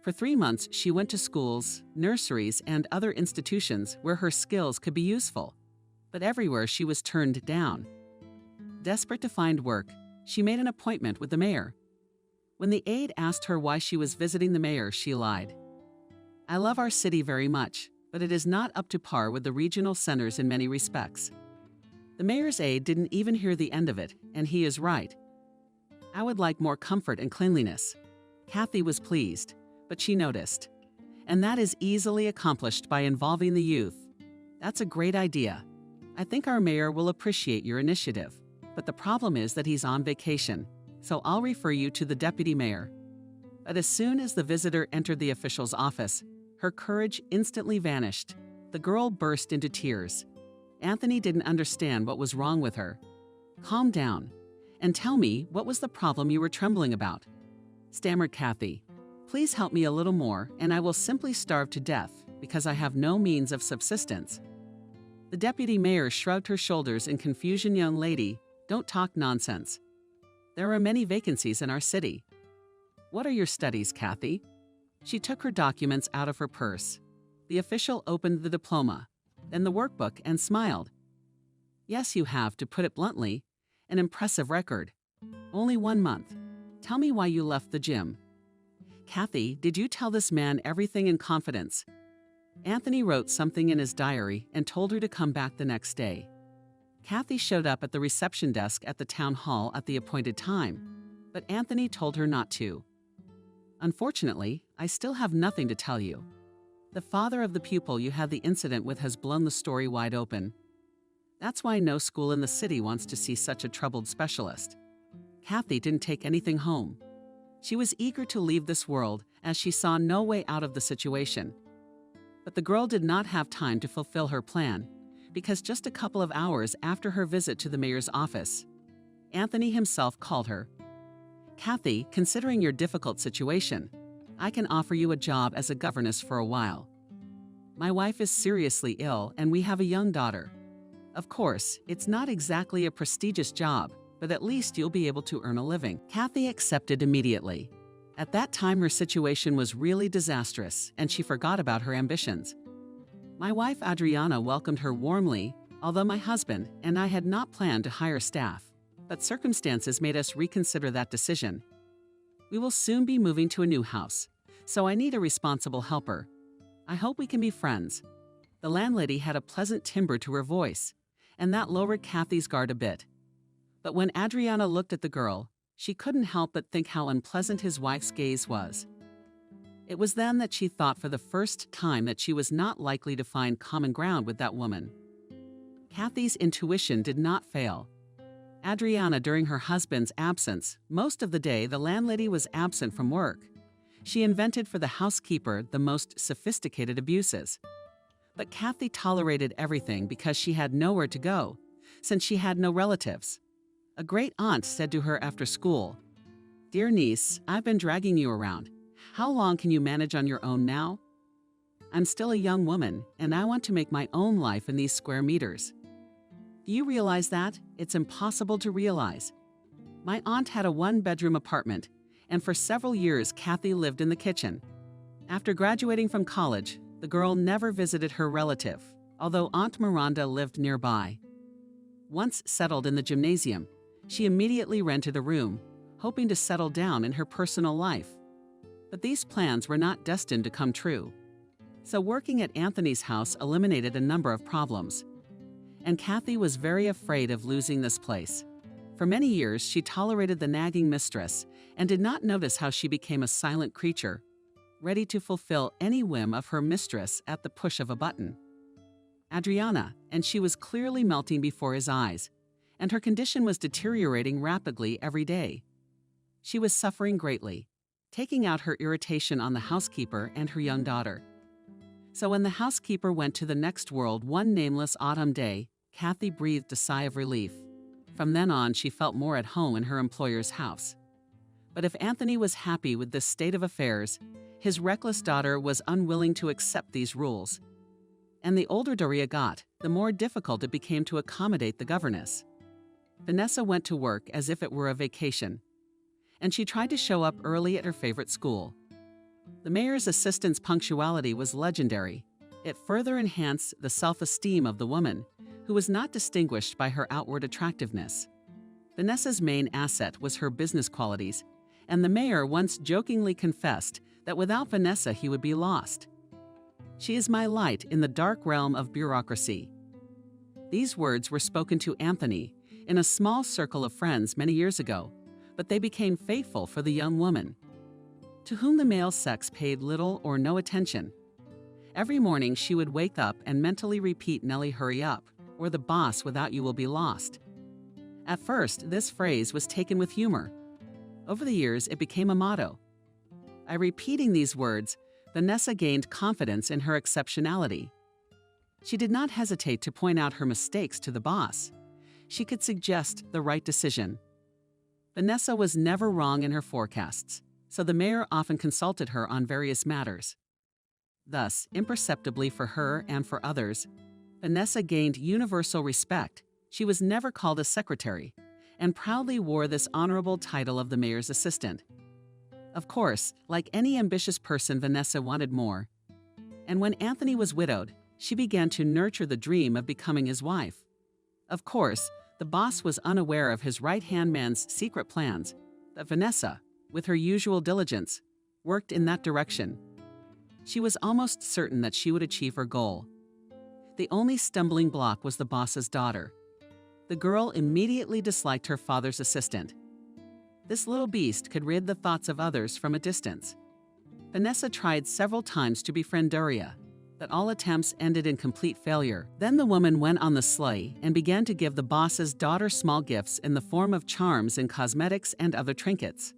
C: For 3 months, she went to schools, nurseries, and other institutions where her skills could be useful. But everywhere she was turned down. Desperate to find work, she made an appointment with the mayor. When the aide asked her why she was visiting the mayor, she lied. "I love our city very much, but it is not up to par with the regional centers in many respects." The mayor's aide didn't even hear the end of it, and he is right. "I would like more comfort and cleanliness." Kathy was pleased, but she noticed. "And that is easily accomplished by involving the youth." "That's a great idea. I think our mayor will appreciate your initiative, but the problem is that he's on vacation, so I'll refer you to the deputy mayor." But as soon as the visitor entered the official's office, her courage instantly vanished. The girl burst into tears. Anthony didn't understand what was wrong with her. "Calm down, and tell me what was the problem you were trembling about," stammered Kathy. "Please help me a little more, and I will simply starve to death because I have no means of subsistence." The deputy mayor shrugged her shoulders in confusion. "Young lady, don't talk nonsense. There are many vacancies in our city." "What are your studies, Kathy?" She took her documents out of her purse. The official opened the diploma, then the workbook, and smiled. "Yes, you have, to put it bluntly, an impressive record. Only 1 month. Tell me why you left the gym." "Kathy, did you tell this man everything in confidence?" Anthony wrote something in his diary and told her to come back the next day. Kathy showed up at the reception desk at the town hall at the appointed time, but Anthony told her not to. "Unfortunately, I still have nothing to tell you. The father of the pupil you had the incident with has blown the story wide open. That's why no school in the city wants to see such a troubled specialist." Kathy didn't take anything home. She was eager to leave this world as she saw no way out of the situation. But the girl did not have time to fulfill her plan, because just a couple of hours after her visit to the mayor's office, Anthony himself called her. "Kathy, considering your difficult situation, I can offer you a job as a governess for a while. My wife is seriously ill and we have a young daughter. Of course, it's not exactly a prestigious job, but at least you'll be able to earn a living." Kathy accepted immediately. At that time, her situation was really disastrous, and she forgot about her ambitions. My wife Adriana welcomed her warmly, although my husband and I had not planned to hire staff, but circumstances made us reconsider that decision. We will soon be moving to a new house, so I need a responsible helper. I hope we can be friends. The landlady had a pleasant timbre to her voice, and that lowered Kathy's guard a bit. But when Adriana looked at the girl, She couldn't help but think how unpleasant his wife's gaze was. It was then that she thought for the first time that she was not likely to find common ground with that woman. Kathy's intuition did not fail. Adriana, during her husband's absence, most of the day the landlady was absent from work. She invented for the housekeeper the most sophisticated abuses. But Kathy tolerated everything because she had nowhere to go, since she had no relatives. A great aunt said to her after school, "Dear niece, I've been dragging you around. How long can you manage on your own now? I'm still a young woman, and I want to make my own life in these square meters." Do you realize that? It's impossible to realize. My aunt had a one-bedroom apartment, and for several years Kathy lived in the kitchen. After graduating from college, the girl never visited her relative, although Aunt Miranda lived nearby. Once settled in the gymnasium, she immediately rented a room, hoping to settle down in her personal life. But these plans were not destined to come true. So working at Anthony's house eliminated a number of problems. And Kathy was very afraid of losing this place. For many years, she tolerated the nagging mistress and did not notice how she became a silent creature, ready to fulfill any whim of her mistress at the push of a button. Adriana, and she was clearly melting before his eyes, and her condition was deteriorating rapidly every day. She was suffering greatly, taking out her irritation on the housekeeper and her young daughter. So when the housekeeper went to the next world one nameless autumn day, Kathy breathed a sigh of relief. From then on, she felt more at home in her employer's house. But if Anthony was happy with this state of affairs, his reckless daughter was unwilling to accept these rules. And the older Doria got, the more difficult it became to accommodate the governess. Vanessa went to work as if it were a vacation, and she tried to show up early at her favorite school. The mayor's assistant's punctuality was legendary. It further enhanced the self-esteem of the woman, who was not distinguished by her outward attractiveness. Vanessa's main asset was her business qualities, and the mayor once jokingly confessed that without Vanessa he would be lost. "She is my light in the dark realm of bureaucracy." These words were spoken to Anthony in a small circle of friends many years ago, but they became faithful for the young woman, to whom the male sex paid little or no attention. Every morning she would wake up and mentally repeat "Nellie, hurry up," or "the boss without you will be lost." At first, this phrase was taken with humor. Over the years, it became a motto. By repeating these words, Vanessa gained confidence in her exceptionality. She did not hesitate to point out her mistakes to the boss. She could suggest the right decision. Vanessa was never wrong in her forecasts, so the mayor often consulted her on various matters. Thus, imperceptibly for her and for others, Vanessa gained universal respect. She was never called a secretary, and proudly wore this honorable title of the mayor's assistant. Of course, like any ambitious person, Vanessa wanted more. And when Anthony was widowed, she began to nurture the dream of becoming his wife. Of course, the boss was unaware of his right-hand man's secret plans, but Vanessa, with her usual diligence, worked in that direction. She was almost certain that she would achieve her goal. The only stumbling block was the boss's daughter. The girl immediately disliked her father's assistant. This little beast could read the thoughts of others from a distance. Vanessa tried several times to befriend Doria, but all attempts ended in complete failure. Then the woman went on the sleigh and began to give the boss's daughter small gifts in the form of charms and cosmetics and other trinkets.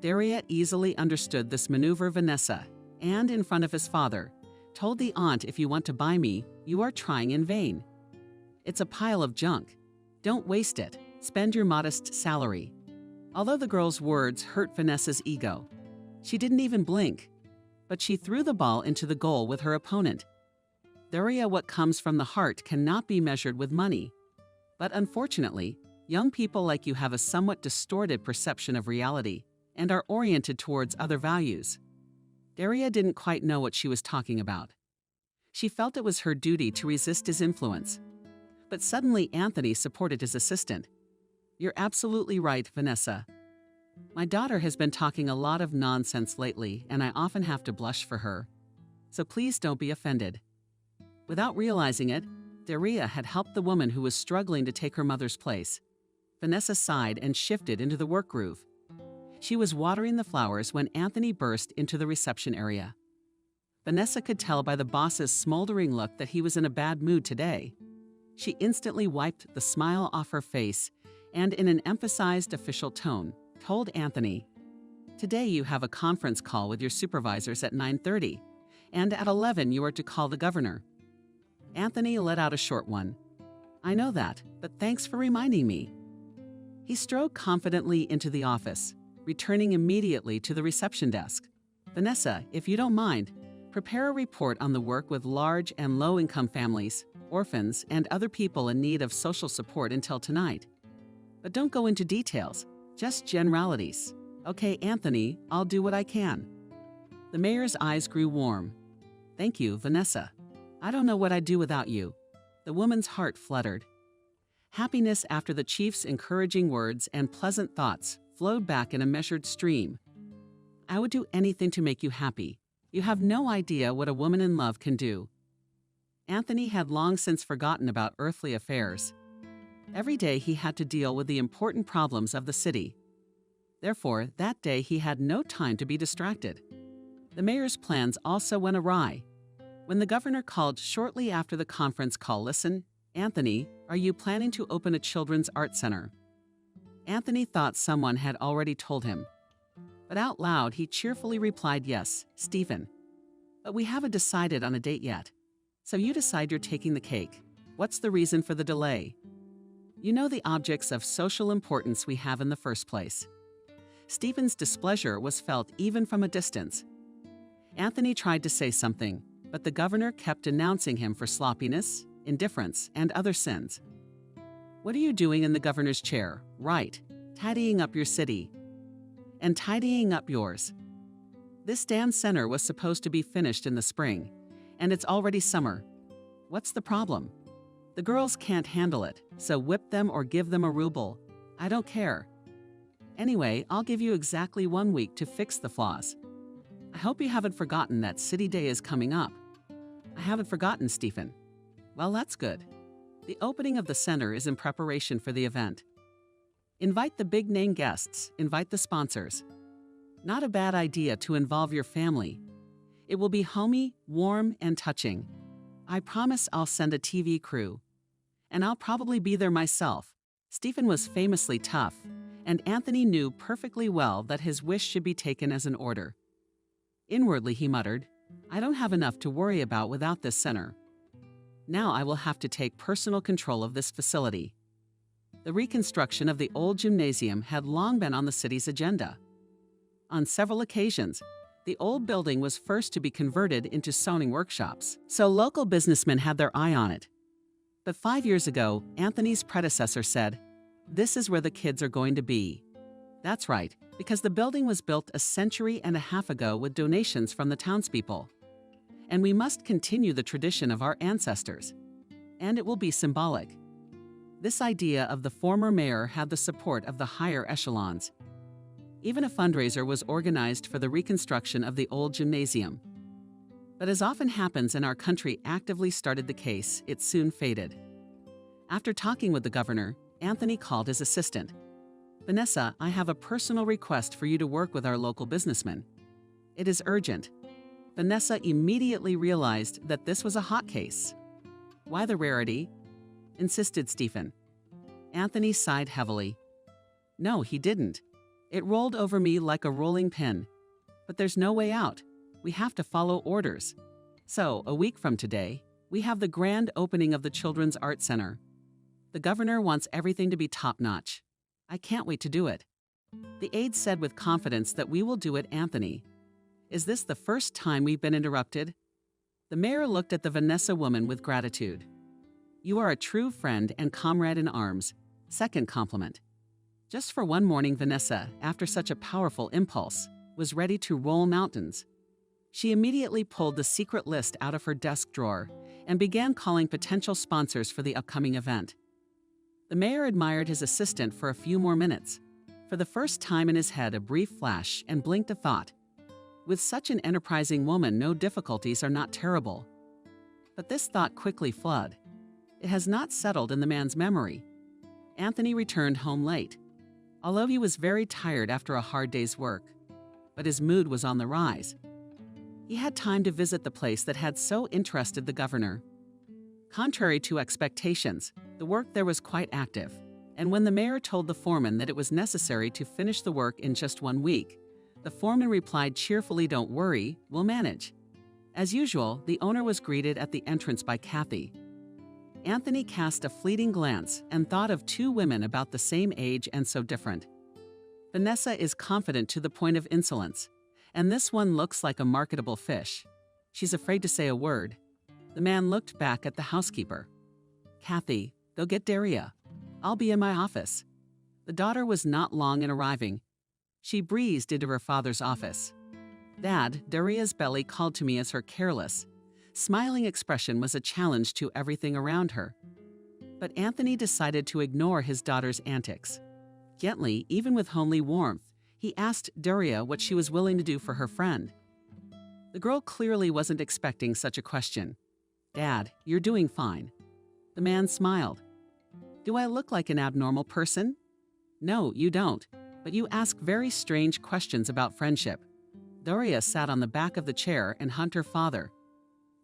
C: Doria easily understood this maneuver. Vanessa, and in front of his father, told the aunt, "If you want to buy me, you are trying in vain. It's a pile of junk. Don't waste it. Spend your modest salary." Although the girl's words hurt Vanessa's ego, she didn't even blink, but she threw the ball into the goal with her opponent. Doria, what comes from the heart cannot be measured with money. But unfortunately, young people like you have a somewhat distorted perception of reality and are oriented towards other values. Doria didn't quite know what she was talking about. She felt it was her duty to resist his influence. But suddenly Anthony supported his assistant. "You're absolutely right, Vanessa. My daughter has been talking a lot of nonsense lately, and I often have to blush for her. So please don't be offended." Without realizing it, Doria had helped the woman who was struggling to take her mother's place. Vanessa sighed and shifted into the work groove. She was watering the flowers when Anthony burst into the reception area. Vanessa could tell by the boss's smoldering look that he was in a bad mood today. She instantly wiped the smile off her face and, in an emphasized official tone, told Anthony, "Today you have a conference call with your supervisors at 9:30, and at 11 you are to call the governor." Anthony let out a short one. "I know that, but thanks for reminding me." He strode confidently into the office, returning immediately to the reception desk. "Vanessa, if you don't mind, prepare a report on the work with large and low-income families, orphans, and other people in need of social support until tonight. But don't go into details, just generalities." "Okay, Anthony, I'll do what I can." The mayor's eyes grew warm. "Thank you, Vanessa. I don't know what I'd do without you." The woman's heart fluttered. Happiness after the chief's encouraging words and pleasant thoughts flowed back in a measured stream. "I would do anything to make you happy. You have no idea what a woman in love can do." Anthony had long since forgotten about earthly affairs. Every day he had to deal with the important problems of the city. Therefore, that day he had no time to be distracted. The mayor's plans also went awry. When the governor called shortly after the conference call, "Listen, Anthony, are you planning to open a children's art center?" Anthony thought someone had already told him. But out loud, he cheerfully replied, "Yes, Stephen. But we haven't decided on a date yet. So you decide you're taking the cake. What's the reason for the delay?" "You know the objects of social importance we have in the first place." Stephen's displeasure was felt even from a distance. Anthony tried to say something, but the governor kept denouncing him for sloppiness, indifference, and other sins. "What are you doing in the governor's chair? Right, tidying up your city. And tidying up yours. This damn center was supposed to be finished in the spring, and it's already summer. What's the problem? The girls can't handle it, so whip them or give them a ruble. I don't care. Anyway, I'll give you exactly 1 week to fix the flaws. I hope you haven't forgotten that City Day is coming up." "I haven't forgotten, Stephen." "Well, that's good. The opening of the center is in preparation for the event. Invite the big-name guests, invite the sponsors. Not a bad idea to involve your family. It will be homey, warm, and touching. I promise I'll send a TV crew. And I'll probably be there myself." Stephen was famously tough, and Anthony knew perfectly well that his wish should be taken as an order. Inwardly, he muttered, "I don't have enough to worry about without this center. Now I will have to take personal control of this facility." The reconstruction of the old gymnasium had long been on the city's agenda. On several occasions, the old building was first to be converted into sewing workshops, so local businessmen had their eye on it. But 5 years ago, Anthony's predecessor said, "This is where the kids are going to be." That's right, because the building was built a century and a half ago with donations from the townspeople. And we must continue the tradition of our ancestors. And it will be symbolic. This idea of the former mayor had the support of the higher echelons. Even a fundraiser was organized for the reconstruction of the old gymnasium. But as often happens in our country actively started the case, it soon faded. After talking with the governor, Anthony called his assistant. "Vanessa, I have a personal request for you to work with our local businessman. It is urgent." Vanessa immediately realized that this was a hot case. "Why the rarity?" insisted Stephen. Anthony sighed heavily. "No, he didn't. It rolled over me like a rolling pin. But there's no way out. We have to follow orders. So, a week from today, we have the grand opening of the Children's Art Center. The governor wants everything to be top-notch. I can't wait to do it." The aide said with confidence that we will do it, Anthony. Is this the first time we've been interrupted? The mayor looked at the Vanessa woman with gratitude. "You are a true friend and comrade in arms. Second compliment." Just for one morning, Vanessa, after such a powerful impulse, was ready to roll mountains. She immediately pulled the secret list out of her desk drawer and began calling potential sponsors for the upcoming event. The mayor admired his assistant for a few more minutes. For the first time in his head, a brief flash, and blinked a thought. With such an enterprising woman, no difficulties are not terrible. But this thought quickly fled. It has not settled in the man's memory. Anthony returned home late, although he was very tired after a hard day's work, but his mood was on the rise. He had time to visit the place that had so interested the governor. Contrary to expectations, the work there was quite active, and when the mayor told the foreman that it was necessary to finish the work in just 1 week, the foreman replied cheerfully, "Don't worry, we'll manage." As usual, the owner was greeted at the entrance by Kathy. Anthony cast a fleeting glance and thought of 2 women about the same age and so different. Vanessa is confident to the point of insolence, and this one looks like a marketable fish. She's afraid to say a word. The man looked back at the housekeeper. "Kathy, go get Daria. I'll be in my office." The daughter was not long in arriving. She breezed into her father's office. "Dad," Daria's belly called to me as her careless, smiling expression was a challenge to everything around her. But Anthony decided to ignore his daughter's antics. Gently, even with homely warmth, he asked Daria what she was willing to do for her friend. The girl clearly wasn't expecting such a question. "Dad, you're doing fine." The man smiled. "Do I look like an abnormal person?" "No, you don't, but you ask very strange questions about friendship." Daria sat on the back of the chair and hugged her father.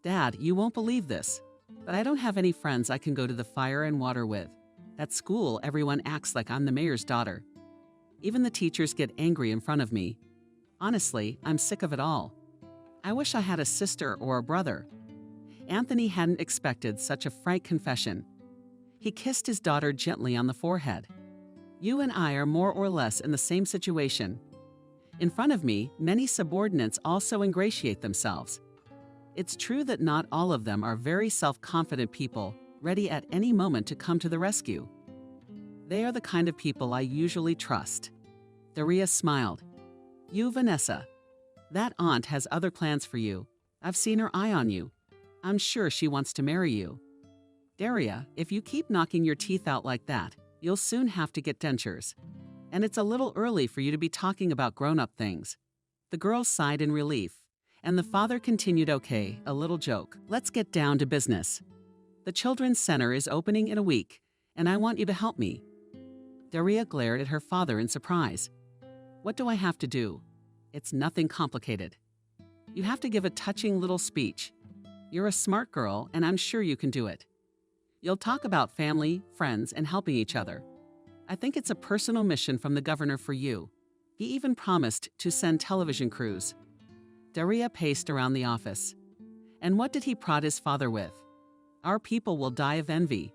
C: "Dad, you won't believe this, but I don't have any friends I can go to the fire and water with. At school, everyone acts like I'm the mayor's daughter. Even the teachers get angry in front of me. Honestly, I'm sick of it all. I wish I had a sister or a brother." Anthony hadn't expected such a frank confession. He kissed his daughter gently on the forehead. "You and I are more or less in the same situation. In front of me, many subordinates also ingratiate themselves. It's true that not all of them are very self-confident people, ready at any moment to come to the rescue. They are the kind of people I usually trust." Daria smiled. "You, Vanessa. That aunt has other plans for you. I've seen her eye on you. I'm sure she wants to marry you. Daria, if you keep knocking your teeth out like that, you'll soon have to get dentures. And it's a little early for you to be talking about grown-up things." The girl sighed in relief, and the father continued, "Okay, a little joke. Let's get down to business. The Children's Center is opening in a week, and I want you to help me." Daria glared at her father in surprise. "What do I have to do?" "It's nothing complicated. You have to give a touching little speech. You're a smart girl, and I'm sure you can do it. You'll talk about family, friends, and helping each other. I think it's a personal mission from the governor for you. He even promised to send television crews." Daria paced around the office. "And what did he prod his father with? Our people will die of envy.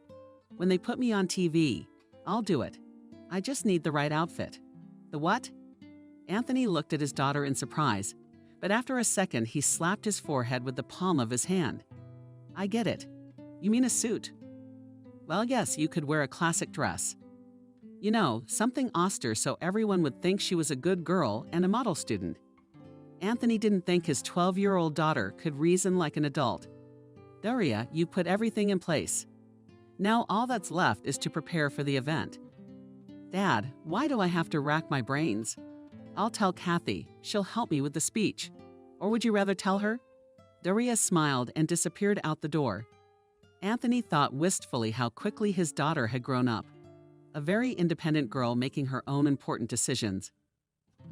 C: When they put me on TV, I'll do it. I just need the right outfit." "The what?" Anthony looked at his daughter in surprise, but after a second he slapped his forehead with the palm of his hand. "I get it. You mean a suit?" "Well, yes, you could wear a classic dress. You know, something austere so everyone would think she was a good girl and a model student." Anthony didn't think his 12-year-old daughter could reason like an adult. "Daria, you put everything in place. Now all that's left is to prepare for the event." "Dad, why do I have to rack my brains? I'll tell Kathy. She'll help me with the speech. Or would you rather tell her?" Daria smiled and disappeared out the door. Anthony thought wistfully how quickly his daughter had grown up. A very independent girl making her own important decisions.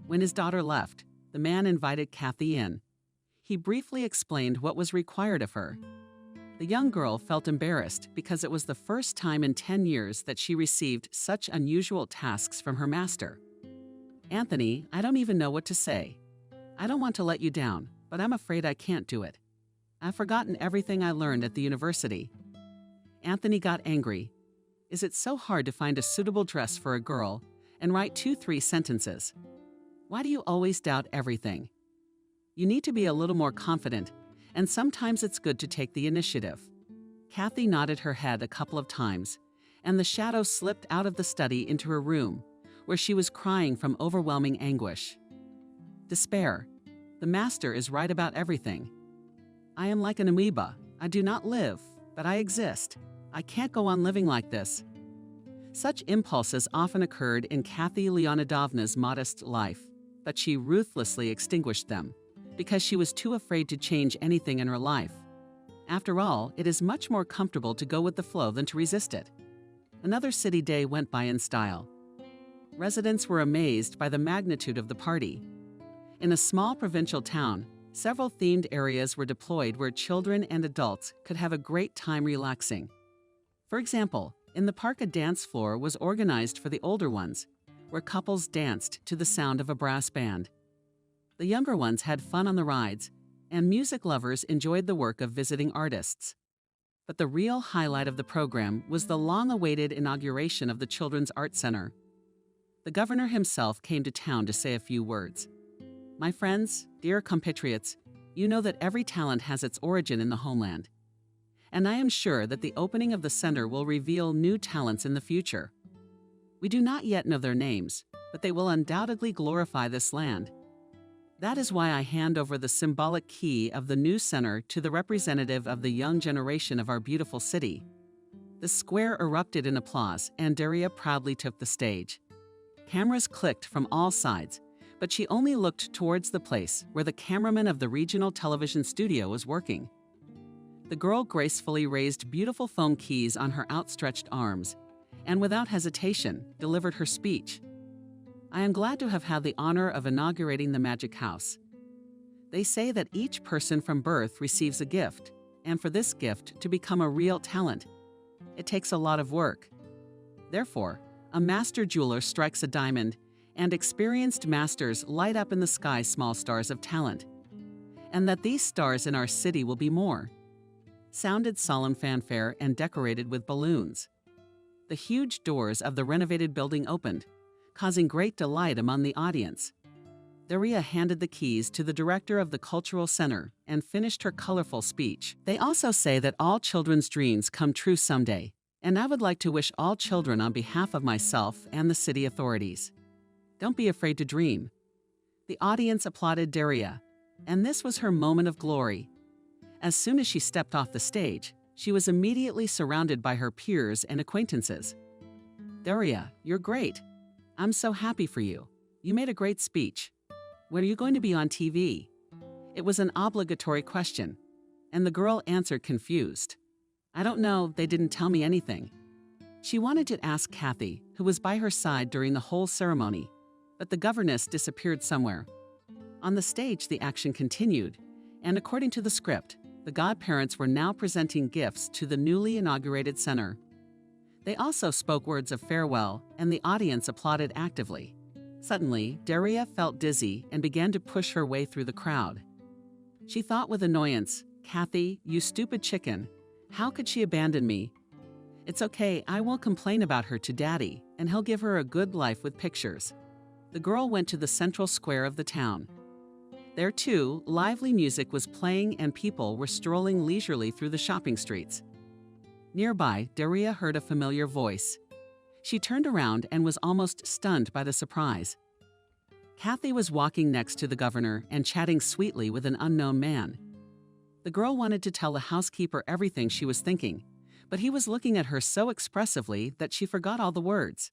C: When his daughter left, the man invited Kathy in. He briefly explained what was required of her. The young girl felt embarrassed because it was the first time in 10 years that she received such unusual tasks from her master. "Anthony, I don't even know what to say. I don't want to let you down, but I'm afraid I can't do it. I've forgotten everything I learned at the university." Anthony got angry. Is it so hard to find a suitable dress for a girl and write 2-3 sentences? Why do you always doubt everything? You need to be a little more confident, and sometimes it's good to take the initiative. Kathy nodded her head a couple of times, and the shadow slipped out of the study into her room, where she was crying from overwhelming anguish. Despair. The master is right about everything. "I am like an amoeba. I do not live, but I exist. I can't go on living like this." Such impulses often occurred in Kathy Leonidovna's modest life, but she ruthlessly extinguished them because she was too afraid to change anything in her life. After all, it is much more comfortable to go with the flow than to resist it. Another city day went by in style. Residents were amazed by the magnitude of the party. In a small provincial town, several themed areas were deployed where children and adults could have a great time relaxing. For example, in the park, a dance floor was organized for the older ones, where couples danced to the sound of a brass band. The younger ones had fun on the rides, and music lovers enjoyed the work of visiting artists. But the real highlight of the program was the long-awaited inauguration of the Children's Art Center. The governor himself came to town to say a few words. My friends, dear compatriots, you know that every talent has its origin in the homeland. And I am sure that the opening of the center will reveal new talents in the future. We do not yet know their names, but they will undoubtedly glorify this land. That is why I hand over the symbolic key of the new center to the representative of the young generation of our beautiful city. The square erupted in applause, and Daria proudly took the stage. Cameras clicked from all sides, but she only looked towards the place where the cameraman of the regional television studio was working. The girl gracefully raised beautiful foam keys on her outstretched arms, and without hesitation, delivered her speech. I am glad to have had the honor of inaugurating the Magic House. They say that each person from birth receives a gift, and for this gift to become a real talent, it takes a lot of work. Therefore, a master jeweler strikes a diamond, and experienced masters light up in the sky small stars of talent. And that these stars in our city will be more. Sounded solemn fanfare and decorated with balloons. The huge doors of the renovated building opened, causing great delight among the audience. Daria handed the keys to the director of the Cultural Center and finished her colorful speech. They also say that all children's dreams come true someday, and I would like to wish all children on behalf of myself and the city authorities. Don't be afraid to dream. The audience applauded Daria, and this was her moment of glory. As soon as she stepped off the stage, she was immediately surrounded by her peers and acquaintances. Daria, you're great. I'm so happy for you. You made a great speech. When are you going to be on TV? It was an obligatory question, and the girl answered confused. I don't know, they didn't tell me anything. She wanted to ask Kathy, who was by her side during the whole ceremony, but the governess disappeared somewhere. On the stage, the action continued, and according to the script, the godparents were now presenting gifts to the newly inaugurated center. They also spoke words of farewell, and the audience applauded actively. Suddenly, Daria felt dizzy and began to push her way through the crowd. She thought with annoyance, Kathy, you stupid chicken, how could she abandon me? It's okay, I won't complain about her to Daddy, and he'll give her a good life with pictures. The girl went to the central square of the town. There too, lively music was playing and people were strolling leisurely through the shopping streets. Nearby, Daria heard a familiar voice. She turned around and was almost stunned by the surprise. Kathy was walking next to the governor and chatting sweetly with an unknown man. The girl wanted to tell the housekeeper everything she was thinking, but he was looking at her so expressively that she forgot all the words.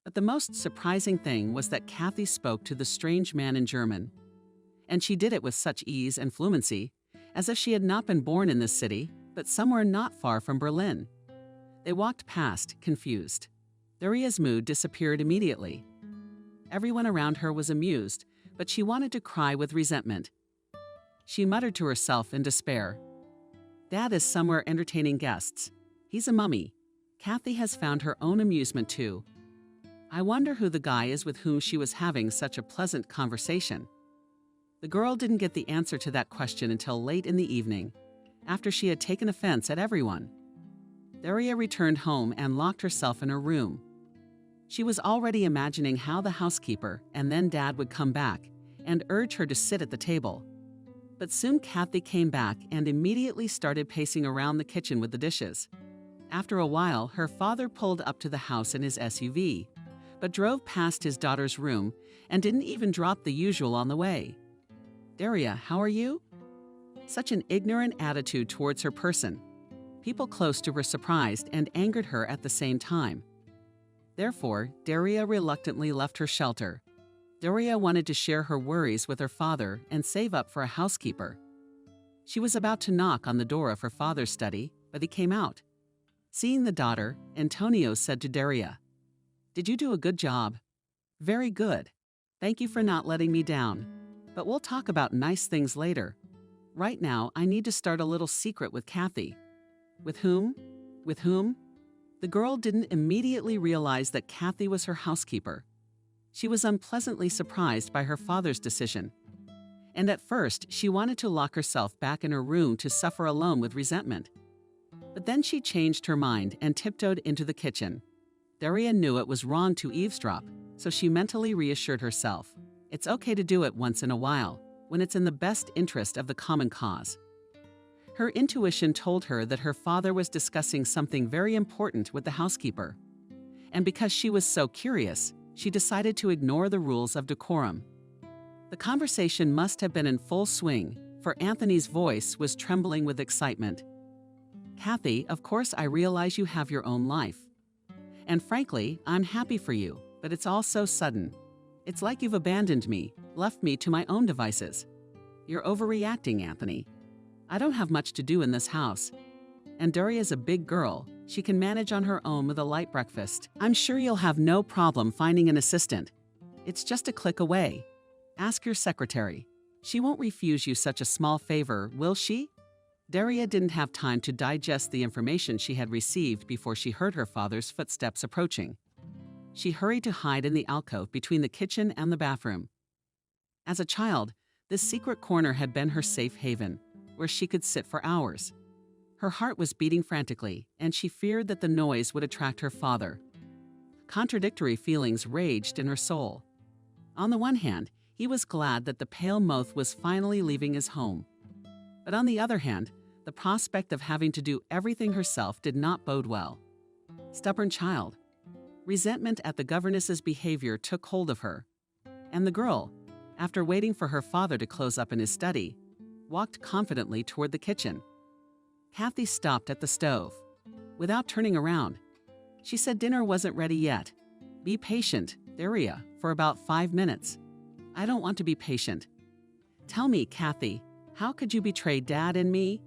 C: But the most surprising thing was that Kathy spoke to the strange man in German. And she did it with such ease and fluency, as if she had not been born in this city, but somewhere not far from Berlin. They walked past, confused. Daria's mood disappeared immediately. Everyone around her was amused, but she wanted to cry with resentment. She muttered to herself in despair. Dad is somewhere entertaining guests. He's a mummy. Kathy has found her own amusement too. I wonder who the guy is with whom she was having such a pleasant conversation. The girl didn't get the answer to that question until late in the evening, after she had taken offense at everyone. Daria returned home and locked herself in her room. She was already imagining how the housekeeper and then Dad would come back and urge her to sit at the table. But soon Kathy came back and immediately started pacing around the kitchen with the dishes. After a while, her father pulled up to the house in his SUV, but drove past his daughter's room and didn't even drop the usual on the way. Daria, how are you? Such an ignorant attitude towards her person. People close to her surprised and angered her at the same time. Therefore, Daria reluctantly left her shelter. Daria wanted to share her worries with her father and save up for a housekeeper. She was about to knock on the door of her father's study, but he came out. Seeing the daughter, Antonio said to Daria, "Did you do a good job?" "Very good. Thank you for not letting me down. But we'll talk about nice things later. Right now, I need to start a little secret with Kathy." "With whom? With whom?" The girl didn't immediately realize that Kathy was her housekeeper. She was unpleasantly surprised by her father's decision. And at first, she wanted to lock herself back in her room to suffer alone with resentment. But then she changed her mind and tiptoed into the kitchen. Daria knew it was wrong to eavesdrop, so she mentally reassured herself. It's okay to do it once in a while, when it's in the best interest of the common cause. Her intuition told her that her father was discussing something very important with the housekeeper. And because she was so curious, she decided to ignore the rules of decorum. The conversation must have been in full swing, for Anthony's voice was trembling with excitement. "Kathy, of course I realize you have your own life. And frankly, I'm happy for you, but it's all so sudden. It's like you've abandoned me, left me to my own devices. You're overreacting, Anthony. I don't have much to do in this house. And Daria's a big girl. She can manage on her own with a light breakfast. I'm sure you'll have no problem finding an assistant. It's just a click away. Ask your secretary. She won't refuse you such a small favor, will she?" Daria didn't have time to digest the information she had received before she heard her father's footsteps approaching. She hurried to hide in the alcove between the kitchen and the bathroom. As a child, this secret corner had been her safe haven, where she could sit for hours. Her heart was beating frantically, and she feared that the noise would attract her father. Contradictory feelings raged in her soul. On the one hand, he was glad that the pale moth was finally leaving his home. But on the other hand, the prospect of having to do everything herself did not bode well. Stubborn child. Resentment at the governess's behavior took hold of her. And the girl, after waiting for her father to close up in his study, walked confidently toward the kitchen. Kathy stopped at the stove. Without turning around, she said dinner wasn't ready yet. "Be patient, Daria, for about 5 minutes." "I don't want to be patient." "Tell me, Kathy, how could you betray Dad and me?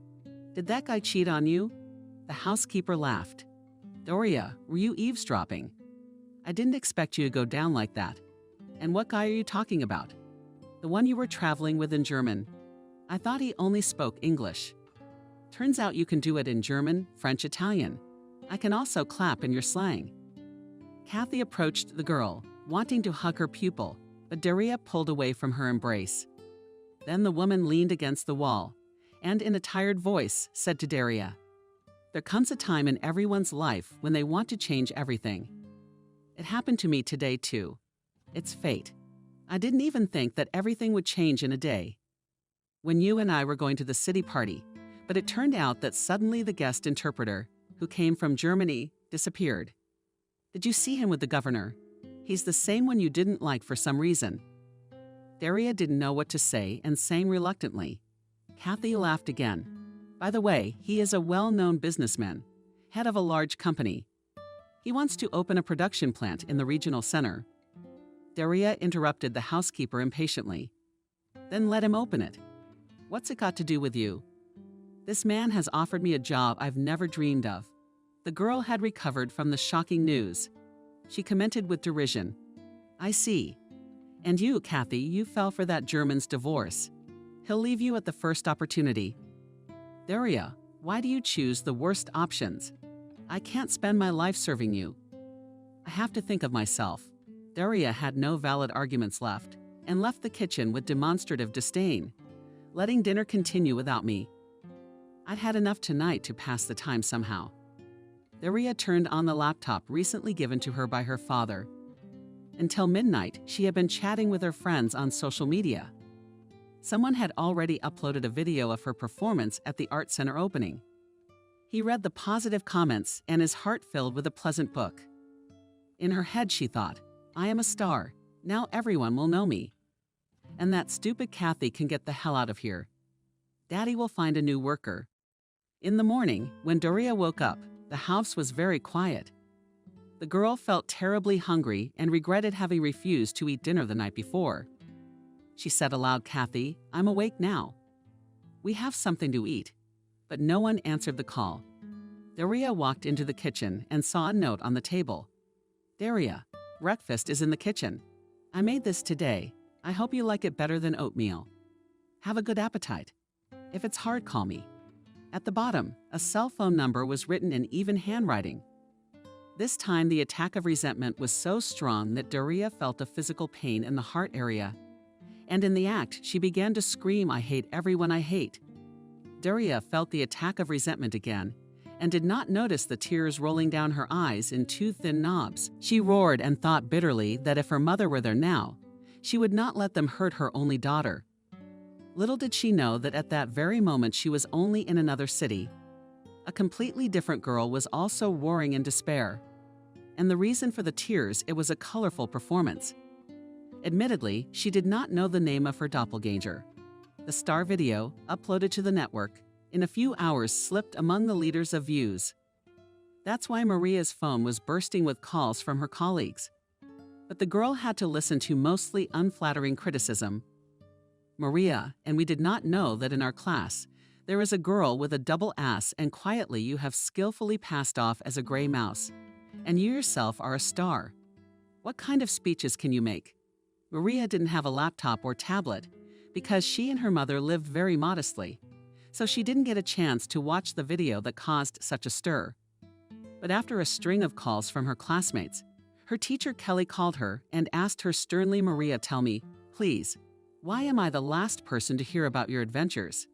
C: Did that guy cheat on you?" The housekeeper laughed. "Daria, were you eavesdropping? I didn't expect you to go down like that. And what guy are you talking about?" "The one you were traveling with in German. I thought he only spoke English. Turns out you can do it in German, French, Italian. I can also clap in your slang." Kathy approached the girl, wanting to hug her pupil, but Daria pulled away from her embrace. Then the woman leaned against the wall, and in a tired voice said to Daria, "There comes a time in everyone's life when they want to change everything. It happened to me today too. It's fate. I didn't even think that everything would change in a day. When you and I were going to the city party, but it turned out that suddenly the guest interpreter, who came from Germany, disappeared. Did you see him with the governor? He's the same one you didn't like for some reason." Daria didn't know what to say and sang reluctantly. Kathy laughed again. "By the way, he is a well-known businessman, head of a large company. He wants to open a production plant in the regional center." Daria interrupted the housekeeper impatiently. "Then let him open it. What's it got to do with you? This man has offered me a job I've never dreamed of." The girl had recovered from the shocking news. She commented with derision, "I see. And you, Kathy, you fell for that German's divorce. He'll leave you at the first opportunity." "Daria, why do you choose the worst options? I can't spend my life serving you. I have to think of myself." Daria had no valid arguments left and left the kitchen with demonstrative disdain, letting dinner continue without me. "I'd had enough tonight to pass the time somehow." Daria turned on the laptop recently given to her by her father. Until midnight, she had been chatting with her friends on social media. Someone had already uploaded a video of her performance at the art center opening. He read the positive comments and his heart filled with a pleasant book. In her head, she thought, "I am a star. Now everyone will know me. And that stupid Kathy can get the hell out of here. Daddy will find a new worker." In the morning, when Daria woke up, the house was very quiet. The girl felt terribly hungry and regretted having refused to eat dinner the night before. She said aloud, "Kathy, I'm awake now. We have something to eat." But no one answered the call. Daria walked into the kitchen and saw a note on the table. Daria, breakfast is in the kitchen. I made this today. I hope you like it better than oatmeal. Have a good appetite. If it's hard, call me. At the bottom, a cell phone number was written in even handwriting. This time, the attack of resentment was so strong that Daria felt a physical pain in the heart area. And in the act, she began to scream, "I hate everyone I hate." Daria felt the attack of resentment again and did not notice the tears rolling down her eyes in two thin knobs. She roared and thought bitterly that if her mother were there now, she would not let them hurt her only daughter. Little did she know that at that very moment she was only in another city. A completely different girl was also roaring in despair. And the reason for the tears, it was a colorful performance. Admittedly, she did not know the name of her doppelganger. The star video, uploaded to the network, in a few hours slipped among the leaders of views. That's why Maria's phone was bursting with calls from her colleagues. But the girl had to listen to mostly unflattering criticism. Maria, and we did not know that in our class, there is a girl with a double ass and quietly you have skillfully passed off as a gray mouse. And you yourself are a star. What kind of speeches can you make? Maria didn't have a laptop or tablet because she and her mother lived very modestly, so she didn't get a chance to watch the video that caused such a stir. But after a string of calls from her classmates, her teacher Kelly called her and asked her sternly, "Maria, tell me, please, why am I the last person to hear about your adventures?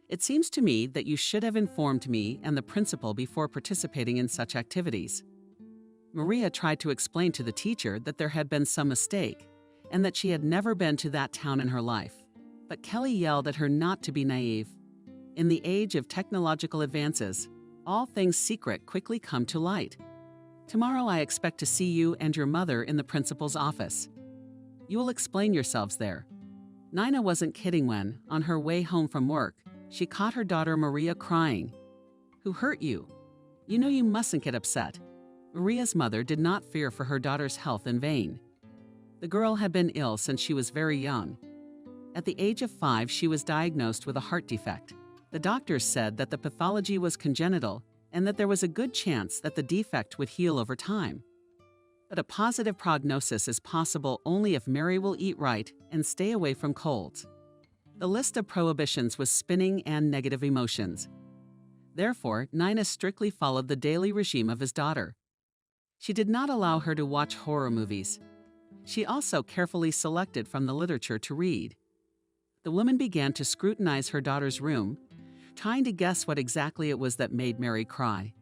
C: It seems to me that you should have informed me and the principal before participating in such activities." Maria tried to explain to the teacher that there had been some mistake and that she had never been to that town in her life. But Kelly yelled at her not to be naive. In the age of technological advances, all things secret quickly come to light. Tomorrow I expect to see you and your mother in the principal's office. You will explain yourselves there. Nina wasn't kidding when, on her way home from work, she caught her daughter Maria crying. "Who hurt you? You know you mustn't get upset." Maria's mother did not fear for her daughter's health in vain. The girl had been ill since she was very young. At the age of 5, she was diagnosed with a heart defect. The doctors said that the pathology was congenital and that there was a good chance that the defect would heal over time. But a positive prognosis is possible only if Mary will eat right and stay away from colds. The list of prohibitions was spinning and negative emotions. Therefore, Nina strictly followed the daily regime of his daughter. She did not allow her to watch horror movies. She also carefully selected from the literature to read. The woman began to scrutinize her daughter's room, trying to guess what exactly it was that made Mary cry.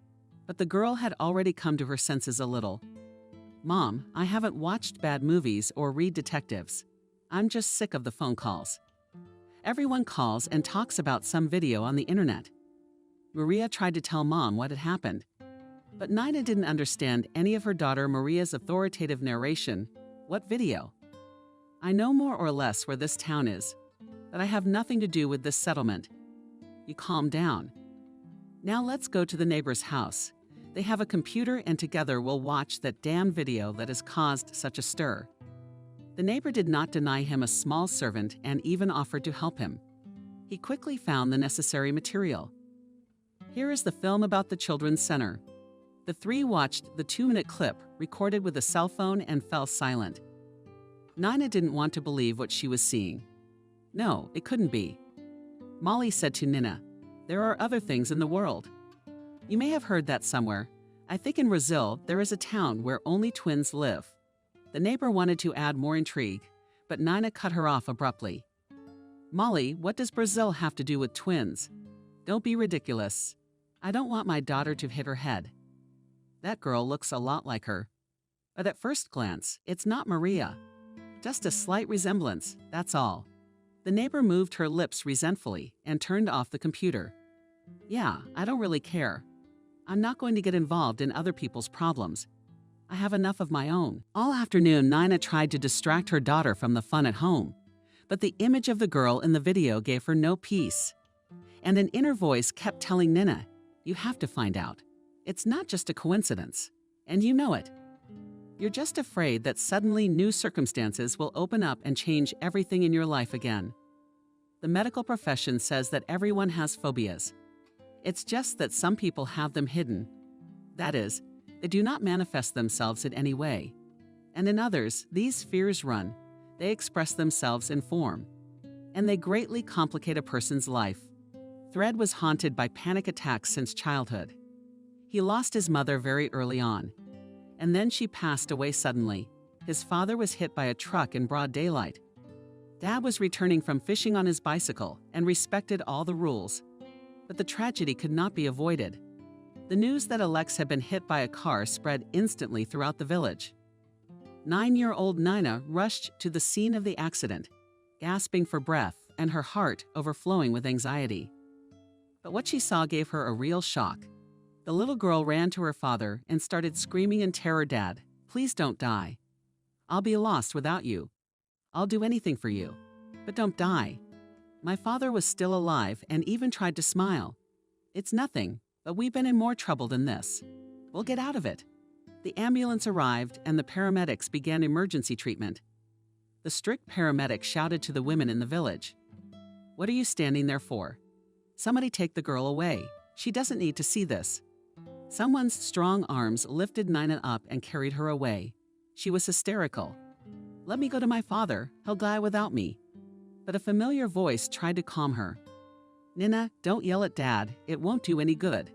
C: But the girl had already come to her senses a little. "Mom, I haven't watched bad movies or read detectives. I'm just sick of the phone calls. Everyone calls and talks about some video on the internet." Maria tried to tell Mom what had happened. But Nina didn't understand any of her daughter Maria's authoritative narration. "What video? I know more or less where this town is, but I have nothing to do with this settlement." You calm down. "Now let's go to the neighbor's house. They have a computer and together we'll watch that damn video that has caused such a stir." The neighbor did not deny him a small servant and even offered to help him. He quickly found the necessary material. Here is the film about the Children's Center. The three watched the 2-minute clip recorded with a cell phone and fell silent. Nina didn't want to believe what she was seeing. No, it couldn't be. Molly said to Nina, "There are other things in the world. You may have heard that somewhere. I think in Brazil there is a town where only twins live." The neighbor wanted to add more intrigue, but Nina cut her off abruptly. "Molly, what does Brazil have to do with twins? Don't be ridiculous. I don't want my daughter to hit her head. That girl looks a lot like her. But at first glance, it's not Maria. Just a slight resemblance, that's all." The neighbor moved her lips resentfully and turned off the computer. "Yeah, I don't really care. I'm not going to get involved in other people's problems. I have enough of my own." All afternoon, Nina tried to distract her daughter from the fun at home, but the image of the girl in the video gave her no peace. And an inner voice kept telling Nina, "You have to find out. It's not just a coincidence, and you know it. You're just afraid that suddenly new circumstances will open up and change everything in your life again." The medical profession says that everyone has phobias. It's just that some people have them hidden. That is, they do not manifest themselves in any way. And in others, these fears run. They express themselves in form. And they greatly complicate a person's life. Thread was haunted by panic attacks since childhood. He lost his mother very early on. And then she passed away suddenly. His father was hit by a truck in broad daylight. Dad was returning from fishing on his bicycle and respected all the rules. But the tragedy could not be avoided. The news that Alex had been hit by a car spread instantly throughout the village. 9-year-old Nina rushed to the scene of the accident, gasping for breath and her heart overflowing with anxiety. But what she saw gave her a real shock. The little girl ran to her father and started screaming in terror, "Dad, please don't die. I'll be lost without you. I'll do anything for you, but don't die." My father was still alive and even tried to smile. "It's nothing, but we've been in more trouble than this. We'll get out of it." The ambulance arrived and the paramedics began emergency treatment. The strict paramedic shouted to the women in the village, "What are you standing there for? Somebody take the girl away. She doesn't need to see this." Someone's strong arms lifted Nina up and carried her away. She was hysterical. "Let me go to my father. He'll die without me." But a familiar voice tried to calm her. "Nina, don't yell at Dad. It won't do any good.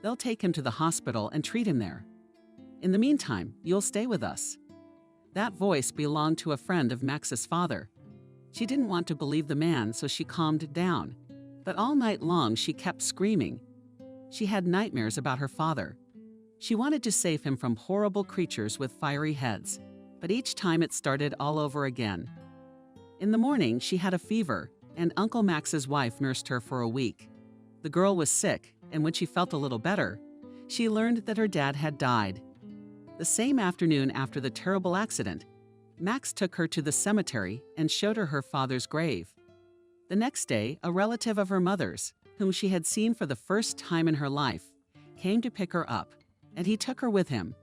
C: They'll take him to the hospital and treat him there. In the meantime, you'll stay with us." That voice belonged to a friend of Max's father. She didn't want to believe the man, so she calmed down. But all night long, she kept screaming. She had nightmares about her father. She wanted to save him from horrible creatures with fiery heads, but each time it started all over again. In the morning, she had a fever, and Uncle Max's wife nursed her for a week. The girl was sick, and when she felt a little better, she learned that her dad had died. The same afternoon after the terrible accident, Max took her to the cemetery and showed her her father's grave. The next day, a relative of her mother's, whom she had seen for the first time in her life, came to pick her up, and he took her with him.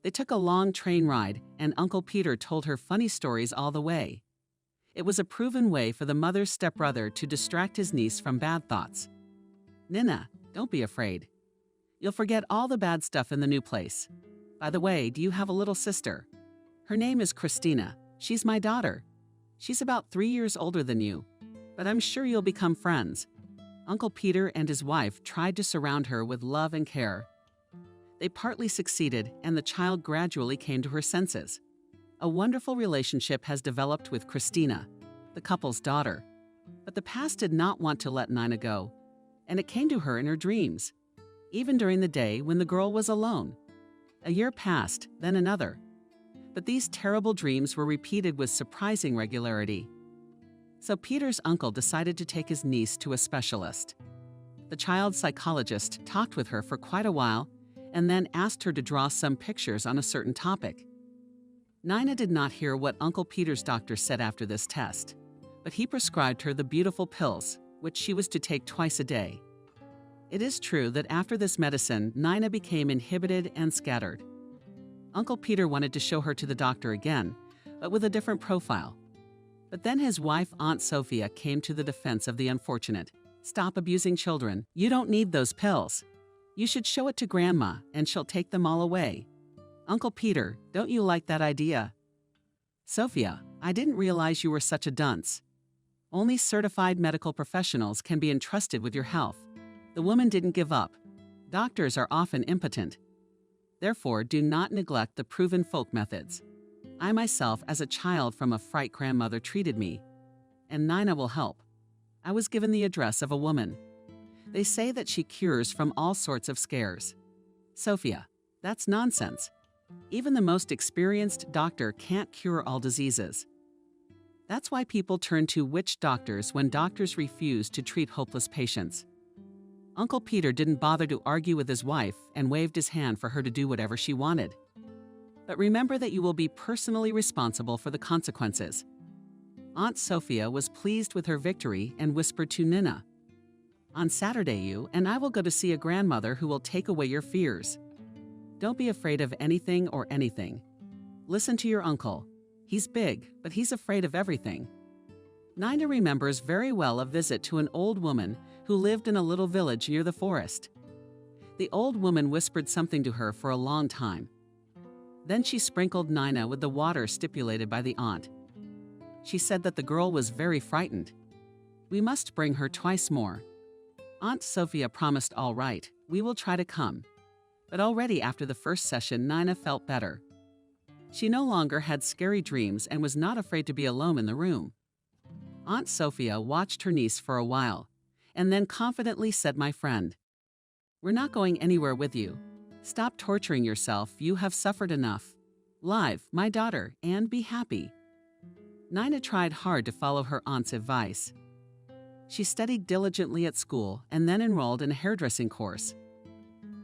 C: They took a long train ride, and Uncle Peter told her funny stories all the way. It was a proven way for the mother's stepbrother to distract his niece from bad thoughts. "Nina, don't be afraid. You'll forget all the bad stuff in the new place. By the way, do you have a little sister? Her name is Christina. She's my daughter. She's about 3 years older than you, but I'm sure you'll become friends." Uncle Peter and his wife tried to surround her with love and care. They partly succeeded, and the child gradually came to her senses. A wonderful relationship has developed with Christina, the couple's daughter. But the past did not want to let Nina go, and it came to her in her dreams, even during the day when the girl was alone. A year passed, then another. But these terrible dreams were repeated with surprising regularity. So Peter's uncle decided to take his niece to a specialist. The child's psychologist talked with her for quite a while and then asked her to draw some pictures on a certain topic. Nina did not hear what Uncle Peter's doctor said after this test, but he prescribed her the beautiful pills, which she was to take twice a day. It is true that after this medicine, Nina became inhibited and scattered. Uncle Peter wanted to show her to the doctor again, but with a different profile. But then his wife, Aunt Sophia, came to the defense of the unfortunate. "Stop abusing children. You don't need those pills. You should show it to Grandma, and she'll take them all away." "Uncle Peter, don't you like that idea?" "Sophia, I didn't realize you were such a dunce. Only certified medical professionals can be entrusted with your health." The woman didn't give up. Doctors are often impotent. Therefore, do not neglect the proven folk methods. I myself, as a child from a fright grandmother, treated me, and Nina will help. I was given the address of a woman. They say that she cures from all sorts of scares. Sophia, that's nonsense. Even the most experienced doctor can't cure all diseases. That's why people turn to witch doctors when doctors refuse to treat hopeless patients. Uncle Peter didn't bother to argue with his wife and waved his hand for her to do whatever she wanted. But remember that you will be personally responsible for the consequences. Aunt Sophia was pleased with her victory and whispered to Nina, "On Saturday you and I will go to see a grandmother who will take away your fears. Don't be afraid of anything or anything. Listen to your uncle. He's big, but he's afraid of everything." Nina remembers very well a visit to an old woman who lived in a little village near the forest. The old woman whispered something to her for a long time. Then she sprinkled Nina with the water stipulated by the aunt. She said that the girl was very frightened. We must bring her twice more. Aunt Sophia promised all right, we will try to come. But already after the first session, Nina felt better. She no longer had scary dreams and was not afraid to be alone in the room. Aunt Sophia watched her niece for a while, and then confidently said, "My friend, we're not going anywhere with you. Stop torturing yourself, you have suffered enough. Live, my daughter, and be happy." Nina tried hard to follow her aunt's advice. She studied diligently at school and then enrolled in a hairdressing course.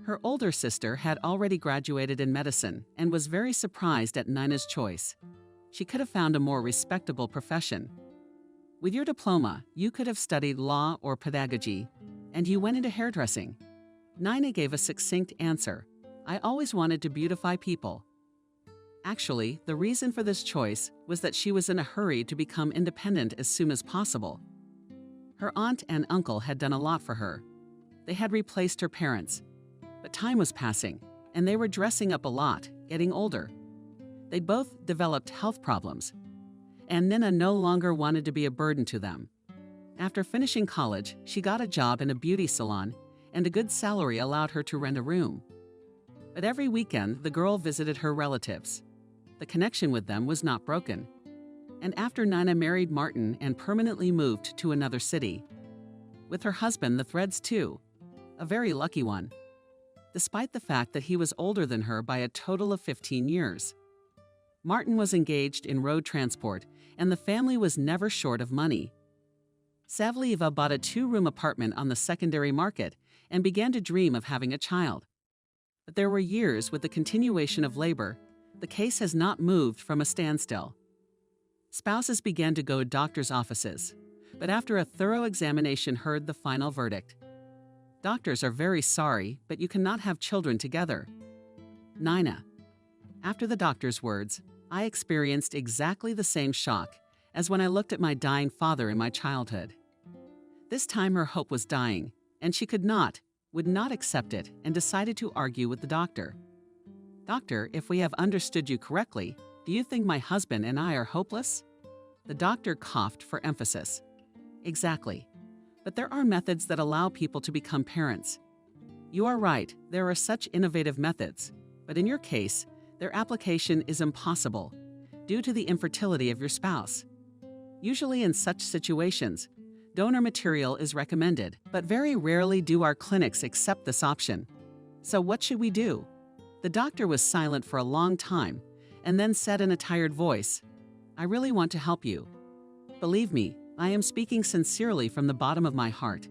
C: Her older sister had already graduated in medicine and was very surprised at Nina's choice. She could have found a more respectable profession. With your diploma, you could have studied law or pedagogy, and you went into hairdressing. Nina gave a succinct answer. "I always wanted to beautify people." Actually, the reason for this choice was that she was in a hurry to become independent as soon as possible. Her aunt and uncle had done a lot for her. They had replaced her parents. But time was passing, and they were dressing up a lot, getting older. They both developed health problems, and Nina no longer wanted to be a burden to them. After finishing college, she got a job in a beauty salon, and a good salary allowed her to rent a room. But every weekend, the girl visited her relatives. The connection with them was not broken. And after Nina married Martin and permanently moved to another city. With her husband, the Threads too, a very lucky one, despite the fact that he was older than her by a total of 15 years. Martin was engaged in road transport, and the family was never short of money. Savlieva bought a 2-room apartment on the secondary market and began to dream of having a child. But there were years with the continuation of labor. The case has not moved from a standstill. Spouses began to go to doctors' offices, but after a thorough examination heard the final verdict. Doctors are very sorry, but you cannot have children together. Nina. After the doctor's words, I experienced exactly the same shock as when I looked at my dying father in my childhood. This time her hope was dying, and she would not accept it, and decided to argue with the doctor. "Doctor, if we have understood you correctly, do you think my husband and I are hopeless?" The doctor coughed for emphasis. "Exactly. But there are methods that allow people to become parents. You are right, there are such innovative methods, but in your case, their application is impossible due to the infertility of your spouse. Usually in such situations, donor material is recommended, but very rarely do our clinics accept this option. So what should we do?" The doctor was silent for a long time and then said in a tired voice, "I really want to help you. Believe me, I am speaking sincerely from the bottom of my heart.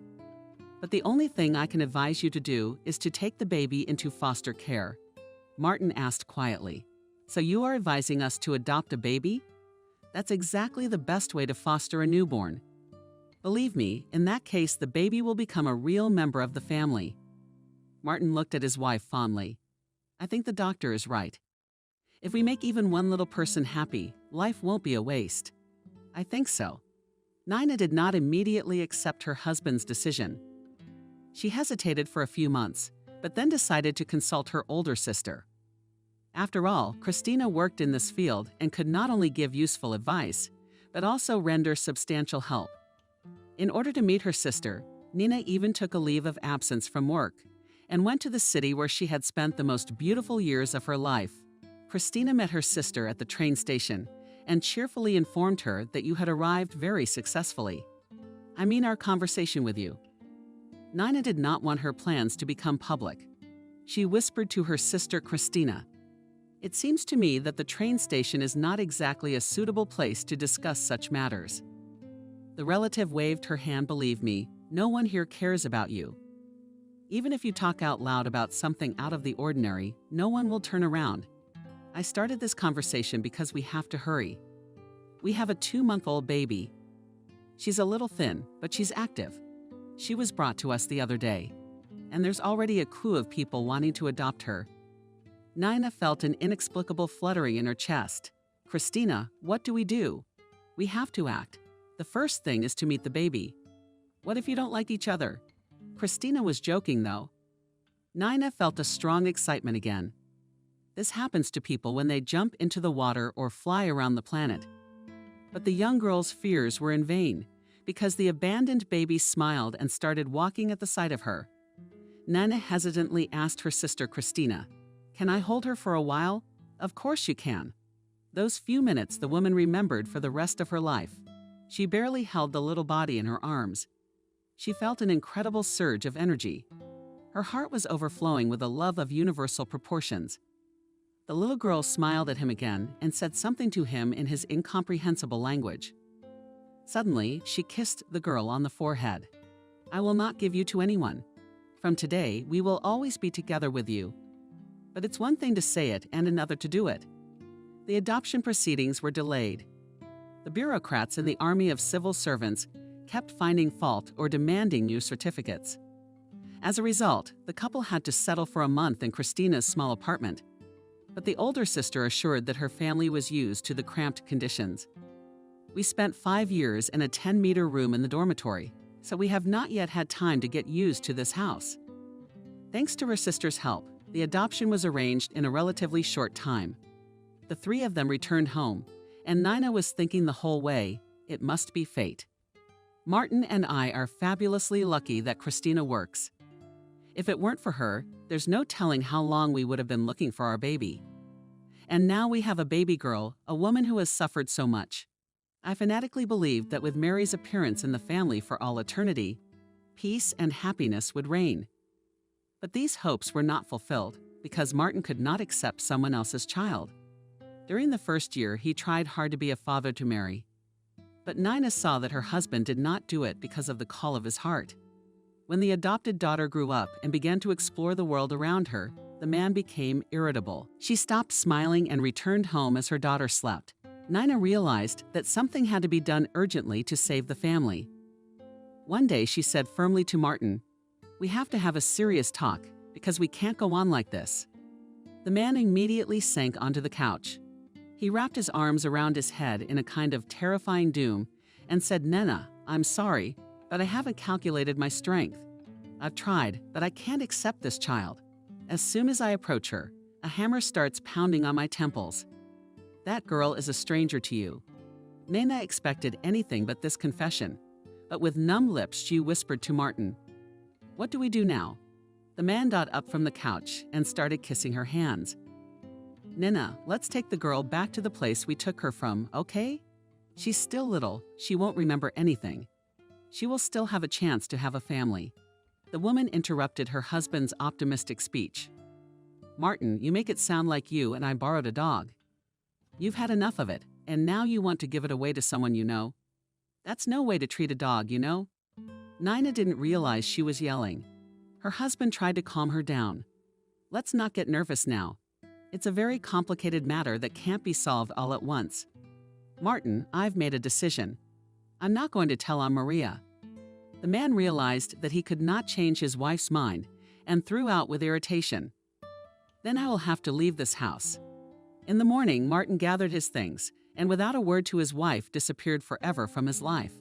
C: But the only thing I can advise you to do is to take the baby into foster care." Martin asked quietly, "So you are advising us to adopt a baby? That's exactly the best way to foster a newborn. Believe me, in that case, the baby will become a real member of the family." Martin looked at his wife fondly. "I think the doctor is right. If we make even one little person happy, life won't be a waste." "I think so." Nina did not immediately accept her husband's decision. She hesitated for a few months, but then decided to consult her older sister. After all, Christina worked in this field and could not only give useful advice, but also render substantial help. In order to meet her sister, Nina even took a leave of absence from work and went to the city where she had spent the most beautiful years of her life. Christina met her sister at the train station and cheerfully informed her that you had arrived very successfully. "I mean our conversation with you." Nina did not want her plans to become public. She whispered to her sister Christina, "It seems to me that the train station is not exactly a suitable place to discuss such matters." The relative waved her hand. "Believe me, no one here cares about you. Even if you talk out loud about something out of the ordinary, no one will turn around. I started this conversation because we have to hurry. We have a 2-month-old baby. She's a little thin, but she's active. She was brought to us the other day, and there's already a queue of people wanting to adopt her." Nina felt an inexplicable fluttering in her chest. "Christina, what do? We have to act. The first thing is to meet the baby." What if you don't like each other? Christina was joking, though. Nina felt a strong excitement again. This happens to people when they jump into the water or fly around the planet. But the young girl's fears were in vain, because the abandoned baby smiled and started walking at the sight of her. Nina hesitantly asked her sister Christina, "Can I hold her for a while?" "Of course you can." Those few minutes the woman remembered for the rest of her life. She barely held the little body in her arms. She felt an incredible surge of energy. Her heart was overflowing with a love of universal proportions. The little girl smiled at him again and said something to him in his incomprehensible language. Suddenly, she kissed the girl on the forehead. "I will not give you to anyone. From today, we will always be together with you." But it's one thing to say it and another to do it. The adoption proceedings were delayed. The bureaucrats in the army of civil servants kept finding fault or demanding new certificates. As a result, the couple had to settle for a month in Christina's small apartment. But the older sister assured that her family was used to the cramped conditions. "We spent 5 years in a 10-meter room in the dormitory, so we have not yet had time to get used to this house." Thanks to her sister's help, the adoption was arranged in a relatively short time. The three of them returned home, and Nina was thinking the whole way, it must be fate. Martin and I are fabulously lucky that Christina works. If it weren't for her, there's no telling how long we would have been looking for our baby. And now we have a baby girl, a woman who has suffered so much. I fanatically believed that with Mary's appearance in the family for all eternity, peace and happiness would reign. But these hopes were not fulfilled because Martin could not accept someone else's child. During the first year, he tried hard to be a father to Mary. But Nina saw that her husband did not do it because of the call of his heart. When the adopted daughter grew up and began to explore the world around her, the man became irritable. She stopped smiling and returned home as her daughter slept. Nina realized that something had to be done urgently to save the family. One day she said firmly to Martin, "We have to have a serious talk because we can't go on like this." The man immediately sank onto the couch. He wrapped his arms around his head in a kind of terrifying doom and said, "Nina, I'm sorry, but I haven't calculated my strength. I've tried, but I can't accept this child. As soon as I approach her, a hammer starts pounding on my temples. That girl is a stranger to you." Nina expected anything but this confession, but with numb lips she whispered to Martin, "What do we do now?" The man got up from the couch and started kissing her hands. "Nina, let's take the girl back to the place we took her from, okay? She's still little, she won't remember anything. She will still have a chance to have a family." The woman interrupted her husband's optimistic speech. "Martin, you make it sound like you and I borrowed a dog. You've had enough of it, and now you want to give it away to someone you know. That's no way to treat a dog, you know?" Nina didn't realize she was yelling. Her husband tried to calm her down. "Let's not get nervous now. It's a very complicated matter that can't be solved all at once. Martin, I've made a decision. I'm not going to tell on Maria." The man realized that he could not change his wife's mind and threw out with irritation, "Then I will have to leave this house." In the morning, Martin gathered his things and without a word to his wife disappeared forever from his life.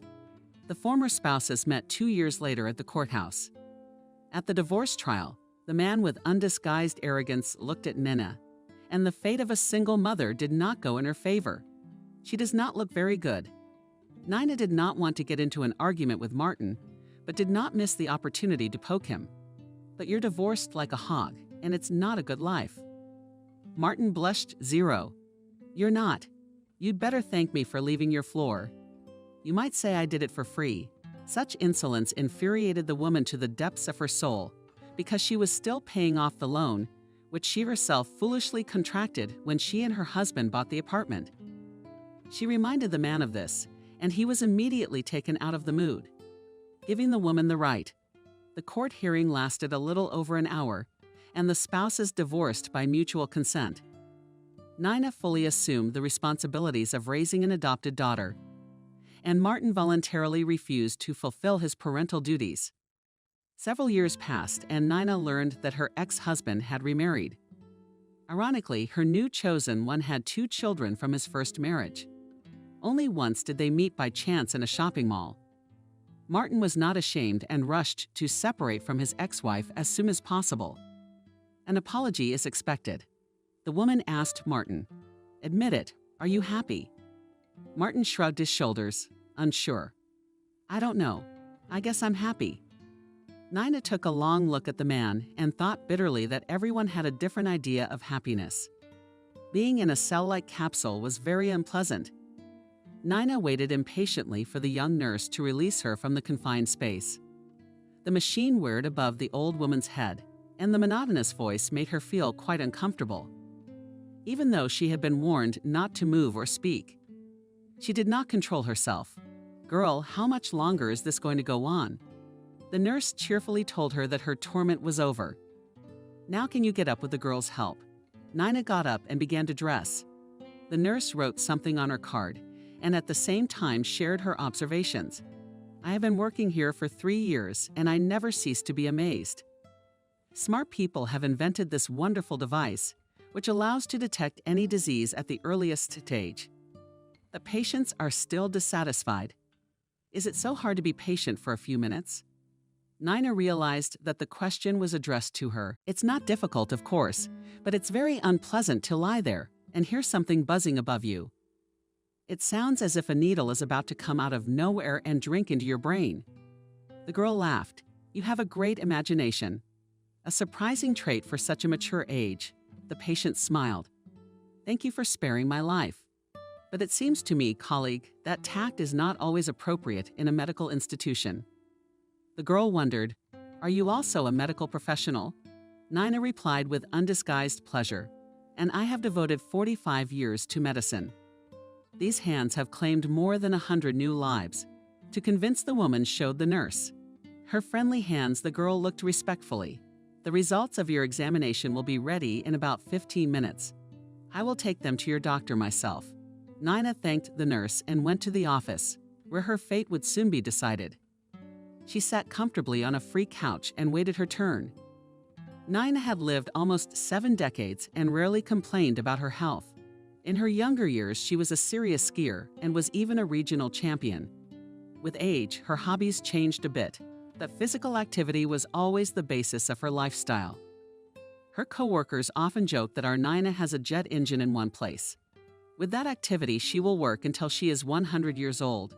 C: The former spouses met 2 years later at the courthouse. At the divorce trial, the man with undisguised arrogance looked at Nina, and the fate of a single mother did not go in her favor. She does not look very good. Nina did not want to get into an argument with Martin, but did not miss the opportunity to poke him. "But you're divorced like a hog, and it's not a good life." Martin blushed 0. "You're not. You'd better thank me for leaving your floor. You might say I did it for free." Such insolence infuriated the woman to the depths of her soul, because she was still paying off the loan, which she herself foolishly contracted when she and her husband bought the apartment. She reminded the man of this, and he was immediately taken out of the mood, giving the woman the right. The court hearing lasted a little over an hour, and the spouses divorced by mutual consent. Nina fully assumed the responsibilities of raising an adopted daughter, and Martin voluntarily refused to fulfill his parental duties. Several years passed, and Nina learned that her ex-husband had remarried. Ironically, her new chosen one had 2 children from his first marriage. Only once did they meet by chance in a shopping mall. Martin was not ashamed and rushed to separate from his ex-wife as soon as possible. An apology is expected. The woman asked Martin, "Admit it, are you happy?" Martin shrugged his shoulders, unsure. "I don't know. I guess I'm happy." Nina took a long look at the man and thought bitterly that everyone had a different idea of happiness. Being in a cell-like capsule was very unpleasant. Nina waited impatiently for the young nurse to release her from the confined space. The machine whirred above the old woman's head, and the monotonous voice made her feel quite uncomfortable. Even though she had been warned not to move or speak, she did not control herself. "Girl, how much longer is this going to go on?" The nurse cheerfully told her that her torment was over. "Now can you get up with the girl's help?" Nina got up and began to dress. The nurse wrote something on her card, and at the same time shared her observations. "I have been working here for 3 years, and I never cease to be amazed. Smart people have invented this wonderful device, which allows to detect any disease at the earliest stage. The patients are still dissatisfied. Is it so hard to be patient for a few minutes?" Nina realized that the question was addressed to her. It's not difficult, of course, but it's very unpleasant to lie there and hear something buzzing above you. It sounds as if a needle is about to come out of nowhere and drink into your brain. The girl laughed. "You have a great imagination." A surprising trait for such a mature age. The patient smiled. "Thank you for sparing my life. But it seems to me, colleague, that tact is not always appropriate in a medical institution." The girl wondered, "Are you also a medical professional?" Nina replied with undisguised pleasure, "And I have devoted 45 years to medicine." These hands have claimed more than 100 new lives. To convince the woman showed the nurse. Her friendly hands, the girl looked respectfully. "The results of your examination will be ready in about 15 minutes. I will take them to your doctor myself." Nina thanked the nurse and went to the office, where her fate would soon be decided. She sat comfortably on a free couch and waited her turn. Nina had lived almost 7 decades and rarely complained about her health. In her younger years, she was a serious skier and was even a regional champion. With age, her hobbies changed a bit, but physical activity was always the basis of her lifestyle. Her coworkers often joke that our Nina has a jet engine in one place. With that activity, she will work until she is 100 years old.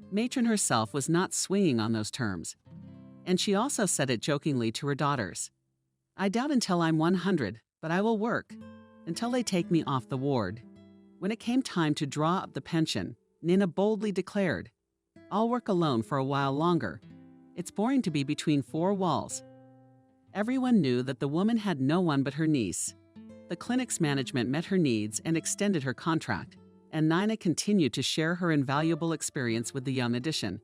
C: Matron herself was not swinging on those terms, and she also said it jokingly to her daughters. "I doubt until I'm 100, but I will work until they take me off the ward." When it came time to draw up the pension, Nina boldly declared, "I'll work alone for a while longer. It's boring to be between 4 walls." Everyone knew that the woman had no one but her niece. The clinic's management met her needs and extended her contract, and Nina continued to share her invaluable experience with the young addition.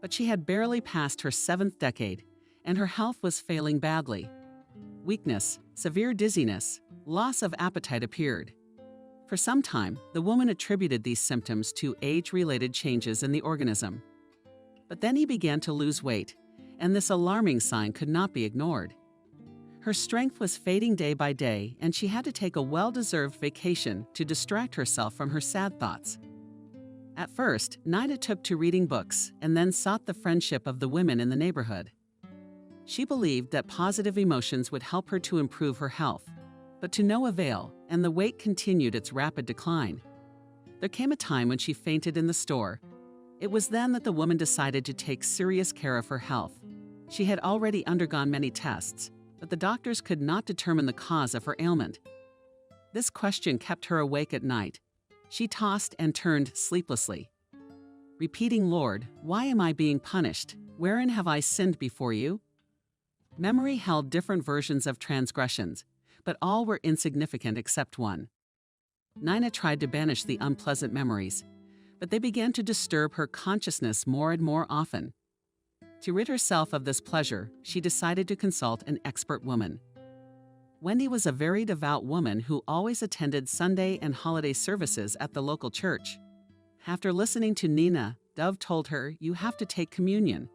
C: But she had barely passed her 7th decade, and her health was failing badly. Weakness, severe dizziness, loss of appetite appeared. For some time, the woman attributed these symptoms to age-related changes in the organism. But then he began to lose weight, and this alarming sign could not be ignored. Her strength was fading day by day, and she had to take a well-deserved vacation to distract herself from her sad thoughts. At first, Nina took to reading books and then sought the friendship of the women in the neighborhood. She believed that positive emotions would help her to improve her health, but to no avail, and the weight continued its rapid decline. There came a time when she fainted in the store. It was then that the woman decided to take serious care of her health. She had already undergone many tests, but the doctors could not determine the cause of her ailment. This question kept her awake at night. She tossed and turned sleeplessly, repeating, "Lord, why am I being punished? Wherein have I sinned before you?" Memory held different versions of transgressions, but all were insignificant except one. Nina tried to banish the unpleasant memories, but they began to disturb her consciousness more and more often. To rid herself of this pleasure, she decided to consult an expert woman. Wendy was a very devout woman who always attended Sunday and holiday services at the local church. After listening to Nina, Dove told her, "You have to take communion.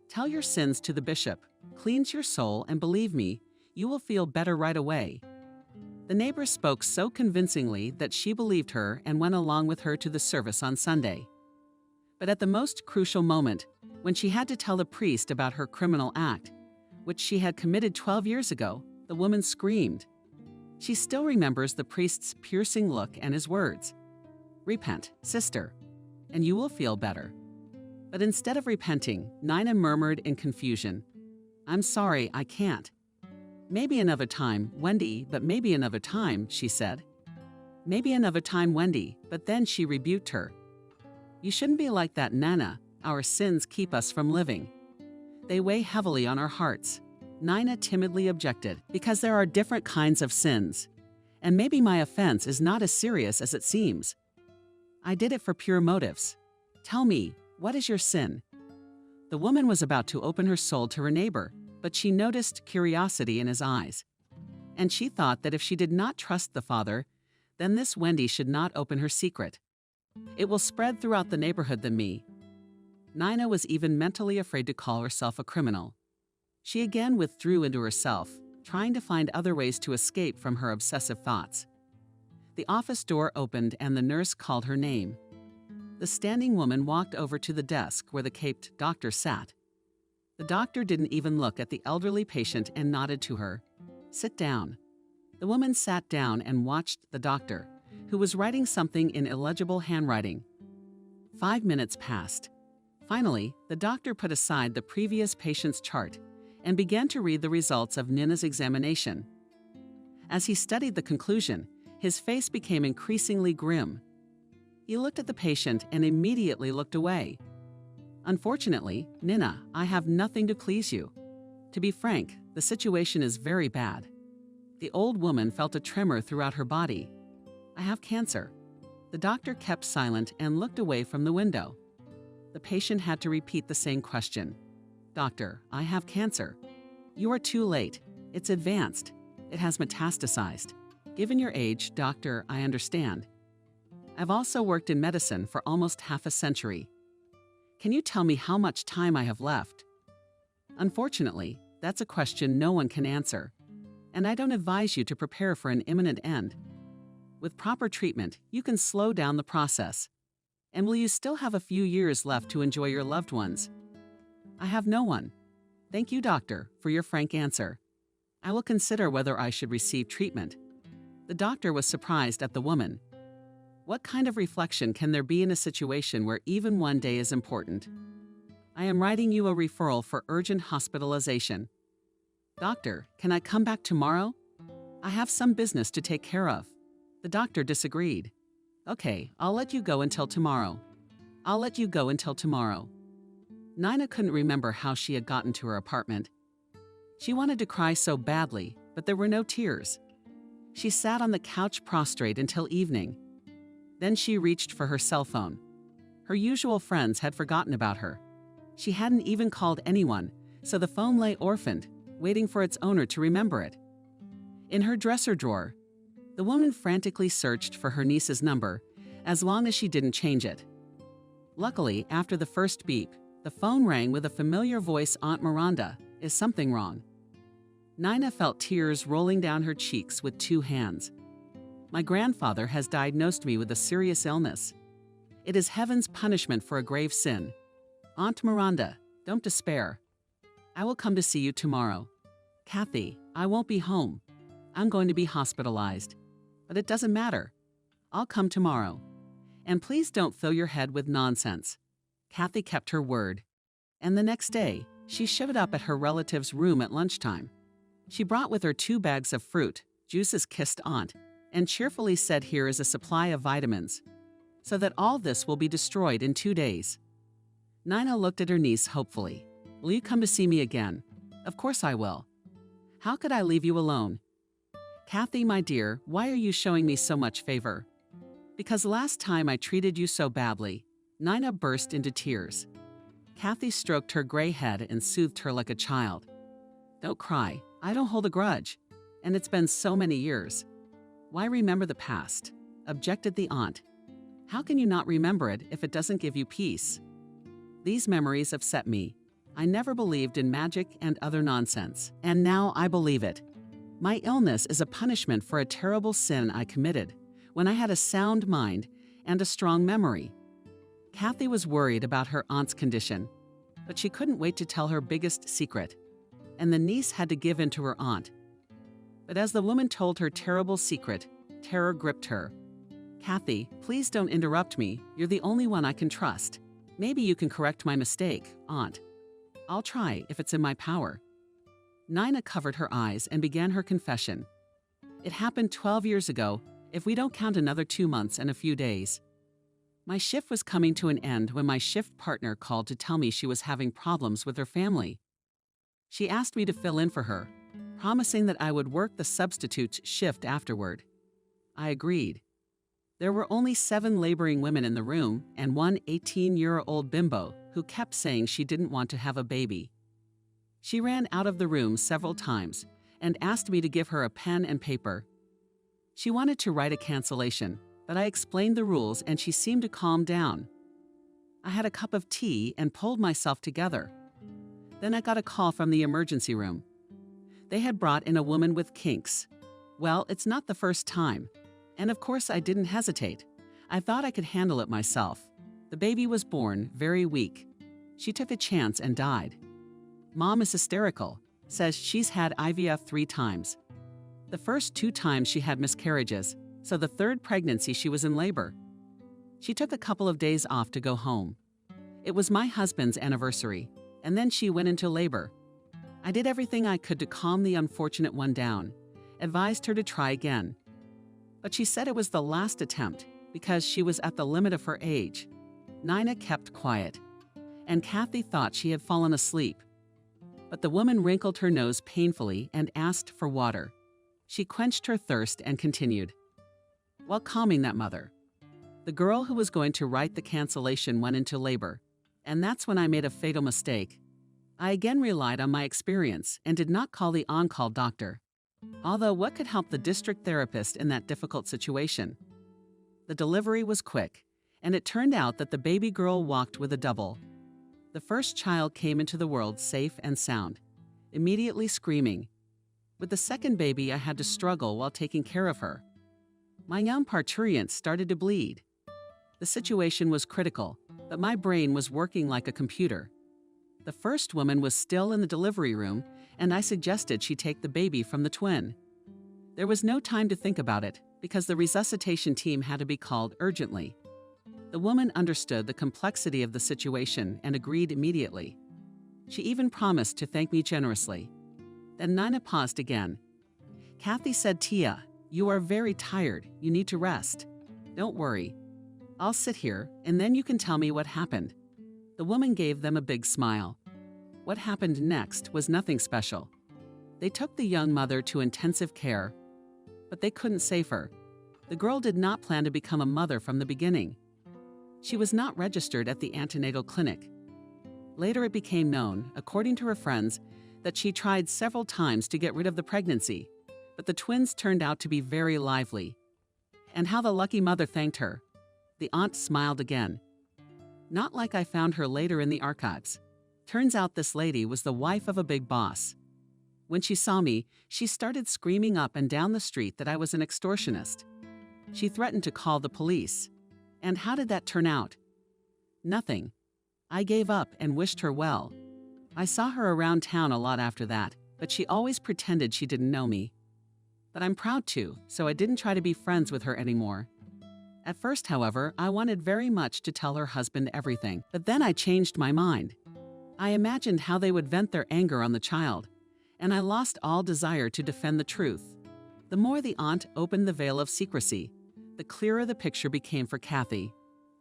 C: Tell your sins to the bishop, cleanse your soul, and believe me, you will feel better right away." The neighbor spoke so convincingly that she believed her and went along with her to the service on Sunday. But at the most crucial moment, when she had to tell the priest about her criminal act, which she had committed 12 years ago, the woman screamed. She still remembers the priest's piercing look and his words, "Repent, sister, and you will feel better." But instead of repenting, Nina murmured in confusion, "I'm sorry, I can't." "Maybe another time, Wendy, but maybe another time," she said. "Maybe another time, Wendy," but then she rebuked her. "You shouldn't be like that, Nana. Our sins keep us from living. They weigh heavily on our hearts." Nina timidly objected, "Because there are different kinds of sins. And maybe my offense is not as serious as it seems. I did it for pure motives. Tell me, what is your sin?" The woman was about to open her soul to her neighbor, but she noticed curiosity in his eyes. And she thought that if she did not trust the father, then this Wendy should not open her secret. It will spread throughout the neighborhood than me. Nina was even mentally afraid to call herself a criminal. She again withdrew into herself, trying to find other ways to escape from her obsessive thoughts. The office door opened and the nurse called her name. The standing woman walked over to the desk where the caped doctor sat. The doctor didn't even look at the elderly patient and nodded to her. "Sit down." The woman sat down and watched the doctor, who was writing something in illegible handwriting. 5 minutes passed. Finally, the doctor put aside the previous patient's chart and began to read the results of Nina's examination. As he studied the conclusion, his face became increasingly grim. He looked at the patient and immediately looked away. "Unfortunately, Nina, I have nothing to please you. To be frank, the situation is very bad." The old woman felt a tremor throughout her body. "I have cancer." The doctor kept silent and looked away from the window. The patient had to repeat the same question. "Doctor, I have cancer." "You are too late. It's advanced. It has metastasized." "Given your age, doctor, I understand. I've also worked in medicine for almost half a century. Can you tell me how much time I have left?" "Unfortunately, that's a question no one can answer, and I don't advise you to prepare for an imminent end. With proper treatment, you can slow down the process. And will you still have a few years left to enjoy your loved ones?" "I have no one." "Thank you, doctor, for your frank answer. I will consider whether I should receive treatment." The doctor was surprised at the woman. What kind of reflection can there be in a situation where even one day is important? "I am writing you a referral for urgent hospitalization." "Doctor, can I come back tomorrow? I have some business to take care of." The doctor disagreed. "Okay, I'll let you go until tomorrow." "I'll let you go until tomorrow." Nina couldn't remember how she had gotten to her apartment. She wanted to cry so badly, but there were no tears. She sat on the couch prostrate until evening. Then she reached for her cell phone. Her usual friends had forgotten about her. She hadn't even called anyone, so the phone lay orphaned, waiting for its owner to remember it. In her dresser drawer, the woman frantically searched for her niece's number, as long as she didn't change it. Luckily, after the first beep, the phone rang with a familiar voice. "Aunt Miranda, is something wrong?" Nina felt tears rolling down her cheeks with 2 hands. "My grandfather has diagnosed me with a serious illness. It is heaven's punishment for a grave sin. Aunt Miranda, don't despair. I will come to see you tomorrow. Kathy, I won't be home. I'm going to be hospitalized. But it doesn't matter. I'll come tomorrow. And please don't fill your head with nonsense." Kathy kept her word. And the next day, she showed up at her relative's room at lunchtime. She brought with her 2 bags of fruit, Juice's kissed aunt, and cheerfully said, "Here is a supply of vitamins, so that all this will be destroyed in 2 days." Nina looked at her niece hopefully. "Will you come to see me again?" "Of course I will. How could I leave you alone?" "Kathy, my dear, why are you showing me so much favor?" "Because last time I treated you so badly." Nina burst into tears. Kathy stroked her gray head and soothed her like a child. "Don't cry. I don't hold a grudge. And it's been so many years." "Why remember the past?" objected the aunt. "How can you not remember it if it doesn't give you peace?" "These memories upset me. I never believed in magic and other nonsense, and now I believe it. My illness is a punishment for a terrible sin I committed when I had a sound mind and a strong memory." Kathy was worried about her aunt's condition, but she couldn't wait to tell her biggest secret, and the niece had to give in to her aunt. But as the woman told her terrible secret, terror gripped her. "Kathy, please don't interrupt me. You're the only one I can trust. Maybe you can correct my mistake, Aunt. I'll try if it's in my power." Nina covered her eyes and began her confession. "It happened 12 years ago, if we don't count another 2 months and a few days. My shift was coming to an end when my shift partner called to tell me she was having problems with her family. She asked me to fill in for her, promising that I would work the substitute's shift afterward. I agreed. There were only 7 laboring women in the room and one 18-year-old bimbo who kept saying she didn't want to have a baby. She ran out of the room several times and asked me to give her a pen and paper. She wanted to write a cancellation, but I explained the rules and she seemed to calm down. I had a cup of tea and pulled myself together. Then I got a call from the emergency room. They had brought in a woman with kinks. Well, it's not the first time. And of course I didn't hesitate. I thought I could handle it myself. The baby was born very weak. She took a chance and died. Mom is hysterical, says she's had IVF 3 times. The first 2 times she had miscarriages, so the 3rd pregnancy she was in labor. She took a couple of days off to go home. It was my husband's anniversary, and then she went into labor. I did everything I could to calm the unfortunate one down, advised her to try again. But she said it was the last attempt because she was at the limit of her age. Nina kept quiet, and Kathy thought she had fallen asleep. But the woman wrinkled her nose painfully and asked for water. She quenched her thirst and continued. While calming that mother, the girl who was going to write the cancellation went into labor, and that's when I made a fatal mistake. I again relied on my experience and did not call the on-call doctor. Although what could help the district therapist in that difficult situation? The delivery was quick, and it turned out that the baby girl walked with a double. The first child came into the world safe and sound, immediately screaming. With the second baby, I had to struggle while taking care of her. My young parturient started to bleed. The situation was critical, but my brain was working like a computer. The first woman was still in the delivery room, and I suggested she take the baby from the twin. There was no time to think about it, because the resuscitation team had to be called urgently. The woman understood the complexity of the situation and agreed immediately. She even promised to thank me generously. Then Nina paused again. "Kathy said, Tia, you are very tired. You need to rest. Don't worry. I'll sit here, and then you can tell me what happened." The woman gave them a big smile. What happened next was nothing special. They took the young mother to intensive care, but they couldn't save her. The girl did not plan to become a mother from the beginning. She was not registered at the antenatal clinic. Later it became known, according to her friends, that she tried several times to get rid of the pregnancy, but the twins turned out to be very lively. And how the lucky mother thanked her. The aunt smiled again. Not like I found her later in the archives. Turns out this lady was the wife of a big boss. When she saw me, she started screaming up and down the street that I was an extortionist. She threatened to call the police. And how did that turn out? Nothing. I gave up and wished her well. I saw her around town a lot after that, but she always pretended she didn't know me. But I'm proud to, so I didn't try to be friends with her anymore. At first, however, I wanted very much to tell her husband everything, but then I changed my mind. I imagined how they would vent their anger on the child, and I lost all desire to defend the truth. The more the aunt opened the veil of secrecy, the clearer the picture became for Kathy.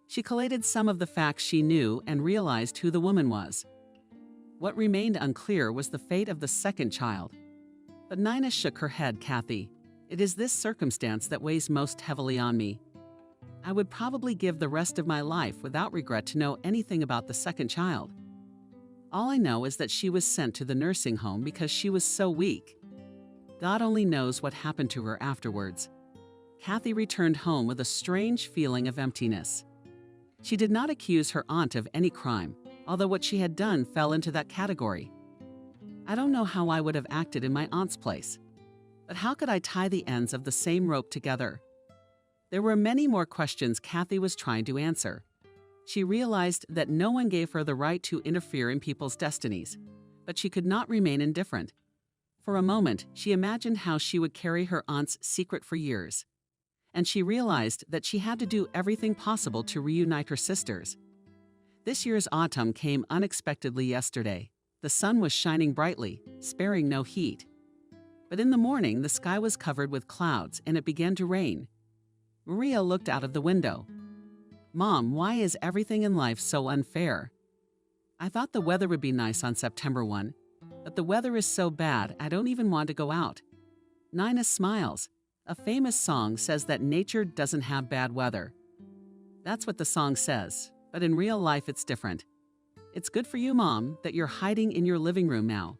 C: She collated some of the facts she knew and realized who the woman was. What remained unclear was the fate of the second child. But Nina shook her head. "Kathy, it is this circumstance that weighs most heavily on me. I would probably give the rest of my life without regret to know anything about the second child. All I know is that she was sent to the nursing home because she was so weak. God only knows what happened to her afterwards." Kathy returned home with a strange feeling of emptiness. She did not accuse her aunt of any crime, although what she had done fell into that category. I don't know how I would have acted in my aunt's place, but how could I tie the ends of the same rope together? There were many more questions Kathy was trying to answer. She realized that no one gave her the right to interfere in people's destinies, but she could not remain indifferent. For a moment, she imagined how she would carry her aunt's secret for years, and she realized that she had to do everything possible to reunite her sisters. This year's autumn came unexpectedly yesterday. The sun was shining brightly, sparing no heat. But in the morning, the sky was covered with clouds and it began to rain. Maria looked out of the window. "Mom, why is everything in life so unfair? I thought the weather would be nice on September 1, but the weather is so bad I don't even want to go out." Nina smiles. A famous song says that nature doesn't have bad weather. That's what the song says, but in real life it's different. It's good for you, Mom, that you're hiding in your living room now.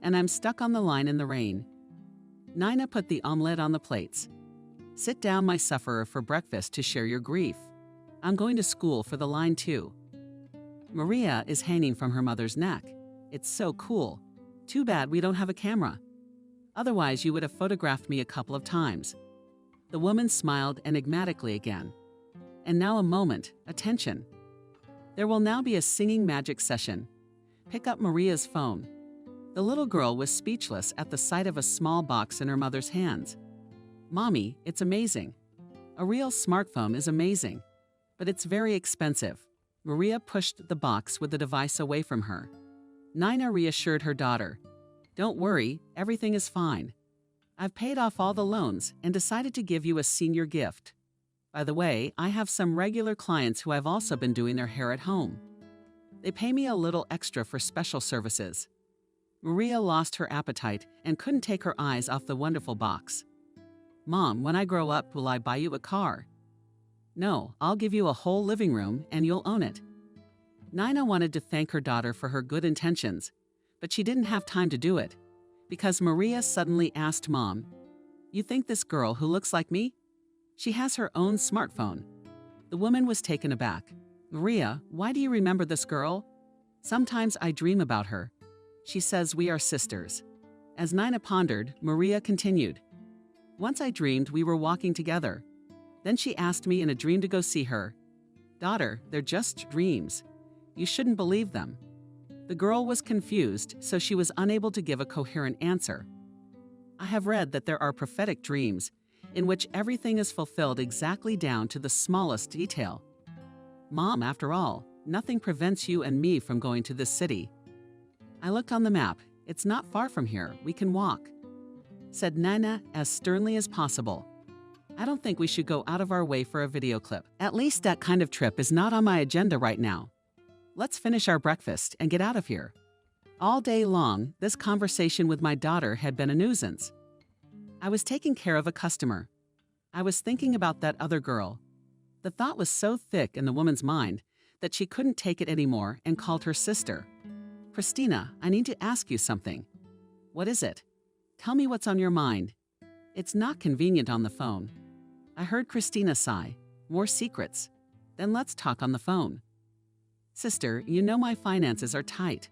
C: And I'm stuck on the line in the rain. Nina put the omelette on the plates. "Sit down, my sufferer, for breakfast to share your grief. I'm going to school for the line too." Maria is hanging from her mother's neck. It's so cool. Too bad we don't have a camera. Otherwise, you would have photographed me a couple of times. The woman smiled enigmatically again. And now a moment, attention. There will now be a singing magic session. Pick up Maria's phone. The little girl was speechless at the sight of a small box in her mother's hands. "Mommy, it's amazing. A real smartphone is amazing, but it's very expensive." Maria pushed the box with the device away from her. Nina reassured her daughter. "Don't worry, everything is fine. I've paid off all the loans and decided to give you a senior gift. By the way, I have some regular clients who have also been doing their hair at home. They pay me a little extra for special services." Maria lost her appetite and couldn't take her eyes off the wonderful box. "Mom, when I grow up, will I buy you a car?" "No, I'll give you a whole living room and you'll own it." Nina wanted to thank her daughter for her good intentions, but she didn't have time to do it, because Maria suddenly asked Mom, "You think this girl who looks like me? She has her own smartphone." The woman was taken aback. "Maria, why do you remember this girl?" "Sometimes I dream about her. She says we are sisters." As Nina pondered, Maria continued, "Once I dreamed we were walking together. Then she asked me in a dream to go see her. Daughter, they're just dreams. You shouldn't believe them." The girl was confused, so she was unable to give a coherent answer. "I have read that there are prophetic dreams in which everything is fulfilled exactly down to the smallest detail. Mom, after all, nothing prevents you and me from going to this city." "I looked on the map. It's not far from here. We can walk," said Nina as sternly as possible. "I don't think we should go out of our way for a video clip. At least that kind of trip is not on my agenda right now. Let's finish our breakfast and get out of here." All day long, this conversation with my daughter had been a nuisance. I was taking care of a customer. I was thinking about that other girl. The thought was so thick in the woman's mind that she couldn't take it anymore and called her sister. "Christina, I need to ask you something." "What is it?" "Tell me what's on your mind." "It's not convenient on the phone." I heard Christina sigh. "More secrets." "Then let's talk on the phone." "Sister, you know my finances are tight."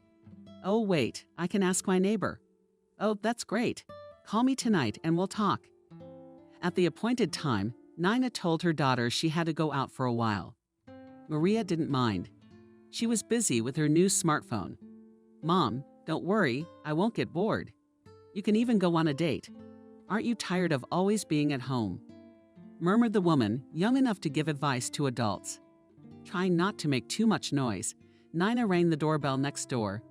C: "Oh, wait, I can ask my neighbor." "Oh, that's great. Call me tonight and we'll talk." At the appointed time, Nina told her daughter she had to go out for a while. Maria didn't mind. She was busy with her new smartphone. "Mom, don't worry, I won't get bored. You can even go on a date. Aren't you tired of always being at home?" murmured the woman, young enough to give advice to adults. Trying not to make too much noise, Nina rang the doorbell next door.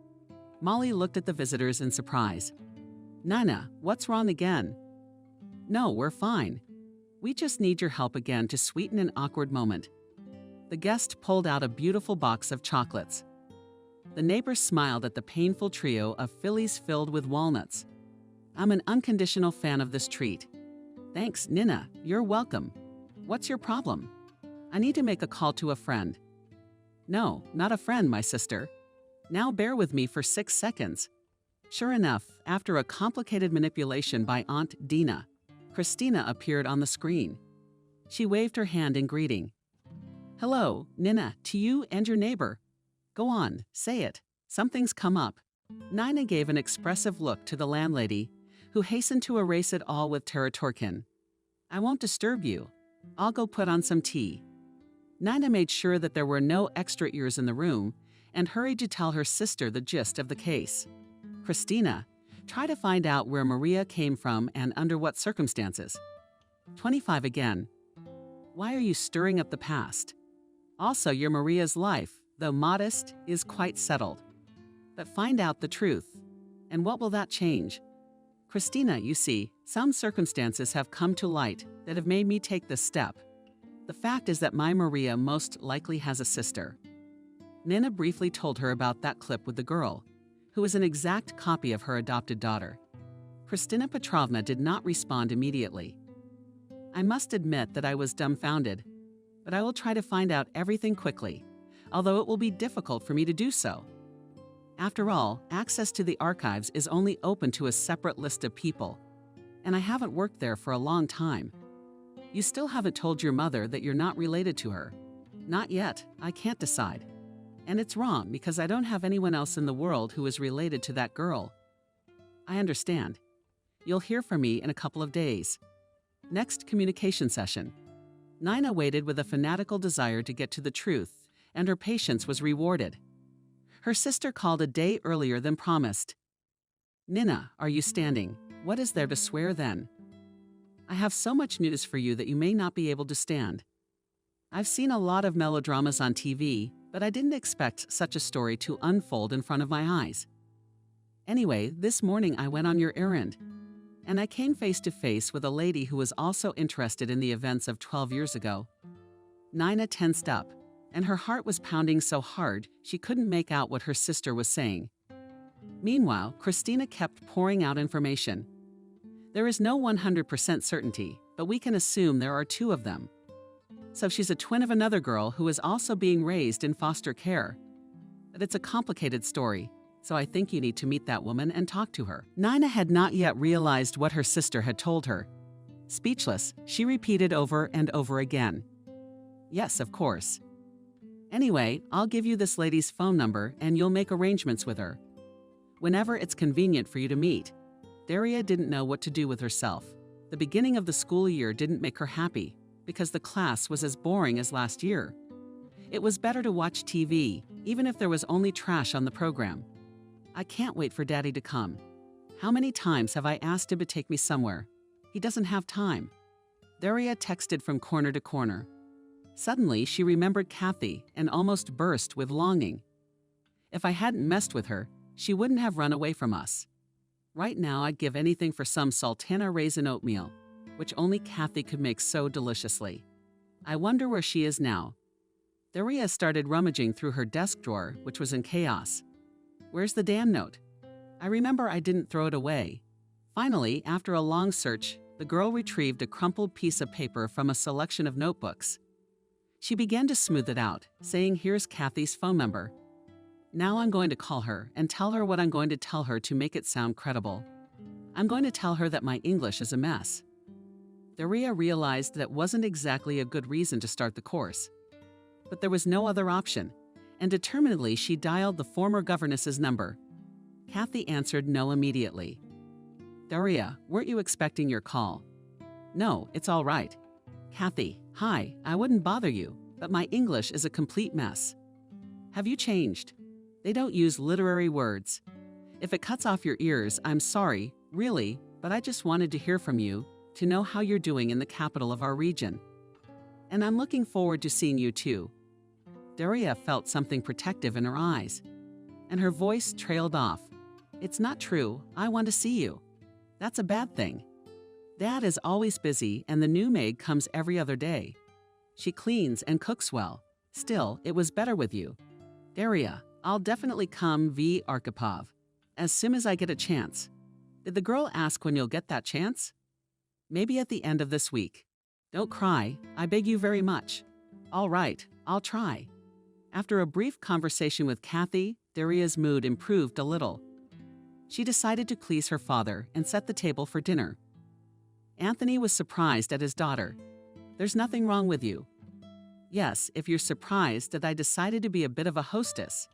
C: Molly looked at the visitors in surprise. "Nina, what's wrong again?" "No, we're fine. We just need your help again to sweeten an awkward moment." The guest pulled out a beautiful box of chocolates. The neighbor smiled at the painful trio of fillies filled with walnuts. "I'm an unconditional fan of this treat." "Thanks, Nina. You're welcome. What's your problem?" "I need to make a call to a friend." "No, not a friend, my sister. Now bear with me for 6 seconds." Sure enough, after a complicated manipulation by Aunt Dina, Christina appeared on the screen. She waved her hand in greeting. "Hello, Nina, to you and your neighbor. Go on, say it. Something's come up." Nina gave an expressive look to the landlady, who hastened to erase it all with Teratorkin. "I won't disturb you. I'll go put on some tea." Nina made sure that there were no extra ears in the room and hurried to tell her sister the gist of the case. Christina, try to find out where Maria came from and under what circumstances. 25 again. Why are you stirring up the past? Also, your Maria's life, though modest, is quite settled. But find out the truth. And what will that change? Christina, you see, some circumstances have come to light that have made me take this step. The fact is that my Maria most likely has a sister. Nina briefly told her about that clip with the girl, who was an exact copy of her adopted daughter. Kristina Petrovna did not respond immediately. I must admit that I was dumbfounded, but I will try to find out everything quickly, although it will be difficult for me to do so. After all, access to the archives is only open to a separate list of people, and I haven't worked there for a long time. You still haven't told your mother that you're not related to her. Not yet. I can't decide. And it's wrong because I don't have anyone else in the world who is related to that girl. I understand. You'll hear from me in a couple of days. Next communication session. Nina waited with a fanatical desire to get to the truth, and her patience was rewarded. Her sister called a day earlier than promised. Nina, are you standing? What is there to swear then? I have so much news for you that you may not be able to stand. I've seen a lot of melodramas on TV, but I didn't expect such a story to unfold in front of my eyes. Anyway, this morning I went on your errand, and I came face to face with a lady who was also interested in the events of 12 years ago. Nina tensed up, and her heart was pounding so hard she couldn't make out what her sister was saying. Meanwhile, Christina kept pouring out information. There is no 100% certainty, but we can assume there are two of them. So she's a twin of another girl who is also being raised in foster care. But it's a complicated story, so I think you need to meet that woman and talk to her. Nina had not yet realized what her sister had told her. Speechless, she repeated over and over again. Yes, of course. Anyway, I'll give you this lady's phone number and you'll make arrangements with her. Whenever it's convenient for you to meet. Daria didn't know what to do with herself. The beginning of the school year didn't make her happy because the class was as boring as last year. It was better to watch TV, even if there was only trash on the program. I can't wait for Daddy to come. How many times have I asked him to take me somewhere? He doesn't have time. Daria texted from corner to corner. Suddenly, she remembered Kathy and almost burst with longing. If I hadn't messed with her, she wouldn't have run away from us. Right now, I'd give anything for some sultana raisin oatmeal, which only Kathy could make so deliciously. I wonder where she is now. Daria started rummaging through her desk drawer, which was in chaos. Where's the damn note? I remember I didn't throw it away. Finally, after a long search, the girl retrieved a crumpled piece of paper from a selection of notebooks. She began to smooth it out, saying, "Here's Kathy's phone number. Now I'm going to call her and tell her what I'm going to tell her to make it sound credible. I'm going to tell her that my English is a mess." Daria realized that wasn't exactly a good reason to start the course. But there was no other option, and determinedly she dialed the former governess's number. Kathy answered no immediately. "Daria, weren't you expecting your call?" "No, it's all right." "Kathy, hi, I wouldn't bother you, but my English is a complete mess." "Have you changed?" They don't use literary words. If it cuts off your ears, I'm sorry, really, but I just wanted to hear from you, to know how you're doing in the capital of our region. And I'm looking forward to seeing you too. Daria felt something protective in her eyes, and her voice trailed off. "It's not true. I want to see you. That's a bad thing. Dad is always busy and the new maid comes every other day. She cleans and cooks well. Still, it was better with you. Daria, I'll definitely come v. Arkhipov, as soon as I get a chance." Did the girl ask when you'll get that chance? "Maybe at the end of this week. Don't cry, I beg you very much." "All right, I'll try." After a brief conversation with Kathy, Daria's mood improved a little. She decided to please her father and set the table for dinner. Anthony was surprised at his daughter. "There's nothing wrong with you." "Yes, if you're surprised that I decided to be a bit of a hostess."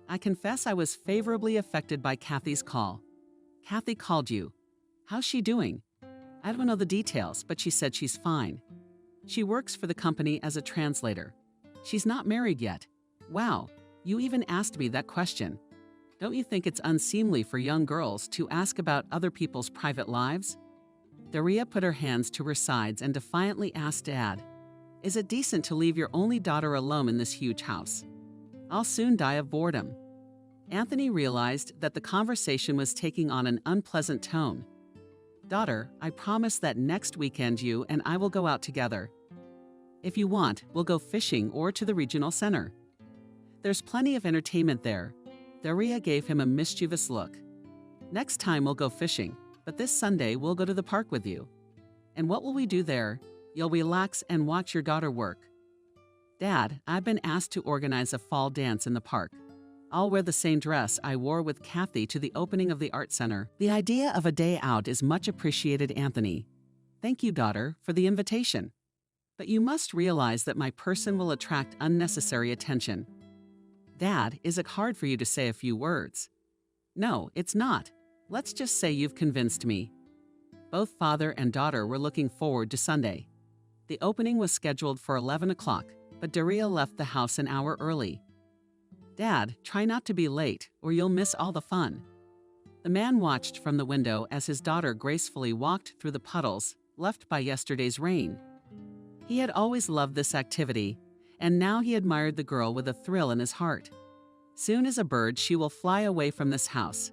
C: I confess I was favorably affected by Kathy's call. "Kathy called you. How's she doing?" "I don't know the details, but she said she's fine. She works for the company as a translator. She's not married yet. Wow, you even asked me that question. Don't you think it's unseemly for young girls to ask about other people's private lives? Daria put her hands to her sides and defiantly asked Dad, "Is it decent to leave your only daughter alone in this huge house? I'll soon die of boredom." Anthony realized that the conversation was taking on an unpleasant tone. "Daughter, I promise that next weekend you and I will go out together. If you want, we'll go fishing or to the regional center. There's plenty of entertainment there." Daria gave him a mischievous look. "Next time we'll go fishing, but this Sunday we'll go to the park with you. And what will we do there? You'll relax and watch your daughter work." "Dad, I've been asked to organize a fall dance in the park. I'll wear the same dress I wore with Kathy to the opening of the art center. The idea of a day out is much appreciated, Anthony. Thank you, daughter, for the invitation. But you must realize that my person will attract unnecessary attention." "Dad, is it hard for you to say a few words?" "No, it's not. Let's just say you've convinced me." Both father and daughter were looking forward to Sunday. The opening was scheduled for 11 o'clock, but Daria left the house an hour early. "Dad, try not to be late, or you'll miss all the fun." The man watched from the window as his daughter gracefully walked through the puddles left by yesterday's rain. He had always loved this activity, and now he admired the girl with a thrill in his heart. Soon as a bird, she will fly away from this house.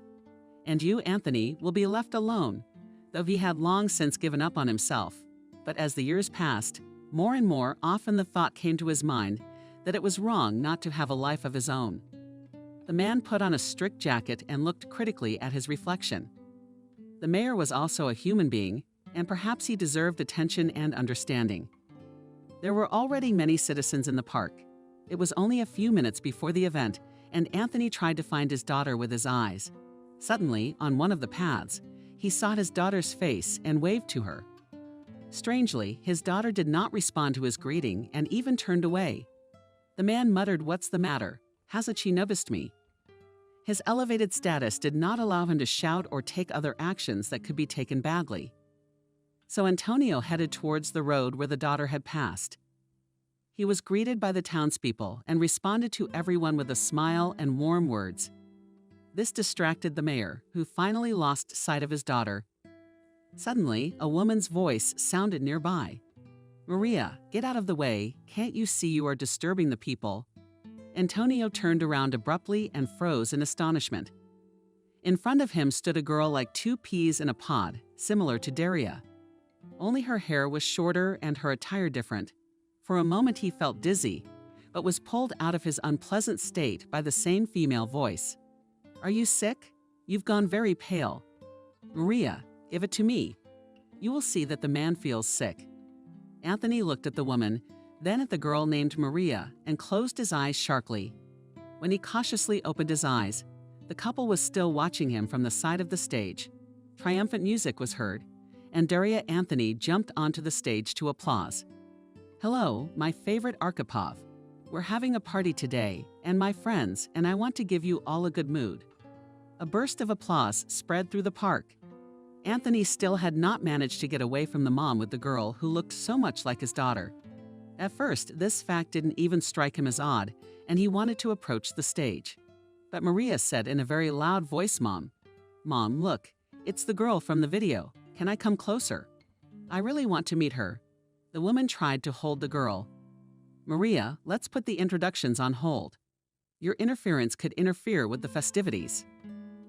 C: And you, Anthony, will be left alone, though he had long since given up on himself. But as the years passed, more and more often the thought came to his mind that it was wrong not to have a life of his own. The man put on a strict jacket and looked critically at his reflection. The mayor was also a human being, and perhaps he deserved attention and understanding. There were already many citizens in the park. It was only a few minutes before the event, and Anthony tried to find his daughter with his eyes. Suddenly, on one of the paths, he saw his daughter's face and waved to her. Strangely, his daughter did not respond to his greeting and even turned away. The man muttered, "What's the matter? Hasn't she noticed me?" His elevated status did not allow him to shout or take other actions that could be taken badly. So Antonio headed towards the road where the daughter had passed. He was greeted by the townspeople and responded to everyone with a smile and warm words. This distracted the mayor, who finally lost sight of his daughter. Suddenly, a woman's voice sounded nearby. "Maria, get out of the way. Can't you see you are disturbing the people?" Antonio turned around abruptly and froze in astonishment. In front of him stood a girl like two peas in a pod, similar to Daria. Only her hair was shorter and her attire different. For a moment he felt dizzy, but was pulled out of his unpleasant state by the same female voice. "Are you sick? You've gone very pale." "Maria, give it to me. You will see that the man feels sick." Anthony looked at the woman, then at the girl named Maria, and closed his eyes sharply. When he cautiously opened his eyes, the couple was still watching him from the side of the stage. Triumphant music was heard, and Daria Anthony jumped onto the stage to applause. "Hello, my favorite Arkhipov. We're having a party today, and my friends, and I want to give you all a good mood." A burst of applause spread through the park. Anthony still had not managed to get away from the mom with the girl who looked so much like his daughter. At first, this fact didn't even strike him as odd, and he wanted to approach the stage. But Maria said in a very loud voice, Mom, look, it's the girl from the video. Can I come closer? I really want to meet her." The woman tried to hold the girl. "Maria, let's put the introductions on hold. Your interference could interfere with the festivities."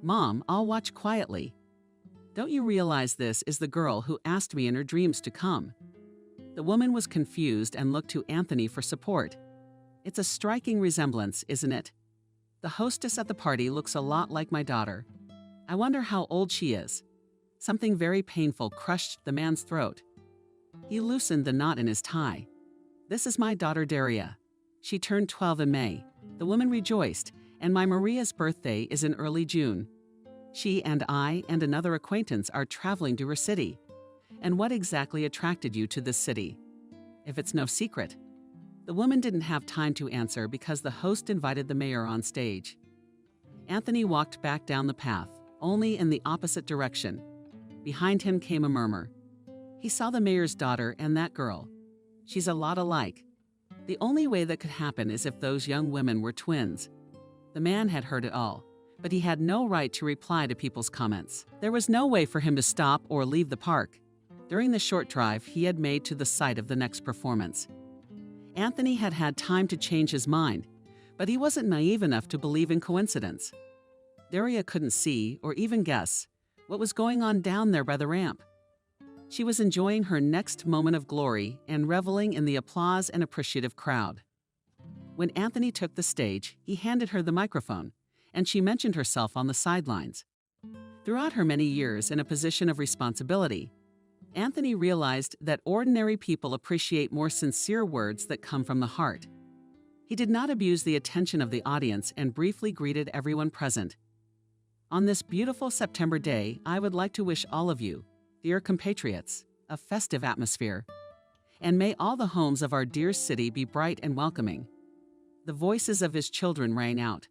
C: "Mom, I'll watch quietly." "Don't you realize this is the girl who asked me in her dreams to come?" The woman was confused and looked to Anthony for support. It's a striking resemblance, isn't it? The hostess at the party looks a lot like my daughter. I wonder how old she is. Something very painful crushed the man's throat. He loosened the knot in his tie. "This is my daughter Daria. She turned 12 in May." The woman rejoiced, "And my Maria's birthday is in early June. She and I and another acquaintance are traveling to her city. And what exactly attracted you to this city? If it's no secret." The woman didn't have time to answer because the host invited the mayor on stage. Anthony walked back down the path, only in the opposite direction. Behind him came a murmur. He saw the mayor's daughter and that girl. She's a lot alike. The only way that could happen is if those young women were twins. The man had heard it all, but he had no right to reply to people's comments. There was no way for him to stop or leave the park during the short drive he had made to the site of the next performance. Anthony had had time to change his mind, but he wasn't naive enough to believe in coincidence. Daria couldn't see or even guess what was going on down there by the ramp. She was enjoying her next moment of glory and reveling in the applause and appreciative crowd. When Anthony took the stage, he handed her the microphone, and she mentioned herself on the sidelines. Throughout her many years in a position of responsibility, Anthony realized that ordinary people appreciate more sincere words that come from the heart. He did not abuse the attention of the audience and briefly greeted everyone present. On this beautiful September day, I would like to wish all of you, dear compatriots, a festive atmosphere, and may all the homes of our dear city be bright and welcoming. The voices of his children rang out.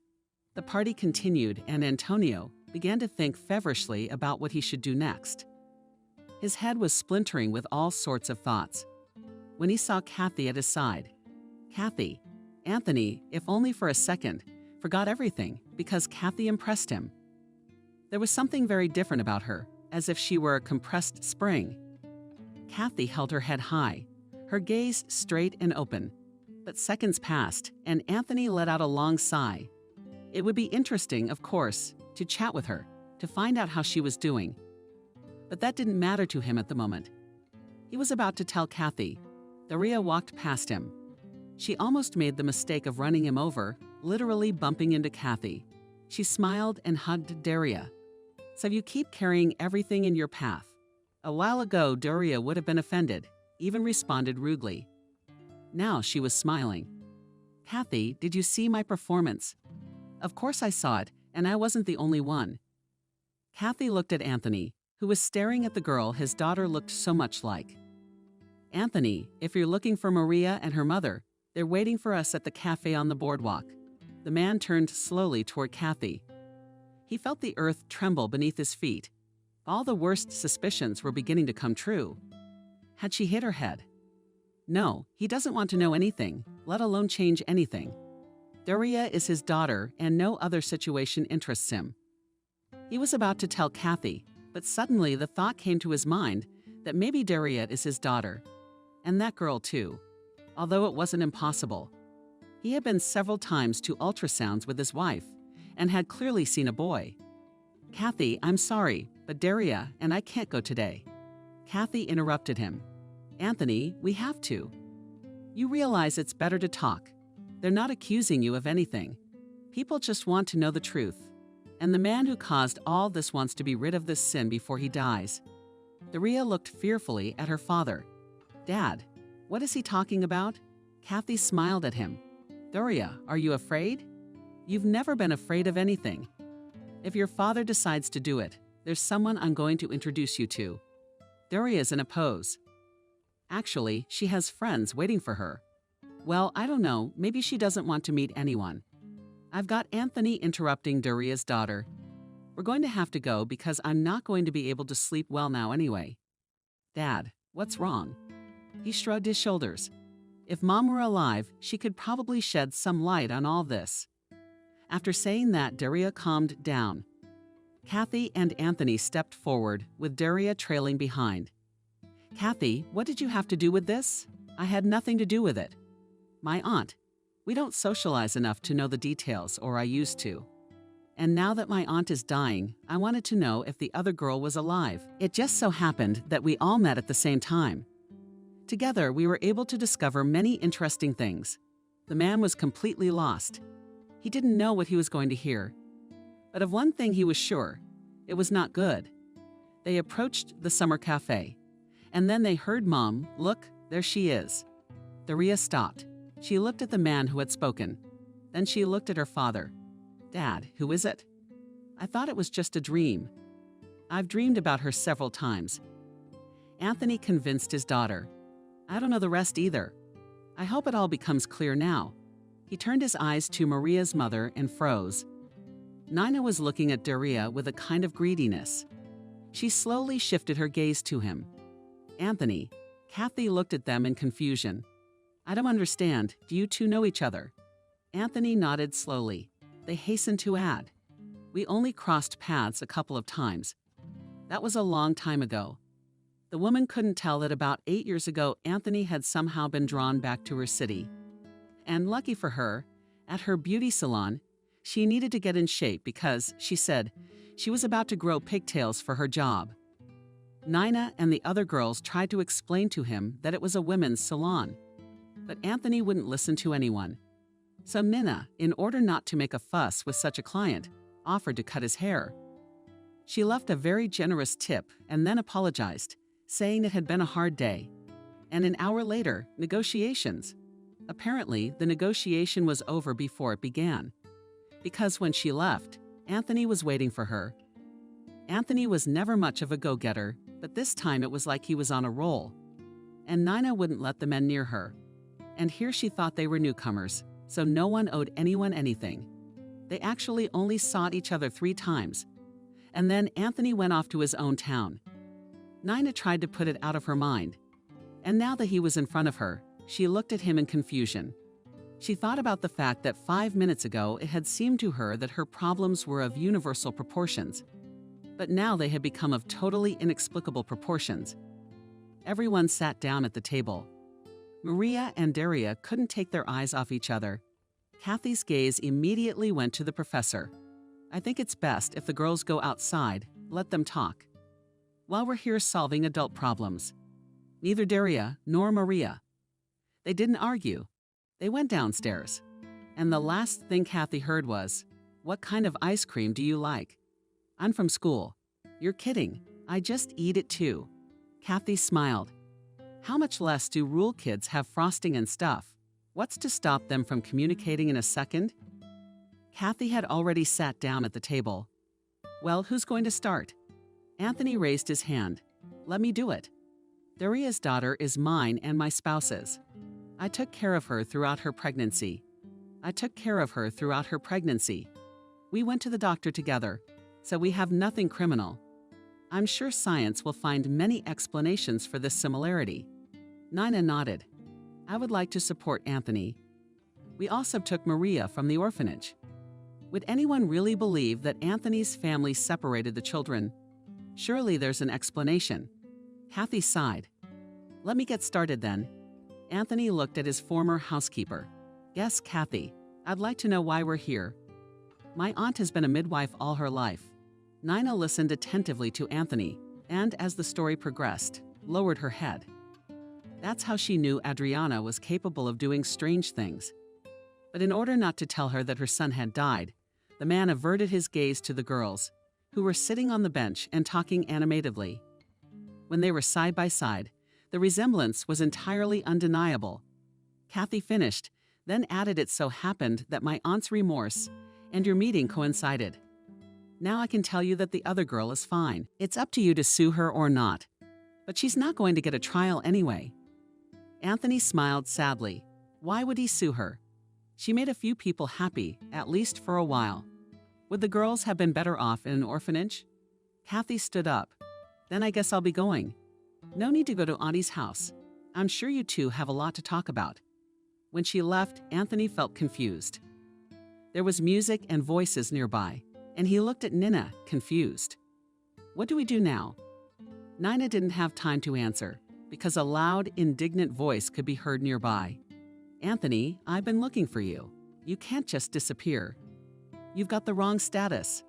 C: The party continued, and Antonio began to think feverishly about what he should do next. His head was splintering with all sorts of thoughts. When he saw Kathy at his side, Kathy, Anthony, if only for a second, forgot everything because Kathy impressed him. There was something very different about her, as if she were a compressed spring. Kathy held her head high, her gaze straight and open. But seconds passed, and Anthony let out a long sigh. It would be interesting, of course, to chat with her, to find out how she was doing. But that didn't matter to him at the moment. He was about to tell Kathy. Daria walked past him. She almost made the mistake of running him over, literally bumping into Kathy. She smiled and hugged Daria. So you keep carrying everything in your path. A while ago, Daria would have been offended, even responded rudely. Now she was smiling. Kathy, did you see my performance? Of course I saw it, and I wasn't the only one. Kathy looked at Anthony, who was staring at the girl his daughter looked so much like. Anthony, if you're looking for Maria and her mother, they're waiting for us at the cafe on the boardwalk. The man turned slowly toward Kathy. He felt the earth tremble beneath his feet. All the worst suspicions were beginning to come true. Had she hit her head? No, he doesn't want to know anything, let alone change anything. Daria is his daughter, and no other situation interests him. He was about to tell Kathy, but suddenly the thought came to his mind that maybe Daria is his daughter. And that girl too, although it wasn't impossible. He had been several times to ultrasounds with his wife, and had clearly seen a boy. Kathy, I'm sorry, but Daria and I can't go today. Kathy interrupted him. Anthony, we have to. You realize it's better to talk. They're not accusing you of anything. People just want to know the truth. And the man who caused all this wants to be rid of this sin before he dies. Daria looked fearfully at her father. Dad, what is he talking about? Kathy smiled at him. Daria, are you afraid? You've never been afraid of anything. If your father decides to do it, there's someone I'm going to introduce you to. Daria's in a pose. Actually, she has friends waiting for her. Well, I don't know, maybe she doesn't want to meet anyone. I've got Anthony interrupting Daria's daughter. We're going to have to go because I'm not going to be able to sleep well now anyway. Dad, what's wrong? He shrugged his shoulders. If Mom were alive, she could probably shed some light on all this. After saying that, Daria calmed down. Kathy and Anthony stepped forward, with Daria trailing behind. Kathy, what did you have to do with this? I had nothing to do with it. My aunt. We don't socialize enough to know the details, or I used to. And now that my aunt is dying, I wanted to know if the other girl was alive. It just so happened that we all met at the same time. Together, we were able to discover many interesting things. The man was completely lost. He didn't know what he was going to hear. But of one thing he was sure, it was not good. They approached the summer cafe, and then they heard Mom, look, there she is. Daria stopped. She looked at the man who had spoken. Then she looked at her father. Dad, who is it? I thought it was just a dream. I've dreamed about her several times. Anthony convinced his daughter. I don't know the rest either. I hope it all becomes clear now. He turned his eyes to Maria's mother and froze. Nina was looking at Daria with a kind of greediness. She slowly shifted her gaze to him. Anthony, Kathy looked at them in confusion. I don't understand. Do you two know each other? Anthony nodded slowly. They hastened to add, we only crossed paths a couple of times. That was a long time ago. The woman couldn't tell that about 8 years ago, Anthony had somehow been drawn back to her city. And lucky for her, at her beauty salon, she needed to get in shape because, she said, she was about to grow pigtails for her job. Nina and the other girls tried to explain to him that it was a women's salon, but Anthony wouldn't listen to anyone. So Nina, in order not to make a fuss with such a client, offered to cut his hair. She left a very generous tip and then apologized, saying it had been a hard day. And an hour later, negotiations. Apparently, the negotiation was over before it began. Because when she left, Anthony was waiting for her. Anthony was never much of a go-getter, but this time it was like he was on a roll. And Nina wouldn't let the men near her. And here she thought they were newcomers, so no one owed anyone anything. They actually only saw each other 3 times. And then Anthony went off to his own town. Nina tried to put it out of her mind. And now that he was in front of her, she looked at him in confusion. She thought about the fact that 5 minutes ago it had seemed to her that her problems were of universal proportions. But now they had become of totally inexplicable proportions. Everyone sat down at the table. Maria and Daria couldn't take their eyes off each other. Kathy's gaze immediately went to the professor. I think it's best if the girls go outside, let them talk. While we're here solving adult problems. Neither Daria nor Maria. They didn't argue. They went downstairs. And the last thing Kathy heard was, what kind of ice cream do you like? I'm from school. You're kidding. I just eat it too. Kathy smiled. How much less do rule kids have frosting and stuff? What's to stop them from communicating in a second? Kathy had already sat down at the table. Well, who's going to start? Anthony raised his hand. Let me do it. Daria's daughter is mine and my spouse's. I took care of her throughout her pregnancy. We went to the doctor together, so we have nothing criminal. I'm sure science will find many explanations for this similarity. Nina nodded. I would like to support Anthony. We also took Maria from the orphanage. Would anyone really believe that Anthony's family separated the children? Surely there's an explanation. Kathy sighed. Let me get started then. Anthony looked at his former housekeeper. Yes, Kathy, I'd like to know why we're here. My aunt has been a midwife all her life. Nina listened attentively to Anthony, and as the story progressed, lowered her head. That's how she knew Adriana was capable of doing strange things. But in order not to tell her that her son had died, the man averted his gaze to the girls, who were sitting on the bench and talking animatedly. When they were side by side, the resemblance was entirely undeniable. Kathy finished, then added it so happened that my aunt's remorse and your meeting coincided. Now I can tell you that the other girl is fine. It's up to you to sue her or not. But she's not going to get a trial anyway. Anthony smiled sadly. Why would he sue her? She made a few people happy, at least for a while. Would the girls have been better off in an orphanage? Kathy stood up. Then I guess I'll be going. No need to go to Auntie's house. I'm sure you two have a lot to talk about. When she left, Anthony felt confused. There was music and voices nearby, and he looked at Nina, confused. What do we do now? Nina didn't have time to answer, because a loud, indignant voice could be heard nearby. Anthony, I've been looking for you. You can't just disappear. You've got the wrong status.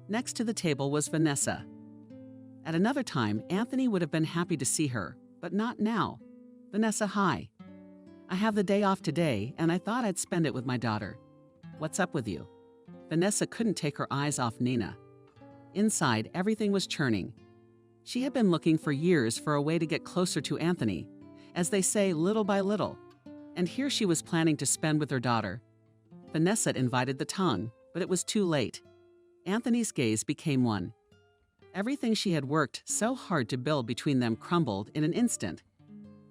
C: Next to the table was Vanessa. At another time, Anthony would have been happy to see her, but not now. Vanessa, hi. I have the day off today, and I thought I'd spend it with my daughter. What's up with you? Vanessa couldn't take her eyes off Nina. Inside, everything was churning. She had been looking for years for a way to get closer to Anthony, as they say, little by little. And here she was planning to spend with her daughter. Vanessa invited the tongue, but it was too late. Anthony's gaze became one. Everything she had worked so hard to build between them crumbled in an instant.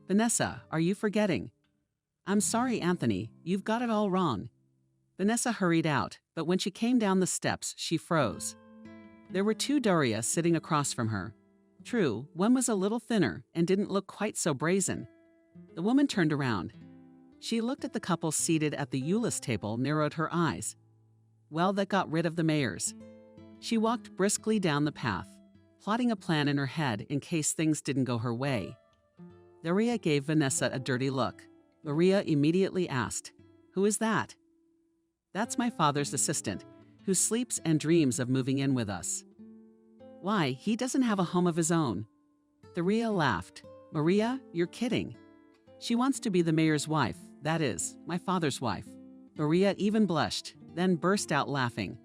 C: Vanessa, are you forgetting? I'm sorry, Anthony, you've got it all wrong. Vanessa hurried out, but when she came down the steps, she froze. There were 2 Daria sitting across from her. True, one was a little thinner and didn't look quite so brazen. The woman turned around. She looked at the couple seated at the Euless table, narrowed her eyes. Well, that got rid of the mayors. She walked briskly down the path, plotting a plan in her head in case things didn't go her way. Daria gave Vanessa a dirty look. Maria immediately asked, "Who is that?" "That's my father's assistant, who sleeps and dreams of moving in with us." "Why, he doesn't have a home of his own." Daria laughed. "Maria, you're kidding. She wants to be the mayor's wife, that is, my father's wife." Maria even blushed, then burst out laughing.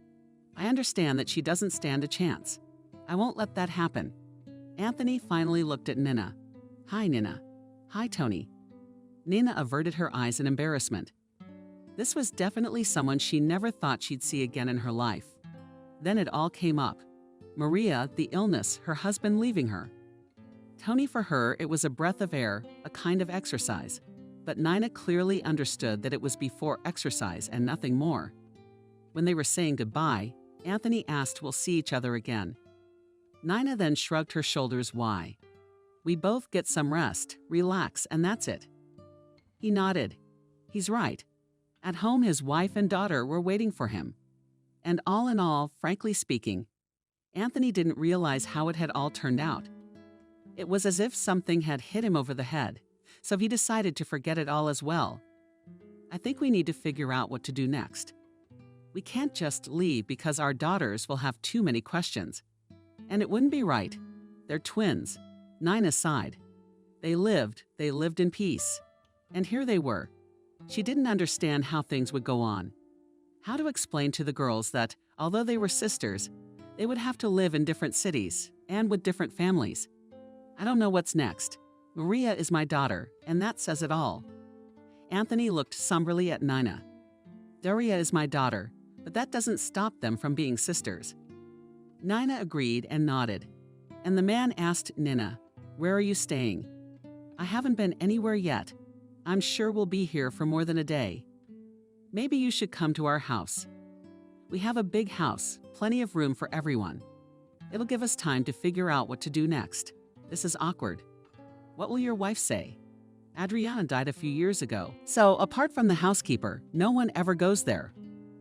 C: "I understand that she doesn't stand a chance. I won't let that happen." Anthony finally looked at Nina. "Hi, Nina." "Hi, Tony." Nina averted her eyes in embarrassment. This was definitely someone she never thought she'd see again in her life. Then it all came up. Maria, the illness, her husband leaving her. Tony, for her, it was a breath of air, a kind of exercise. But Nina clearly understood that it was before exercise and nothing more. When they were saying goodbye, Anthony asked, "We'll see each other again." Nina then shrugged her shoulders. "Why? We both get some rest, relax, and that's it." He nodded. He's right. At home, his wife and daughter were waiting for him. And all in all, frankly speaking, Anthony didn't realize how it had all turned out. It was as if something had hit him over the head, so he decided to forget it all as well. I think we need to figure out what to do next. We can't just leave because our daughters will have too many questions. And it wouldn't be right. They're twins. Nina sighed. They lived in peace. And here they were. She didn't understand how things would go on. How to explain to the girls that, although they were sisters, they would have to live in different cities and with different families. I don't know what's next. Maria is my daughter, and that says it all. Anthony looked somberly at Nina. Daria is my daughter, but that doesn't stop them from being sisters. Nina agreed and nodded. And the man asked Nina, "Where are you staying?" "I haven't been anywhere yet. I'm sure we'll be here for more than a day." "Maybe you should come to our house. We have a big house, plenty of room for everyone. It'll give us time to figure out what to do next. This is awkward." "What will your wife say?" "Adriana died a few years ago, so apart from the housekeeper, no one ever goes there."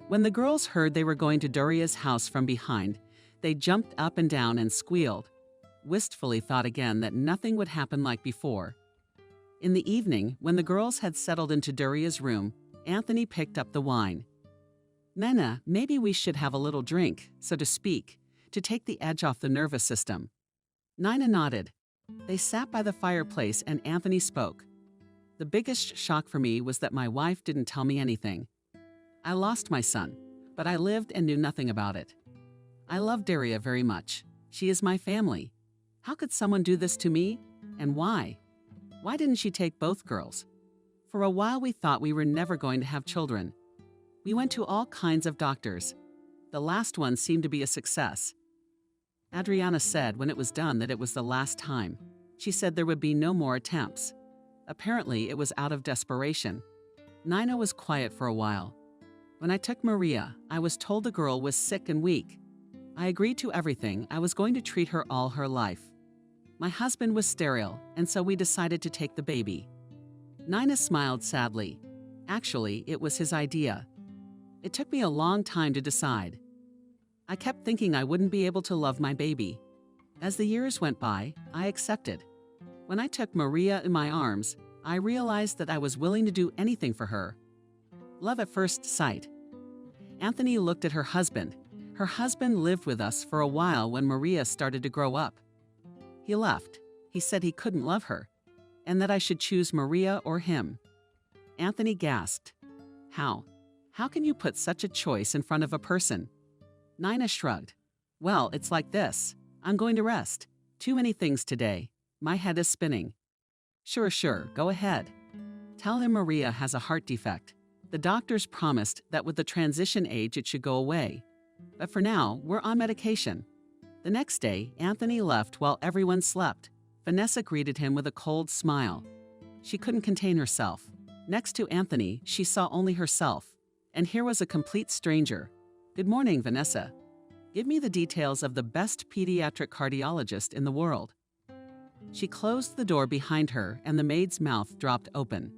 C: When the girls heard they were going to Doria's house from behind, they jumped up and down and squealed. Wistfully thought again that nothing would happen like before. In the evening, when the girls had settled into Doria's room, Anthony picked up the wine. "Nina, maybe we should have a little drink, so to speak, to take the edge off the nervous system." Nina nodded. They sat by the fireplace and Anthony spoke. "The biggest shock for me was that my wife didn't tell me anything. I lost my son, but I lived and knew nothing about it. I love Daria very much. She is my family. How could someone do this to me? And why? Why didn't she take both girls? For a while we thought we were never going to have children. We went to all kinds of doctors. The last one seemed to be a success. Adriana said when it was done that it was the last time. She said there would be no more attempts. Apparently it was out of desperation. Nina was quiet for a while. When I took Maria, I was told the girl was sick and weak. I agreed to everything. I was going to treat her all her life. My husband was sterile, and so we decided to take the baby." Nina smiled sadly. Actually, it was his idea. "It took me a long time to decide. I kept thinking I wouldn't be able to love my baby. As the years went by, I accepted. When I took Maria in my arms, I realized that I was willing to do anything for her. Love at first sight." Anthony looked at her husband. Her husband lived with us for a while when Maria started to grow up. He left. He said he couldn't love her, and that I should choose Maria or him. Anthony gasped. How? How can you put such a choice in front of a person?" Nina shrugged. "Well, it's like this. I'm going to rest. Too many things today. My head is spinning." Sure, go ahead. Tell him Maria has a heart defect. The doctors promised that with the transition age it should go away. But for now, we're on medication." The next day, Anthony left while everyone slept. Vanessa greeted him with a cold smile. She couldn't contain herself. Next to Anthony, she saw only herself. And here was a complete stranger. "Good morning, Vanessa. Give me the details of the best pediatric cardiologist in the world." She closed the door behind her and the maid's mouth dropped open.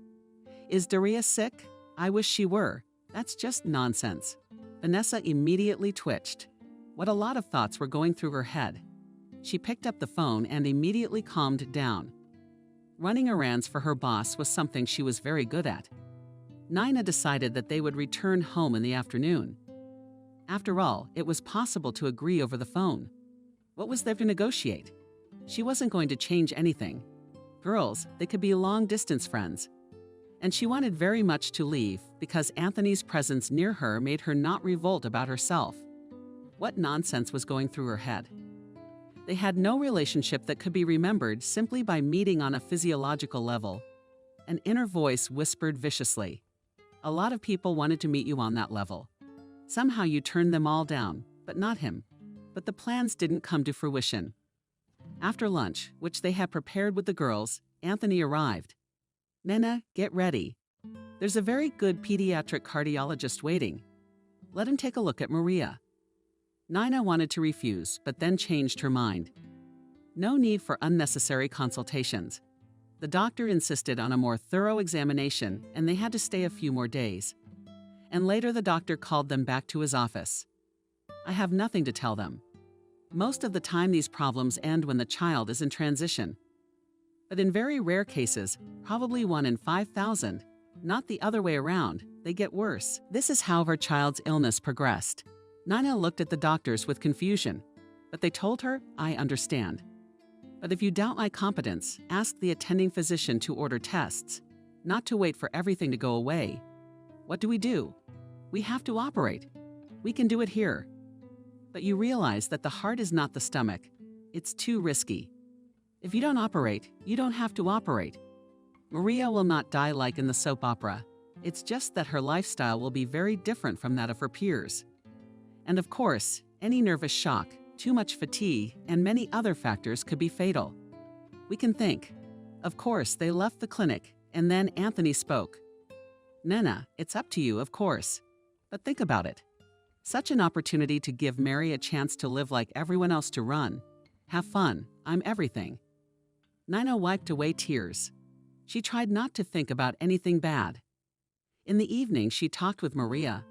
C: Is Daria sick? I wish she were. That's just nonsense. Vanessa immediately twitched. What a lot of thoughts were going through her head. She picked up the phone and immediately calmed down. Running errands for her boss was something she was very good at. Nina decided that they would return home in the afternoon. After all, it was possible to agree over the phone. What was there to negotiate? She wasn't going to change anything. Girls, they could be long-distance friends. And she wanted very much to leave because Anthony's presence near her made her not revolt about herself. What nonsense was going through her head? They had no relationship that could be remembered simply by meeting on a physiological level. An inner voice whispered viciously, "A lot of people wanted to meet you on that level. Somehow you turned them all down, but not him." But the plans didn't come to fruition. After lunch, which they had prepared with the girls, Anthony arrived. "Nena, get ready. There's a very good pediatric cardiologist waiting. Let him take a look at Maria." Nina wanted to refuse, but then changed her mind. No need for unnecessary consultations. The doctor insisted on a more thorough examination, and they had to stay a few more days. And later the doctor called them back to his office. "I have nothing to tell them. Most of the time these problems end when the child is in transition. But in very rare cases, probably 1 in 5,000, not the other way around, they get worse." This is how her child's illness progressed. Nina looked at the doctors with confusion, but they told her, "I understand. But if you doubt my competence, ask the attending physician to order tests, not to wait for everything to go away. What do? We have to operate. We can do it here. But you realize that the heart is not the stomach. It's too risky. If you don't operate, you don't have to operate. Maria will not die like in the soap opera. It's just that her lifestyle will be very different from that of her peers. And of course, any nervous shock, too much fatigue, and many other factors could be fatal. We can think." Of course, they left the clinic, and then Anthony spoke. "Nena, it's up to you, of course. But think about it. Such an opportunity to give Mary a chance to live like everyone else, to run. Have fun. I'm everything." Nina wiped away tears. She tried not to think about anything bad. In the evening, she talked with Maria.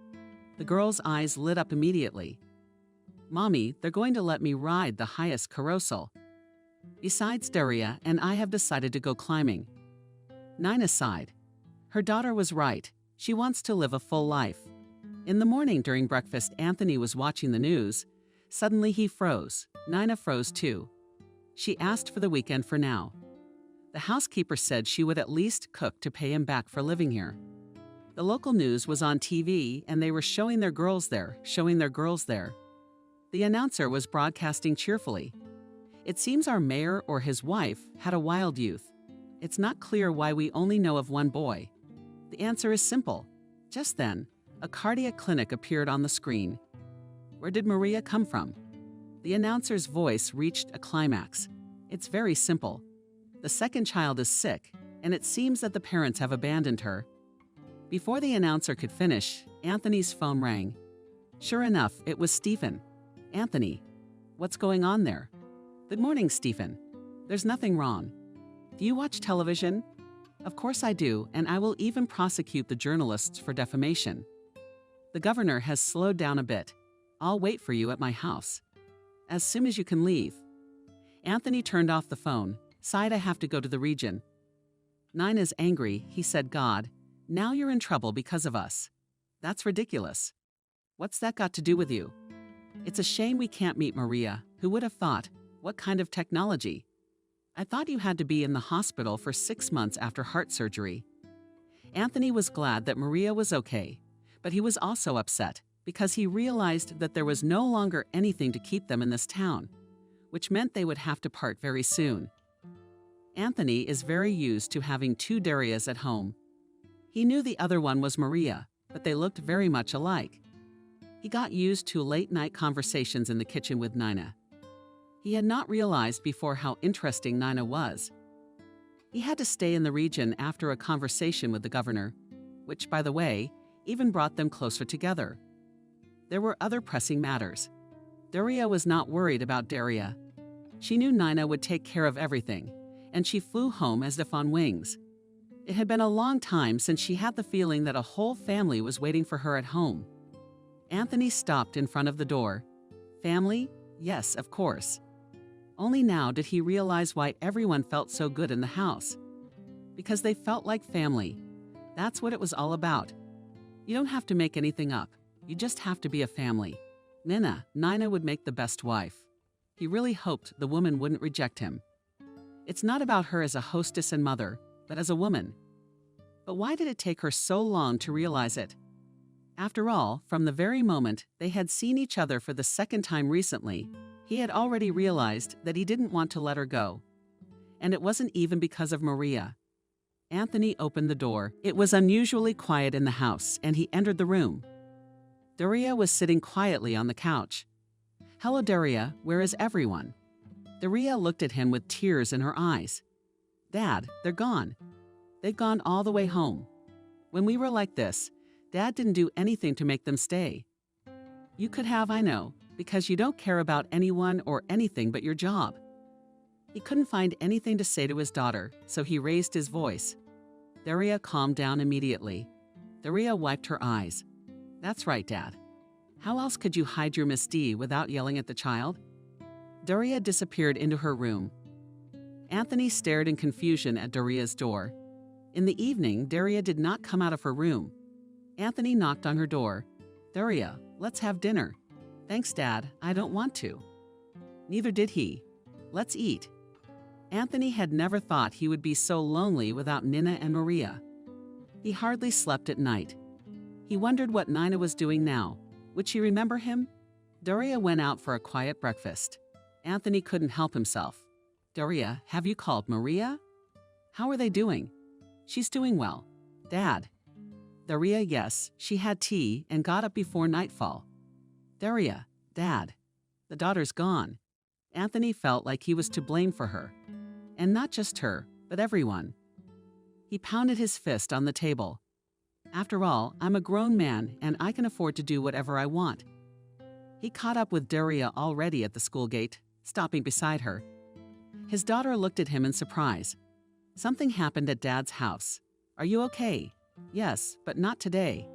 C: The girl's eyes lit up immediately. "Mommy, they're going to let me ride the highest carousel. Besides, Daria and I have decided to go climbing." Nina sighed. Her daughter was right. She wants to live a full life. In the morning during breakfast, Anthony was watching the news. Suddenly he froze. Nina froze too. She asked for the weekend for now. The housekeeper said she would at least cook to pay him back for living here. The local news was on TV, and they were showing their girls there. The announcer was broadcasting cheerfully. "It seems our mayor or his wife had a wild youth. It's not clear why we only know of one boy. The answer is simple." Just then, a cardiac clinic appeared on the screen. Where did Maria come from? The announcer's voice reached a climax. It's very simple. The second child is sick, and it seems that the parents have abandoned her. Before the announcer could finish, Anthony's phone rang. Sure enough, it was Stephen. "Anthony, what's going on there?" "Good morning, Stephen. There's nothing wrong." "Do you watch television?" "Of course I do, and I will even prosecute the journalists for defamation. The governor has slowed down a bit. I'll wait for you at my house. As soon as you can leave." Anthony turned off the phone, sighed. "I have to go to the region." "Nina's angry," he said. "God, now you're in trouble because of us." "That's ridiculous." "What's that got to do with you?" "It's a shame we can't meet Maria. Who would have thought? What kind of technology? I thought you had to be in the hospital for 6 months after heart surgery." Anthony was glad that Maria was okay, but he was also upset because he realized that there was no longer anything to keep them in this town, which meant they would have to part very soon. Anthony is very used to having 2 Darias at home. He knew the other one was Maria, but they looked very much alike. He got used to late-night conversations in the kitchen with Nina. He had not realized before how interesting Nina was. He had to stay in the region after a conversation with the governor, which, by the way, even brought them closer together. There were other pressing matters. Daria was not worried about Daria. She knew Nina would take care of everything, and she flew home as if on wings. It had been a long time since she had the feeling that a whole family was waiting for her at home. Anthony stopped in front of the door. Family? Yes, of course. Only now did he realize why everyone felt so good in the house. Because they felt like family. That's what it was all about. You don't have to make anything up. You just have to be a family. Nina would make the best wife. He really hoped the woman wouldn't reject him. It's not about her as a hostess and mother, but as a woman. But why did it take her so long to realize it? After all, from the very moment they had seen each other for the second time recently, he had already realized that he didn't want to let her go. And it wasn't even because of Maria. Anthony opened the door. It was unusually quiet in the house, and he entered the room. Daria was sitting quietly on the couch. "Hello, Daria, where is everyone?" Daria looked at him with tears in her eyes. "Dad, they're gone. They've gone all the way home. When we were like this, Dad didn't do anything to make them stay. You could have, I know, because you don't care about anyone or anything but your job." He couldn't find anything to say to his daughter, so he raised his voice. Daria calmed down immediately. Daria wiped her eyes. "That's right, Dad. How else could you hide your misdeed without yelling at the child?" Daria disappeared into her room. Anthony stared in confusion at Daria's door. In the evening, Daria did not come out of her room. Anthony knocked on her door. "Daria, let's have dinner." "Thanks, Dad. I don't want to." Neither did he. "Let's eat." Anthony had never thought he would be so lonely without Nina and Maria. He hardly slept at night. He wondered what Nina was doing now. Would she remember him? Daria went out for a quiet breakfast. Anthony couldn't help himself. "Daria, have you called Maria? How are they doing?" "She's doing well." "Dad?" Daria, yes, she had tea and got up before nightfall. Daria, Dad. The daughter's gone. Anthony felt like he was to blame for her. And not just her, but everyone. He pounded his fist on the table. "After all, I'm a grown man and I can afford to do whatever I want." He caught up with Daria already at the school gate, stopping beside her. His daughter looked at him in surprise. "Something happened at Dad's house. Are you okay?" "Yes, but not today."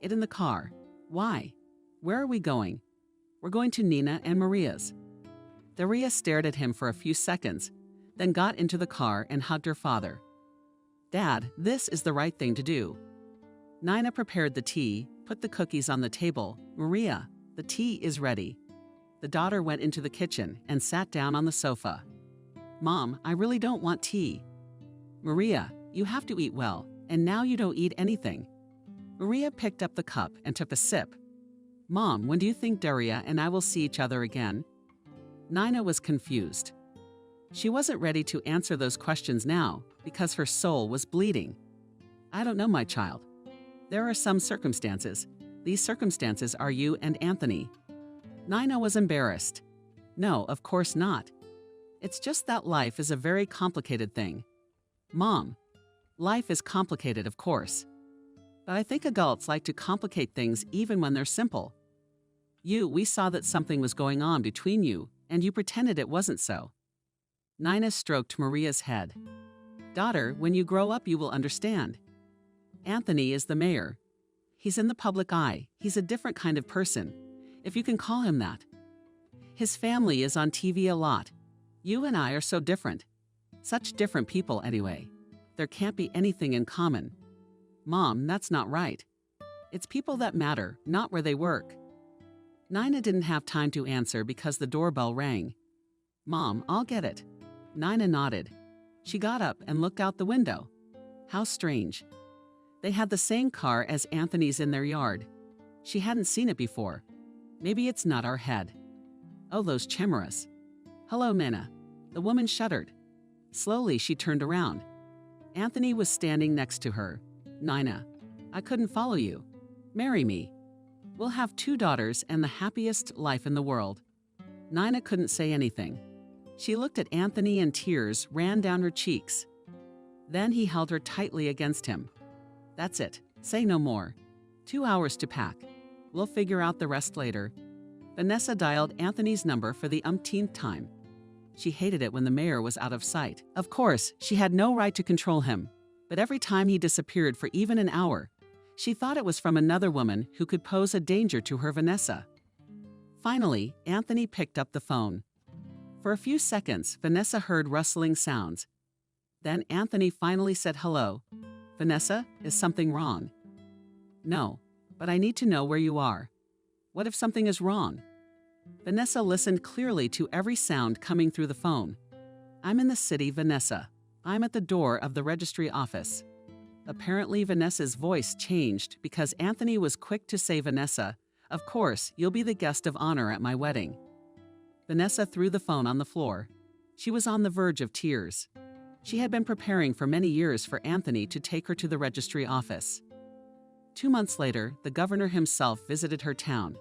C: "It in the car. Why? Where are we going?" "We're going to Nina and Maria's." Daria stared at him for a few seconds, then got into the car and hugged her father. "Dad, this is the right thing to do." Nina prepared the tea, put the cookies on the table. "Maria, the tea is ready." The daughter went into the kitchen and sat down on the sofa. "Mom, I really don't want tea." "Maria, you have to eat well, and now you don't eat anything." Maria picked up the cup and took a sip. "Mom, when do you think Daria and I will see each other again?" Nina was confused. She wasn't ready to answer those questions now because her soul was bleeding. "I don't know, my child. There are some circumstances. These circumstances are you and Anthony." Nina was embarrassed. "No, of course not. It's just that life is a very complicated thing." "Mom, life is complicated, of course. But I think adults like to complicate things even when they're simple. We saw that something was going on between you, and you pretended it wasn't so." Nina stroked Maria's head. "Daughter, when you grow up, you will understand. Anthony is the mayor. He's in the public eye. He's a different kind of person, if you can call him that. His family is on TV a lot. You and I are so different. Such different people, anyway. There can't be anything in common." "Mom, that's not right. It's people that matter, not where they work." Nina didn't have time to answer because the doorbell rang. "Mom, I'll get it." Nina nodded. She got up and looked out the window. How strange. They had the same car as Anthony's in their yard. She hadn't seen it before. Maybe it's not our head. Oh, those chimeras. "Hello, Nina." The woman shuddered. Slowly, she turned around. Anthony was standing next to her. "Nina, I couldn't follow you. Marry me. We'll have 2 daughters and the happiest life in the world." Nina couldn't say anything. She looked at Anthony and tears ran down her cheeks. Then he held her tightly against him. "That's it. Say no more. 2 hours to pack. We'll figure out the rest later." Vanessa dialed Anthony's number for the umpteenth time. She hated it when the mayor was out of sight. Of course, she had no right to control him, But every time he disappeared for even an hour, she thought it was from another woman who could pose a danger to her Vanessa. Finally, Anthony picked up the phone. For a few seconds, Vanessa heard rustling sounds. Then Anthony finally said hello. "Vanessa, is something wrong?" "No, but I need to know where you are." "What if something is wrong?" Vanessa listened clearly to every sound coming through the phone. "I'm in the city, Vanessa. I'm at the door of the registry office." Apparently, Vanessa's voice changed because Anthony was quick to say, "Vanessa, of course, you'll be the guest of honor at my wedding." Vanessa threw the phone on the floor. She was on the verge of tears. She had been preparing for many years for Anthony to take her to the registry office. 2 months later, the governor himself visited her town.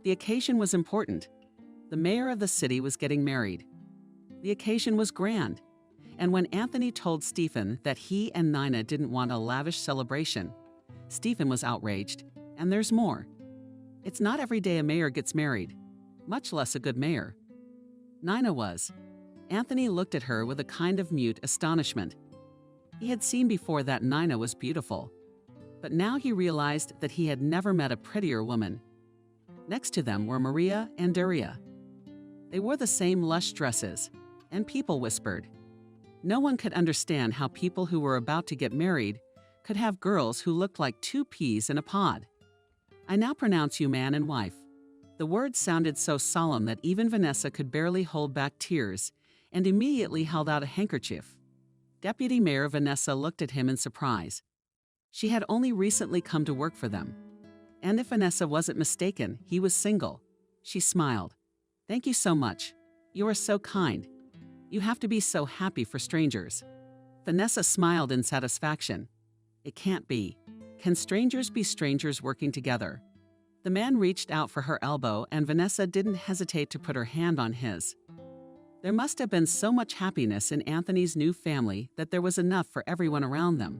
C: The occasion was important. The mayor of the city was getting married. The occasion was grand. And when Anthony told Stephen that he and Nina didn't want a lavish celebration, Stephen was outraged. And there's more. It's not every day a mayor gets married, much less a good mayor. Nina was. Anthony looked at her with a kind of mute astonishment. He had seen before that Nina was beautiful, but now he realized that he had never met a prettier woman. Next to them were Maria and Daria. They wore the same lush dresses, and people whispered. No one could understand how people who were about to get married could have girls who looked like 2 peas in a pod. "I now pronounce you man and wife." The words sounded so solemn that even Vanessa could barely hold back tears and immediately held out a handkerchief. Deputy Mayor Vanessa looked at him in surprise. She had only recently come to work for them. And if Vanessa wasn't mistaken, he was single. She smiled. "Thank you so much. You are so kind. You have to be so happy for strangers." Vanessa smiled in satisfaction. "It can't be. Can strangers be strangers working together?" The man reached out for her elbow, and Vanessa didn't hesitate to put her hand on his. There must have been so much happiness in Anthony's new family that there was enough for everyone around them.